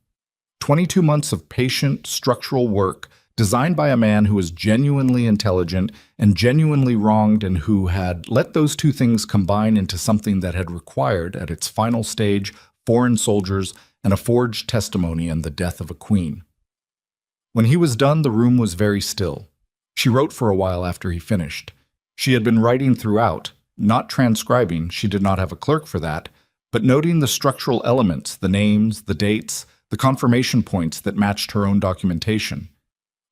22 months of patient, structural work designed by a man who was genuinely intelligent and genuinely wronged, and who had let those two things combine into something that had required, at its final stage, foreign soldiers and a forged testimony and the death of a queen. When he was done, the room was very still. She wrote for a while after he finished. She had been writing throughout, not transcribing, she did not have a clerk for that, but noting the structural elements, the names, the dates, the confirmation points that matched her own documentation.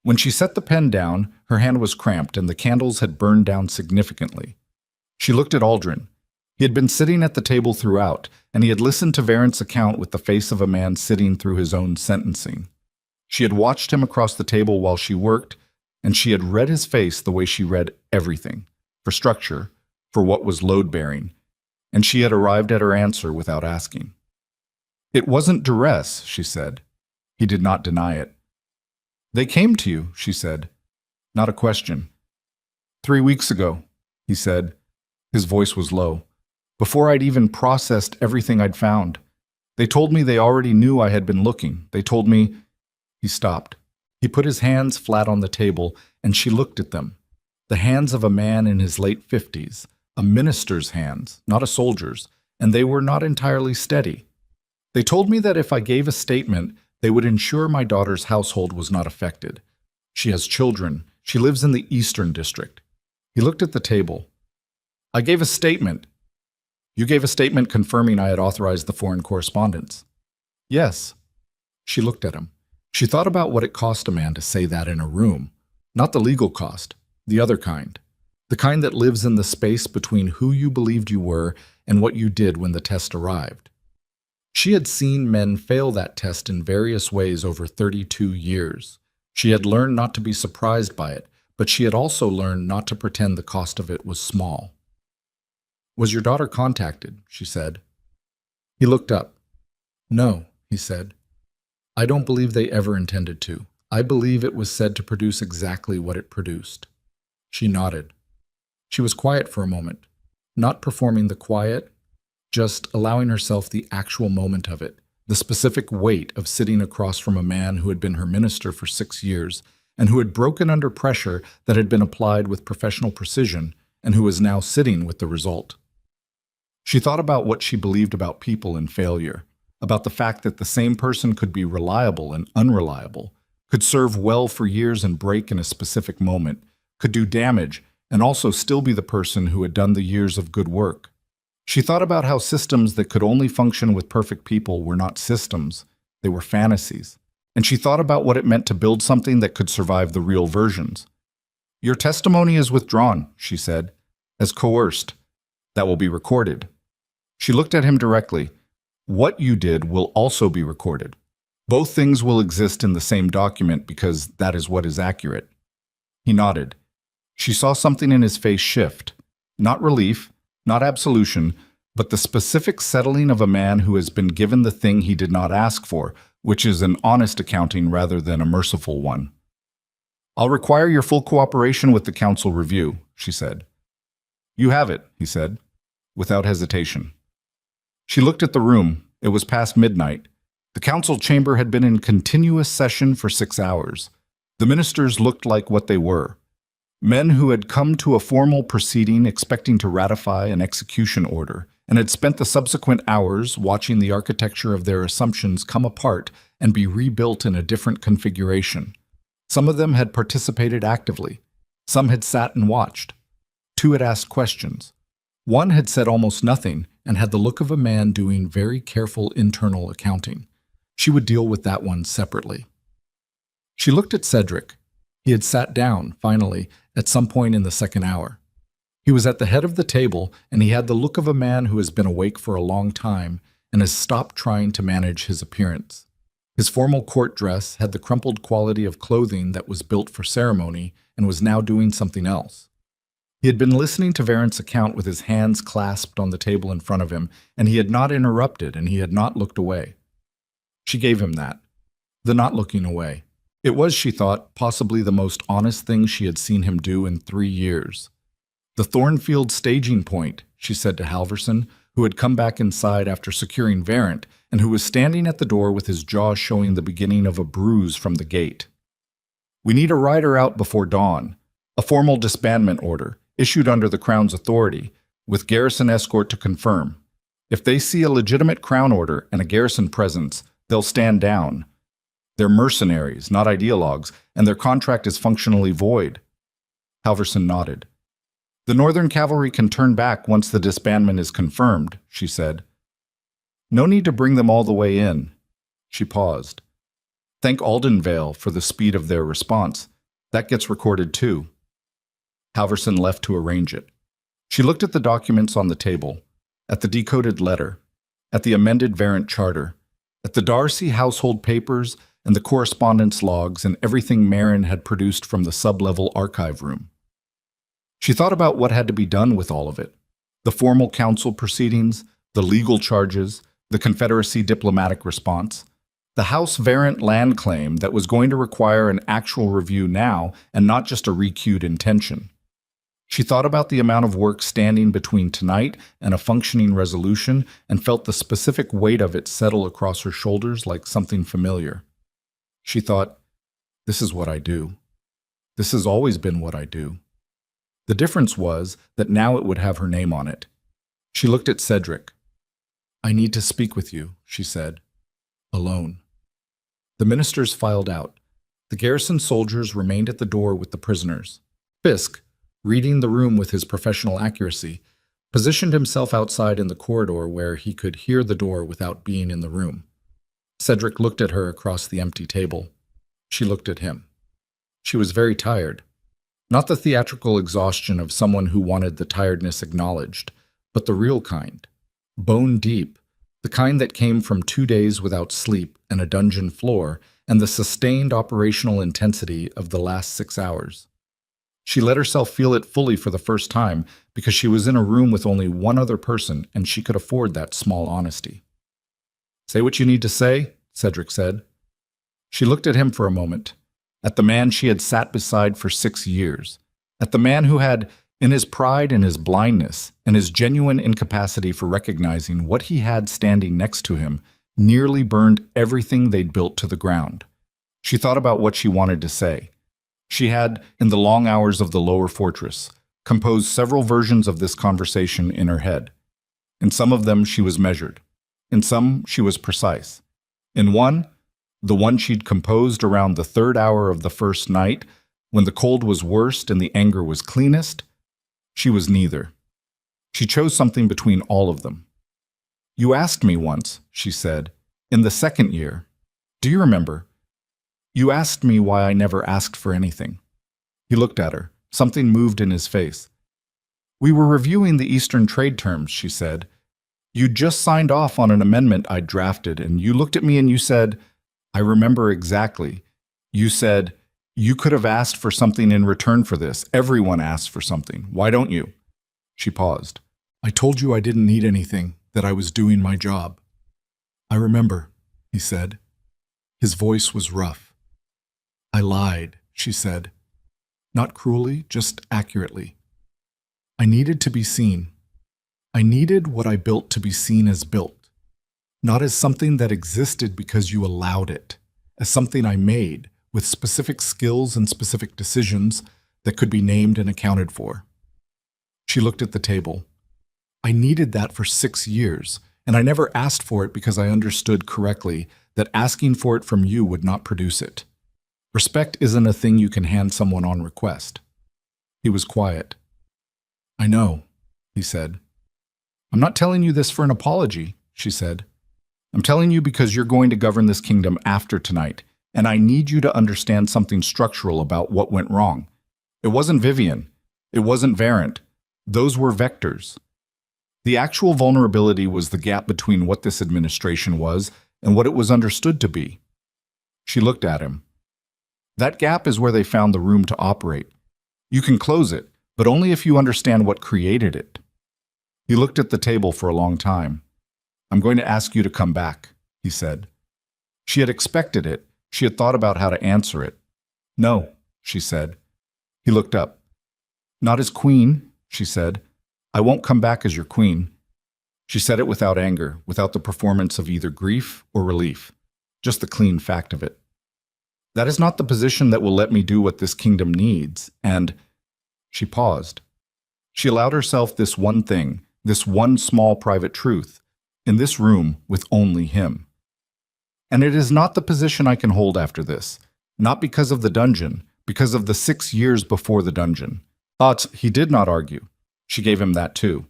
When she set the pen down, her hand was cramped and the candles had burned down significantly. She looked at Aldrin. He had been sitting at the table throughout, and he had listened to Varent's account with the face of a man sitting through his own sentencing. She had watched him across the table while she worked, and she had read his face the way she read everything, for structure, for what was load-bearing, and she had arrived at her answer without asking. "It wasn't duress," she said. He did not deny it. "They came to you," she said. Not a question. 3 weeks ago, he said. His voice was low. "Before I'd even processed everything I'd found. They told me they already knew I had been looking. They told me—" He stopped. He put his hands flat on the table, and she looked at them. The hands of a man in his late 50s, a minister's hands, not a soldier's, and they were not entirely steady. "They told me that if I gave a statement, they would ensure my daughter's household was not affected. She has children. She lives in the Eastern District." He looked at the table. "I gave a statement." "You gave a statement confirming I had authorized the foreign correspondence." "Yes." She looked at him. She thought about what it cost a man to say that in a room. Not the legal cost, the other kind. The kind that lives in the space between who you believed you were and what you did when the test arrived. She had seen men fail that test in various ways over 32 years. She had learned not to be surprised by it, but she had also learned not to pretend the cost of it was small. "Was your daughter contacted?" she said. He looked up. "No," he said. "I don't believe they ever intended to. I believe it was said to produce exactly what it produced." She nodded. She was quiet for a moment, not performing the quiet, just allowing herself the actual moment of it, the specific weight of sitting across from a man who had been her minister for 6 years and who had broken under pressure that had been applied with professional precision and who was now sitting with the result. She thought about what she believed about people and failure, about the fact that the same person could be reliable and unreliable, could serve well for years and break in a specific moment, could do damage and also still be the person who had done the years of good work. She thought about how systems that could only function with perfect people were not systems, they were fantasies. And she thought about what it meant to build something that could survive the real versions. "Your testimony is withdrawn," she said, "as coerced. That will be recorded." She looked at him directly. "What you did will also be recorded. Both things will exist in the same document because that is what is accurate." He nodded. She saw something in his face shift. Not relief, not absolution, but the specific settling of a man who has been given the thing he did not ask for, which is an honest accounting rather than a merciful one. "I'll require your full cooperation with the council review," she said. "You have it," he said, without hesitation. She looked at the room. It was past midnight. The council chamber had been in continuous session for 6 hours. The ministers looked like what they were. Men who had come to a formal proceeding expecting to ratify an execution order, and had spent the subsequent hours watching the architecture of their assumptions come apart and be rebuilt in a different configuration. Some of them had participated actively. Some had sat and watched. 2 had asked questions. One had said almost nothing and had the look of a man doing very careful internal accounting. She would deal with that one separately. She looked at Cedric. He had sat down, finally, at some point in the second hour. He was at the head of the table, and he had the look of a man who has been awake for a long time and has stopped trying to manage his appearance. His formal court dress had the crumpled quality of clothing that was built for ceremony and was now doing something else. He had been listening to Varent's account with his hands clasped on the table in front of him, and he had not interrupted and he had not looked away. She gave him that, the not looking away. It was, she thought, possibly the most honest thing she had seen him do in 3 years. "The Thornfield staging point," she said to Halverson, who had come back inside after securing Varent and who was standing at the door with his jaw showing the beginning of a bruise from the gate. "We need a rider out before dawn, a formal disbandment order, issued under the Crown's authority, with garrison escort to confirm. If they see a legitimate Crown order and a garrison presence, they'll stand down. They're mercenaries, not ideologues, and their contract is functionally void." Halverson nodded. "The Northern Cavalry can turn back once the disbandment is confirmed," she said. "No need to bring them all the way in." She paused. "Thank Aldenvale for the speed of their response. That gets recorded too." Halverson left to arrange it. She looked at the documents on the table, at the decoded letter, at the amended Varent charter, at the Darcy household papers and the correspondence logs and everything Marin had produced from the sub-level archive room. She thought about what had to be done with all of it. The formal council proceedings, the legal charges, the Confederacy diplomatic response, the House Varent land claim that was going to require an actual review now and not just a recued intention. She thought about the amount of work standing between tonight and a functioning resolution and felt the specific weight of it settle across her shoulders like something familiar. She thought, "This is what I do. This has always been what I do." The difference was that now it would have her name on it. She looked at Cedric. "I need to speak with you," she said. "Alone." The ministers filed out. The garrison soldiers remained at the door with the prisoners. Fisk, reading the room with his professional accuracy, positioned himself outside in the corridor where he could hear the door without being in the room. Cedric looked at her across the empty table. She looked at him. She was very tired. Not the theatrical exhaustion of someone who wanted the tiredness acknowledged, but the real kind. Bone deep, the kind that came from 2 days without sleep and a dungeon floor and the sustained operational intensity of the last 6 hours. She let herself feel it fully for the first time because she was in a room with only one other person and she could afford that small honesty. "Say what you need to say," Cedric said. She looked at him for a moment, at the man she had sat beside for 6 years, at the man who had, In his pride and his blindness, and his genuine incapacity for recognizing what he had standing next to him nearly burned everything they'd built to the ground. She thought about what she wanted to say. She had, in the long hours of the lower fortress, composed several versions of this conversation in her head. In some of them she was measured. In some she was precise. In one, the one she'd composed around the 3rd hour of the first night, when the cold was worst and the anger was cleanest, she was neither. She chose something between all of them. "You asked me once," she said, "in the 2nd year. Do you remember? You asked me why I never asked for anything." He looked at her. Something moved in his face. "We were reviewing the Eastern trade terms," she said. "You'd just signed off on an amendment I'd drafted, and you looked at me and you said, I remember exactly. You said, you could have asked for something in return for this. Everyone asks for something. Why don't you?" She paused. "I told you I didn't need anything, that I was doing my job." "I remember," he said. His voice was rough. "I lied," she said. Not cruelly, just accurately. "I needed to be seen. I needed what I built to be seen as built, not as something that existed because you allowed it, as something I made, with specific skills and specific decisions that could be named and accounted for." She looked at the table. "I needed that for 6 years, and I never asked for it because I understood correctly that asking for it from you would not produce it. Respect isn't a thing you can hand someone on request." He was quiet. "I know," he said. "I'm not telling you this for an apology," she said. "I'm telling you because you're going to govern this kingdom after tonight, and I need you to understand something structural about what went wrong. It wasn't Vivian. It wasn't Varant. Those were vectors. The actual vulnerability was the gap between what this administration was and what it was understood to be." She looked at him. "That gap is where they found the room to operate. You can close it, but only if you understand what created it." He looked at the table for a long time. "I'm going to ask you to come back," he said. She had expected it. She had thought about how to answer it. "No," she said. He looked up. "Not as queen," she said. "I won't come back as your queen." She said it without anger, without the performance of either grief or relief, just the clean fact of it. "That is not the position that will let me do what this kingdom needs, and—" She paused. She allowed herself this one thing, this one small private truth, in this room with only him. "And it is not the position I can hold after this, not because of the dungeon, because of the 6 years before the dungeon." Thoughts he did not argue. She gave him that too.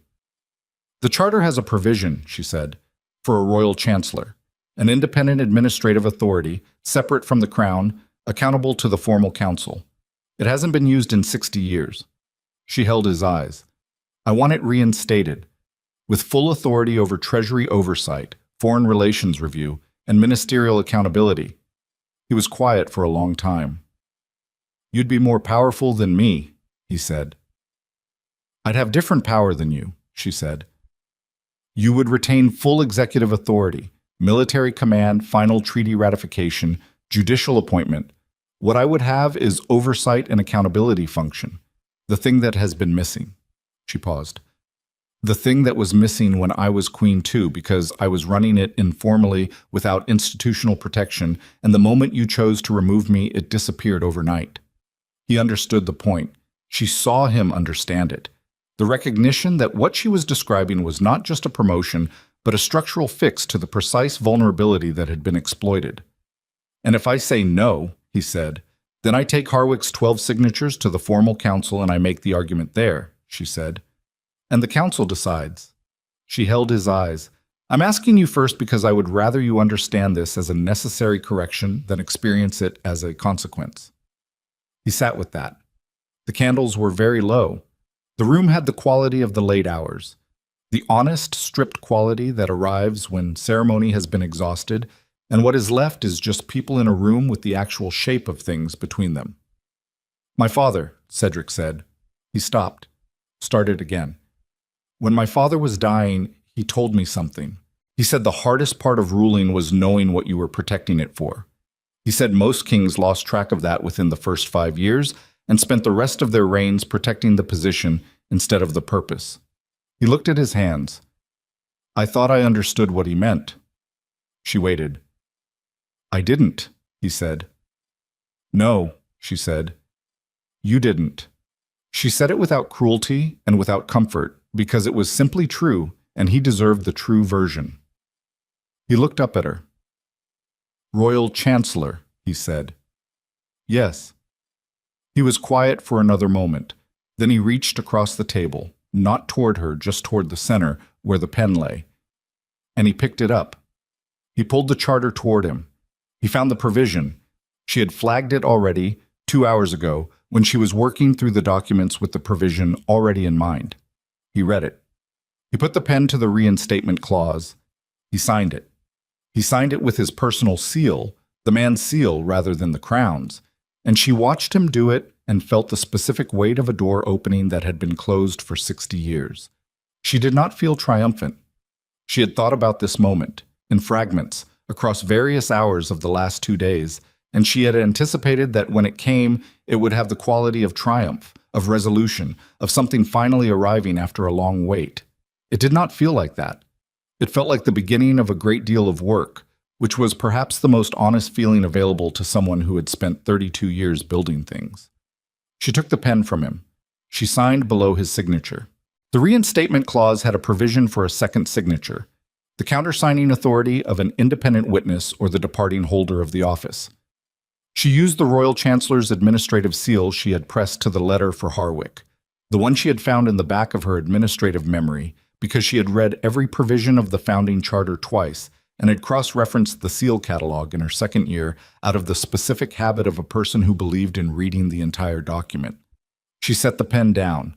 "The charter has a provision," she said, "for a royal chancellor, an independent administrative authority, separate from the crown, accountable to the formal council. It hasn't been used in 60 years. She held his eyes. "I want it reinstated, with full authority over treasury oversight, foreign relations review, and ministerial accountability." He was quiet for a long time. "You'd be more powerful than me," he said. "I'd have different power than you," she said. "You would retain full executive authority, military command, final treaty ratification, judicial appointment. What I would have is oversight and accountability function, the thing that has been missing." She paused. "The thing that was missing when I was queen too, because I was running it informally without institutional protection, and the moment you chose to remove me, it disappeared overnight." He understood the point. She saw him understand it. The recognition that what she was describing was not just a promotion, but a structural fix to the precise vulnerability that had been exploited. "And if I say no," he said, "then I take Harwick's 12 signatures to the formal council and I make the argument there," she said. "And the council decides." She held his eyes. "I'm asking you first because I would rather you understand this as a necessary correction than experience it as a consequence." He sat with that. The candles were very low. The room had the quality of the late hours, the honest, stripped quality that arrives when ceremony has been exhausted, and what is left is just people in a room with the actual shape of things between them. "My father," Cedric said. He stopped, started again. "When my father was dying, he told me something. He said the hardest part of ruling was knowing what you were protecting it for. He said most kings lost track of that within the first 5 years and spent the rest of their reigns protecting the position instead of the purpose. He looked at his hands. I thought I understood what he meant. She waited. I didn't, he said. No, she said. You didn't. She said it without cruelty and without comfort, because it was simply true, and he deserved the true version. He looked up at her. Royal Chancellor, he said. Yes. He was quiet for another moment. Then he reached across the table, not toward her, just toward the center, where the pen lay. And he picked it up. He pulled the charter toward him. He found the provision. She had flagged it already, 2 hours ago, when she was working through the documents with the provision already in mind. He read it. He put the pen to the reinstatement clause. He signed it. He signed it with his personal seal, the man's seal rather than the crown's, and she watched him do it and felt the specific weight of a door opening that had been closed for 60 years. She did not feel triumphant. She had thought about this moment, in fragments, across various hours of the last 2 days, and she had anticipated that when it came, it would have the quality of triumph, of resolution, of something finally arriving after a long wait. It did not feel like that. It felt like the beginning of a great deal of work, which was perhaps the most honest feeling available to someone who had spent 32 years building things. She took the pen from him. She signed below his signature. The reinstatement clause had a provision for a second signature, the countersigning authority of an independent witness or the departing holder of the office. She used the Royal Chancellor's administrative seal she had pressed to the letter for Harwick, the one she had found in the back of her administrative memory, because she had read every provision of the founding charter twice and had cross-referenced the seal catalog in her second year out of the specific habit of a person who believed in reading the entire document. She set the pen down.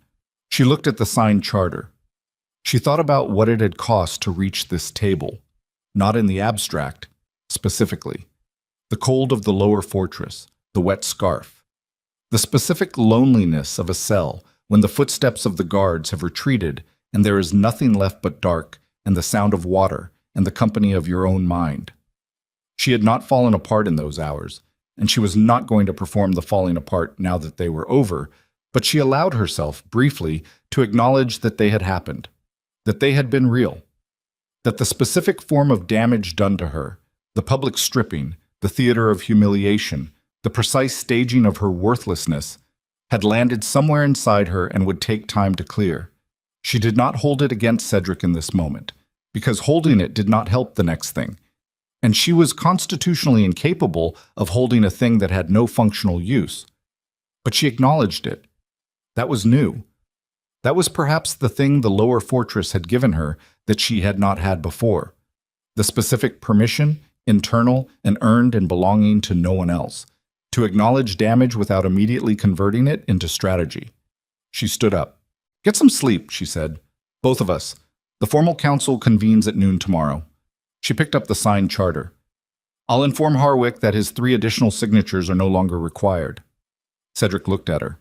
She looked at the signed charter. She thought about what it had cost to reach this table, not in the abstract, specifically. The cold of the lower fortress, the wet scarf. The specific loneliness of a cell when the footsteps of the guards have retreated and there is nothing left but dark and the sound of water and the company of your own mind. She had not fallen apart in those hours, and she was not going to perform the falling apart now that they were over, but she allowed herself, briefly, to acknowledge that they had happened, that they had been real, that the specific form of damage done to her, the public stripping, the theater of humiliation, the precise staging of her worthlessness, had landed somewhere inside her and would take time to clear. She did not hold it against Cedric in this moment, because holding it did not help the next thing, and she was constitutionally incapable of holding a thing that had no functional use. But she acknowledged it. That was new. That was perhaps the thing the lower fortress had given her that she had not had before. The specific permission, internal and earned and belonging to no one else, to acknowledge damage without immediately converting it into strategy. She stood up. Get some sleep, she said. Both of us. The formal council convenes at noon tomorrow. She picked up the signed charter. I'll inform Harwick that his 3 additional signatures are no longer required. Cedric looked at her.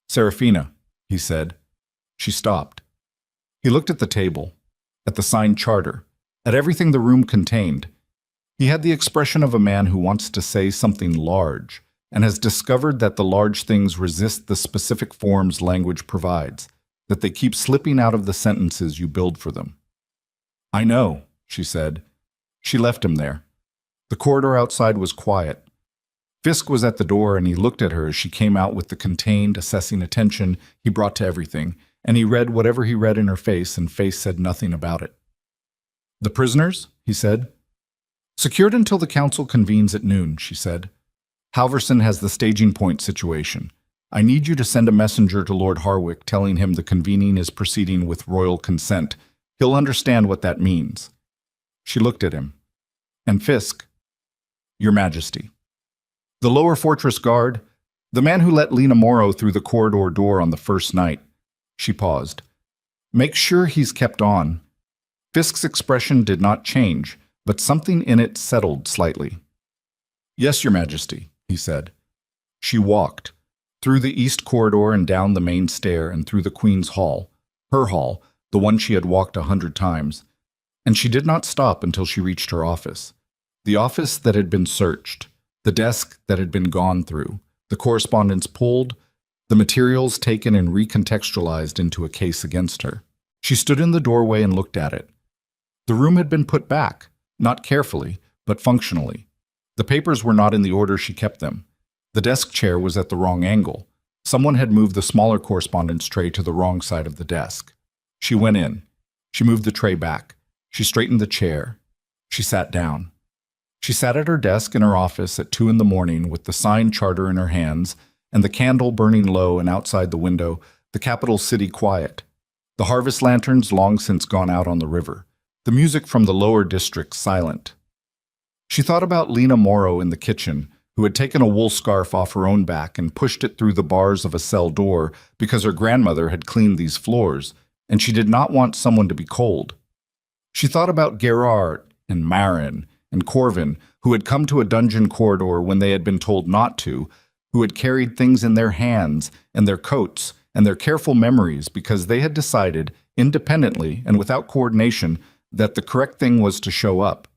Seraphina, he said. She stopped. He looked at the table, at the signed charter, at everything the room contained. He had the expression of a man who wants to say something large and has discovered that the large things resist the specific forms language provides, that they keep slipping out of the sentences you build for them. I know, she said. She left him there. The corridor outside was quiet. Fisk was at the door and he looked at her as she came out with the contained, assessing attention he brought to everything, and he read whatever he read in her face, and face said nothing about it. The prisoners, he said. Secured until the council convenes at noon, she said. Halverson has the staging point situation. I need you to send a messenger to Lord Harwick telling him the convening is proceeding with royal consent. He'll understand what that means. She looked at him. And Fisk, Your Majesty. The lower fortress guard, the man who let Lena Morrow through the corridor door on the first night. She paused. Make sure he's kept on. Fisk's expression did not change, but something in it settled slightly. Yes, Your Majesty, he said. She walked. Through the east corridor and down the main stair and through the Queen's hall, her hall, the one she had walked 100 times, and she did not stop until she reached her office. The office that had been searched, the desk that had been gone through, the correspondence pulled, the materials taken and recontextualized into a case against her. She stood in the doorway and looked at it. The room had been put back, not carefully, but functionally. The papers were not in the order she kept them. The desk chair was at the wrong angle. Someone had moved the smaller correspondence tray to the wrong side of the desk. She went in. She moved the tray back. She straightened the chair. She sat down. She sat at her desk in her office at 2 a.m. with the signed charter in her hands and the candle burning low, and outside the window, the capital city quiet. The harvest lanterns long since gone out on the river. The music from the lower districts silent. She thought about Lena Morrow in the kitchen, who had taken a wool scarf off her own back and pushed it through the bars of a cell door because her grandmother had cleaned these floors, and she did not want someone to be cold. She thought about Gerard and Marin and Corvin, who had come to a dungeon corridor when they had been told not to, who had carried things in their hands and their coats and their careful memories because they had decided, independently and without coordination, that the correct thing was to show up.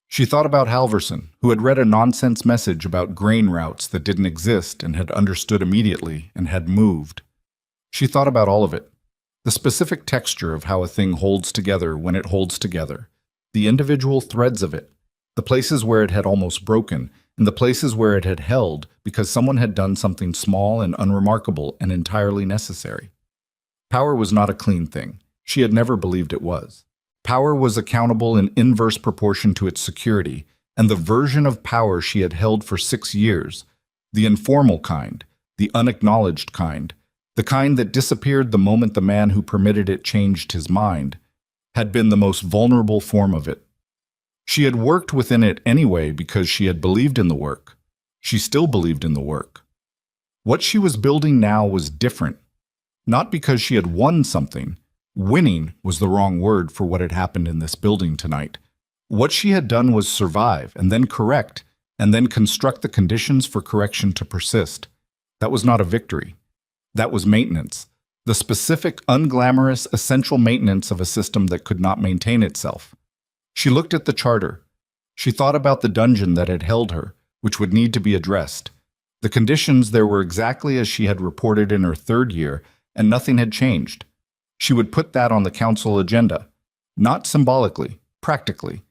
She thought about Halverson, who had read a nonsense message about grain routes that didn't exist and had understood immediately and had moved. She thought about all of it. The specific texture of how a thing holds together when it holds together. The individual threads of it. The places where it had almost broken, and the places where it had held because someone had done something small and unremarkable and entirely necessary. Power was not a clean thing. She had never believed it was. Power was accountable in inverse proportion to its security, and the version of power she had held for 6 years, the informal kind, the unacknowledged kind, the kind that disappeared the moment the man who permitted it changed his mind, had been the most vulnerable form of it. She had worked within it anyway because she had believed in the work. She still believed in the work. What she was building now was different, not because she had won something. Winning was the wrong word for what had happened in this building tonight. What she had done was survive, and then correct, and then construct the conditions for correction to persist. That was not a victory. That was maintenance. The specific, unglamorous, essential maintenance of a system that could not maintain itself. She looked at the charter. She thought about the dungeon that had held her, which would need to be addressed. The conditions there were exactly as she had reported in her 3rd year, and nothing had changed. She would put that on the council agenda. Not symbolically, practically.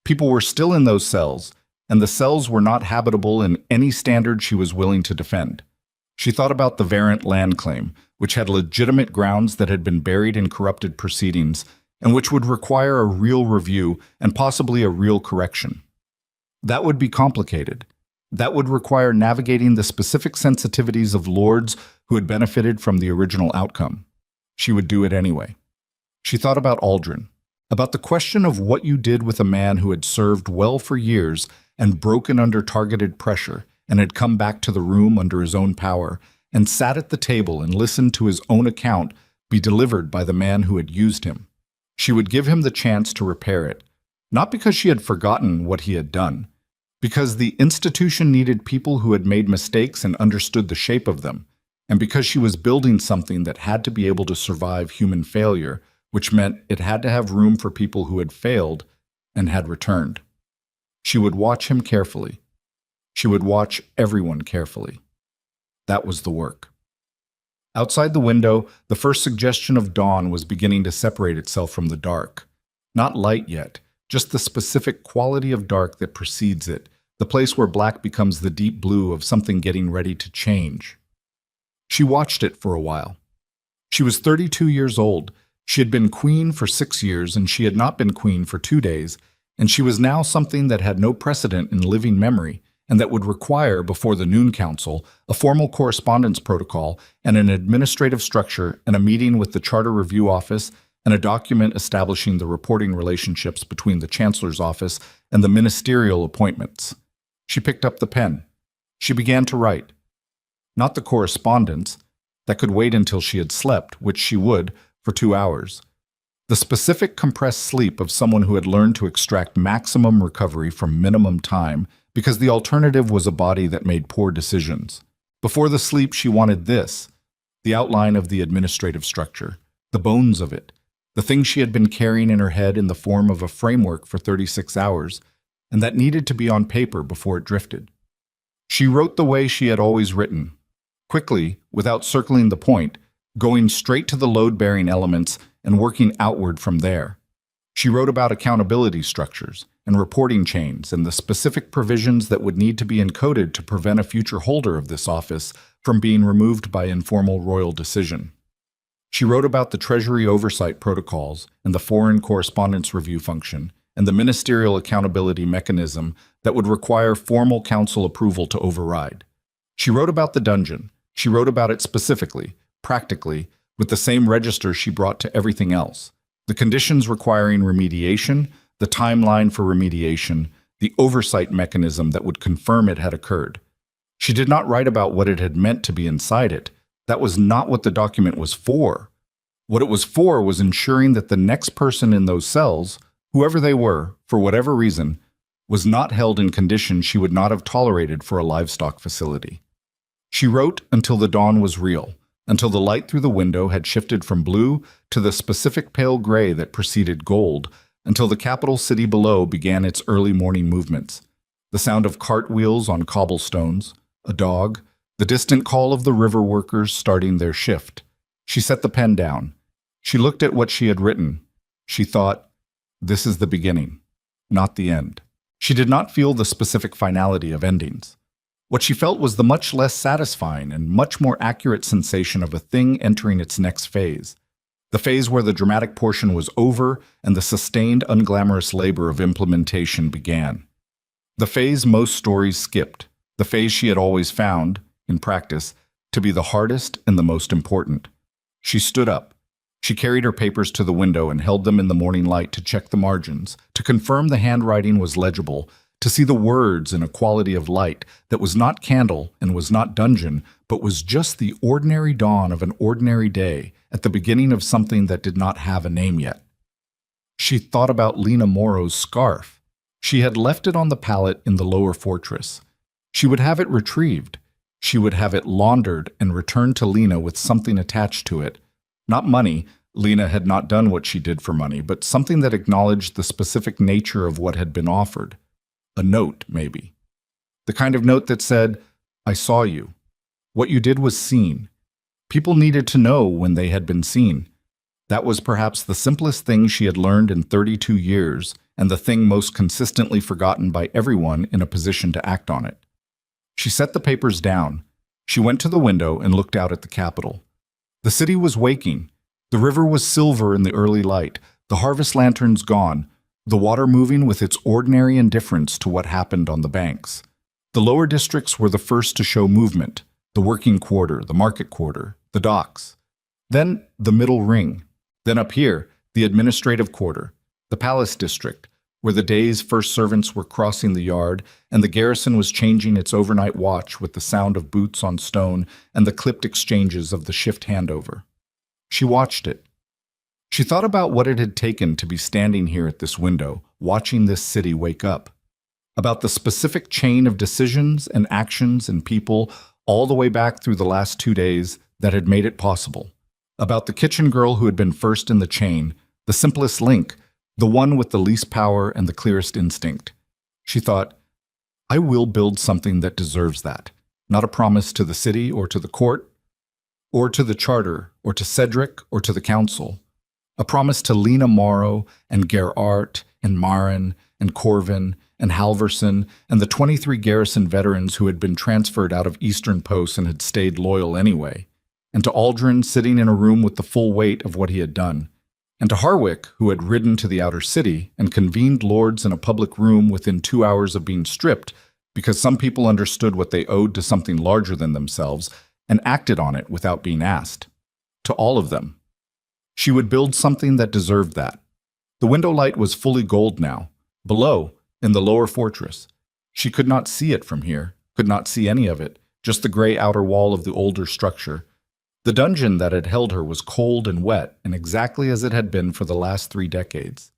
People were still in those cells, and the cells were not habitable in any standard she was willing to defend. She thought about the Variant land claim, which had legitimate grounds that had been buried in corrupted proceedings, and which would require a real review and possibly a real correction. That would be complicated. That would require navigating the specific sensitivities of lords who had benefited from the original outcome. She would do it anyway. She thought about Aldrin, about the question of what you did with a man who had served well for years and broken under targeted pressure and had come back to the room under his own power and sat at the table and listened to his own account be delivered by the man who had used him. She would give him the chance to repair it, not because she had forgotten what he had done, because the institution needed people who had made mistakes and understood the shape of them, and because she was building something that had to be able to survive human failure, which meant it had to have room for people who had failed and had returned. She would watch him carefully. She would watch everyone carefully. That was the work. Outside the window, the first suggestion of dawn was beginning to separate itself from the dark. Not light yet, just the specific quality of dark that precedes it, the place where black becomes the deep blue of something getting ready to change. She watched it for a while. She was 32 years old. She had been queen for 6 years, and she had not been queen for 2 days, and she was now something that had no precedent in living memory, and that would require, before the Noon Council, a formal correspondence protocol and an administrative structure and a meeting with the Charter Review Office and a document establishing the reporting relationships between the Chancellor's office and the ministerial appointments. She picked up the pen. She began to write. Not the correspondence. That could wait until she had slept, which she would, for 2 hours. The specific compressed sleep of someone who had learned to extract maximum recovery from minimum time because the alternative was a body that made poor decisions. Before the sleep, she wanted this, the outline of the administrative structure, the bones of it, the thing she had been carrying in her head in the form of a framework for 36 hours, and that needed to be on paper before it drifted. She wrote the way she had always written. quickly, without circling the point, going straight to the load-bearing elements and working outward from there. She wrote about accountability structures and reporting chains and the specific provisions that would need to be encoded to prevent a future holder of this office from being removed by informal royal decision. She wrote about the Treasury oversight protocols and the Foreign Correspondence Review function and the ministerial accountability mechanism that would require formal council approval to override. She wrote about the dungeon. She wrote about it specifically, practically, with the same register she brought to everything else. The conditions requiring remediation, the timeline for remediation, the oversight mechanism that would confirm it had occurred. She did not write about what it had meant to be inside it. That was not what the document was for. What it was for was ensuring that the next person in those cells, whoever they were, for whatever reason, was not held in conditions she would not have tolerated for a livestock facility. She wrote until the dawn was real, until the light through the window had shifted from blue to the specific pale gray that preceded gold, until the capital city below began its early morning movements. The sound of cartwheels on cobblestones, a dog, the distant call of the river workers starting their shift. She set the pen down. She looked at what she had written. She thought, this is the beginning, not the end. She did not feel the specific finality of endings. What she felt was the much less satisfying and much more accurate sensation of a thing entering its next phase. The phase where the dramatic portion was over and the sustained, unglamorous labor of implementation began. The phase most stories skipped. The phase she had always found, in practice, to be the hardest and the most important. She stood up. She carried her papers to the window and held them in the morning light to check the margins, to confirm the handwriting was legible, to see the words in a quality of light that was not candle and was not dungeon, but was just the ordinary dawn of an ordinary day at the beginning of something that did not have a name yet. She thought about Lena Morrow's scarf. She had left it on the pallet in the lower fortress. She would have it retrieved. She would have it laundered and returned to Lena with something attached to it. Not money. Lena had not done what she did for money, but something that acknowledged the specific nature of what had been offered. A note, maybe. The kind of note that said, I saw you. What you did was seen. People needed to know when they had been seen. That was perhaps the simplest thing she had learned in 32 years, and the thing most consistently forgotten by everyone in a position to act on it. She set the papers down. She went to the window and looked out at the capital. The city was waking. The river was silver in the early light, the harvest lanterns gone, the water moving with its ordinary indifference to what happened on the banks. The lower districts were the first to show movement, the working quarter, the market quarter, the docks. Then the middle ring. Then up here, the administrative quarter, the palace district, where the day's first servants were crossing the yard and the garrison was changing its overnight watch with the sound of boots on stone and the clipped exchanges of the shift handover. She watched it. She thought about what it had taken to be standing here at this window, watching this city wake up. About the specific chain of decisions and actions and people all the way back through the last 2 days that had made it possible. About the kitchen girl who had been first in the chain, the simplest link, the one with the least power and the clearest instinct. She thought, I will build something that deserves that, not a promise to the city or to the court, or to the charter, or to Cedric, or to the council. A promise to Lena Morrow and Gerart and Marin and Corvin and Halverson and the 23 garrison veterans who had been transferred out of eastern posts and had stayed loyal anyway, and to Aldrin sitting in a room with the full weight of what he had done, and to Harwick, who had ridden to the outer city and convened lords in a public room within 2 hours of being stripped because some people understood what they owed to something larger than themselves and acted on it without being asked. To all of them. She would build something that deserved that. The window light was fully gold now, below, in the lower fortress. She could not see it from here, could not see any of it, just the gray outer wall of the older structure. The dungeon that had held her was cold and wet and exactly as it had been for the last 3 decades.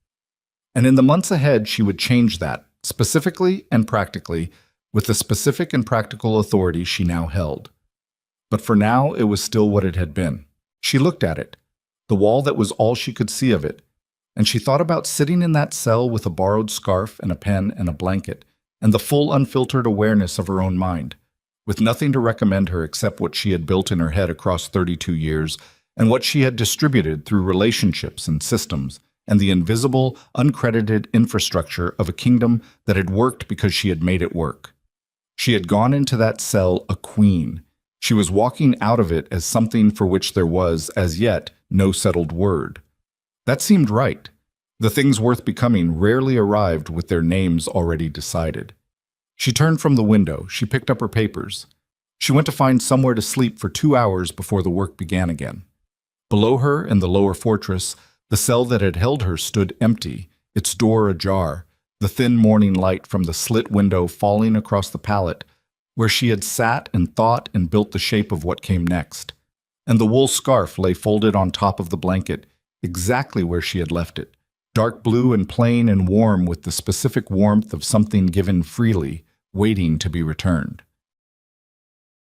And in the months ahead, she would change that, specifically and practically, with the specific and practical authority she now held. But for now, it was still what it had been. She looked at it, the wall that was all she could see of it, and she thought about sitting in that cell with a borrowed scarf and a pen and a blanket, and the full unfiltered awareness of her own mind. with nothing to recommend her except what she had built in her head across 32 years and what she had distributed through relationships and systems and the invisible, uncredited infrastructure of a kingdom that had worked because she had made it work. She had gone into that cell a queen. She was walking out of it as something for which there was, as yet, no settled word. That seemed right. The things worth becoming rarely arrived with their names already decided. She turned from the window. She picked up her papers. She went to find somewhere to sleep for 2 hours before the work began again. Below her, in the lower fortress, the cell that had held her stood empty, its door ajar, the thin morning light from the slit window falling across the pallet where she had sat and thought and built the shape of what came next. And the wool scarf lay folded on top of the blanket, exactly where she had left it, dark blue and plain and warm with the specific warmth of something given freely, waiting to be returned.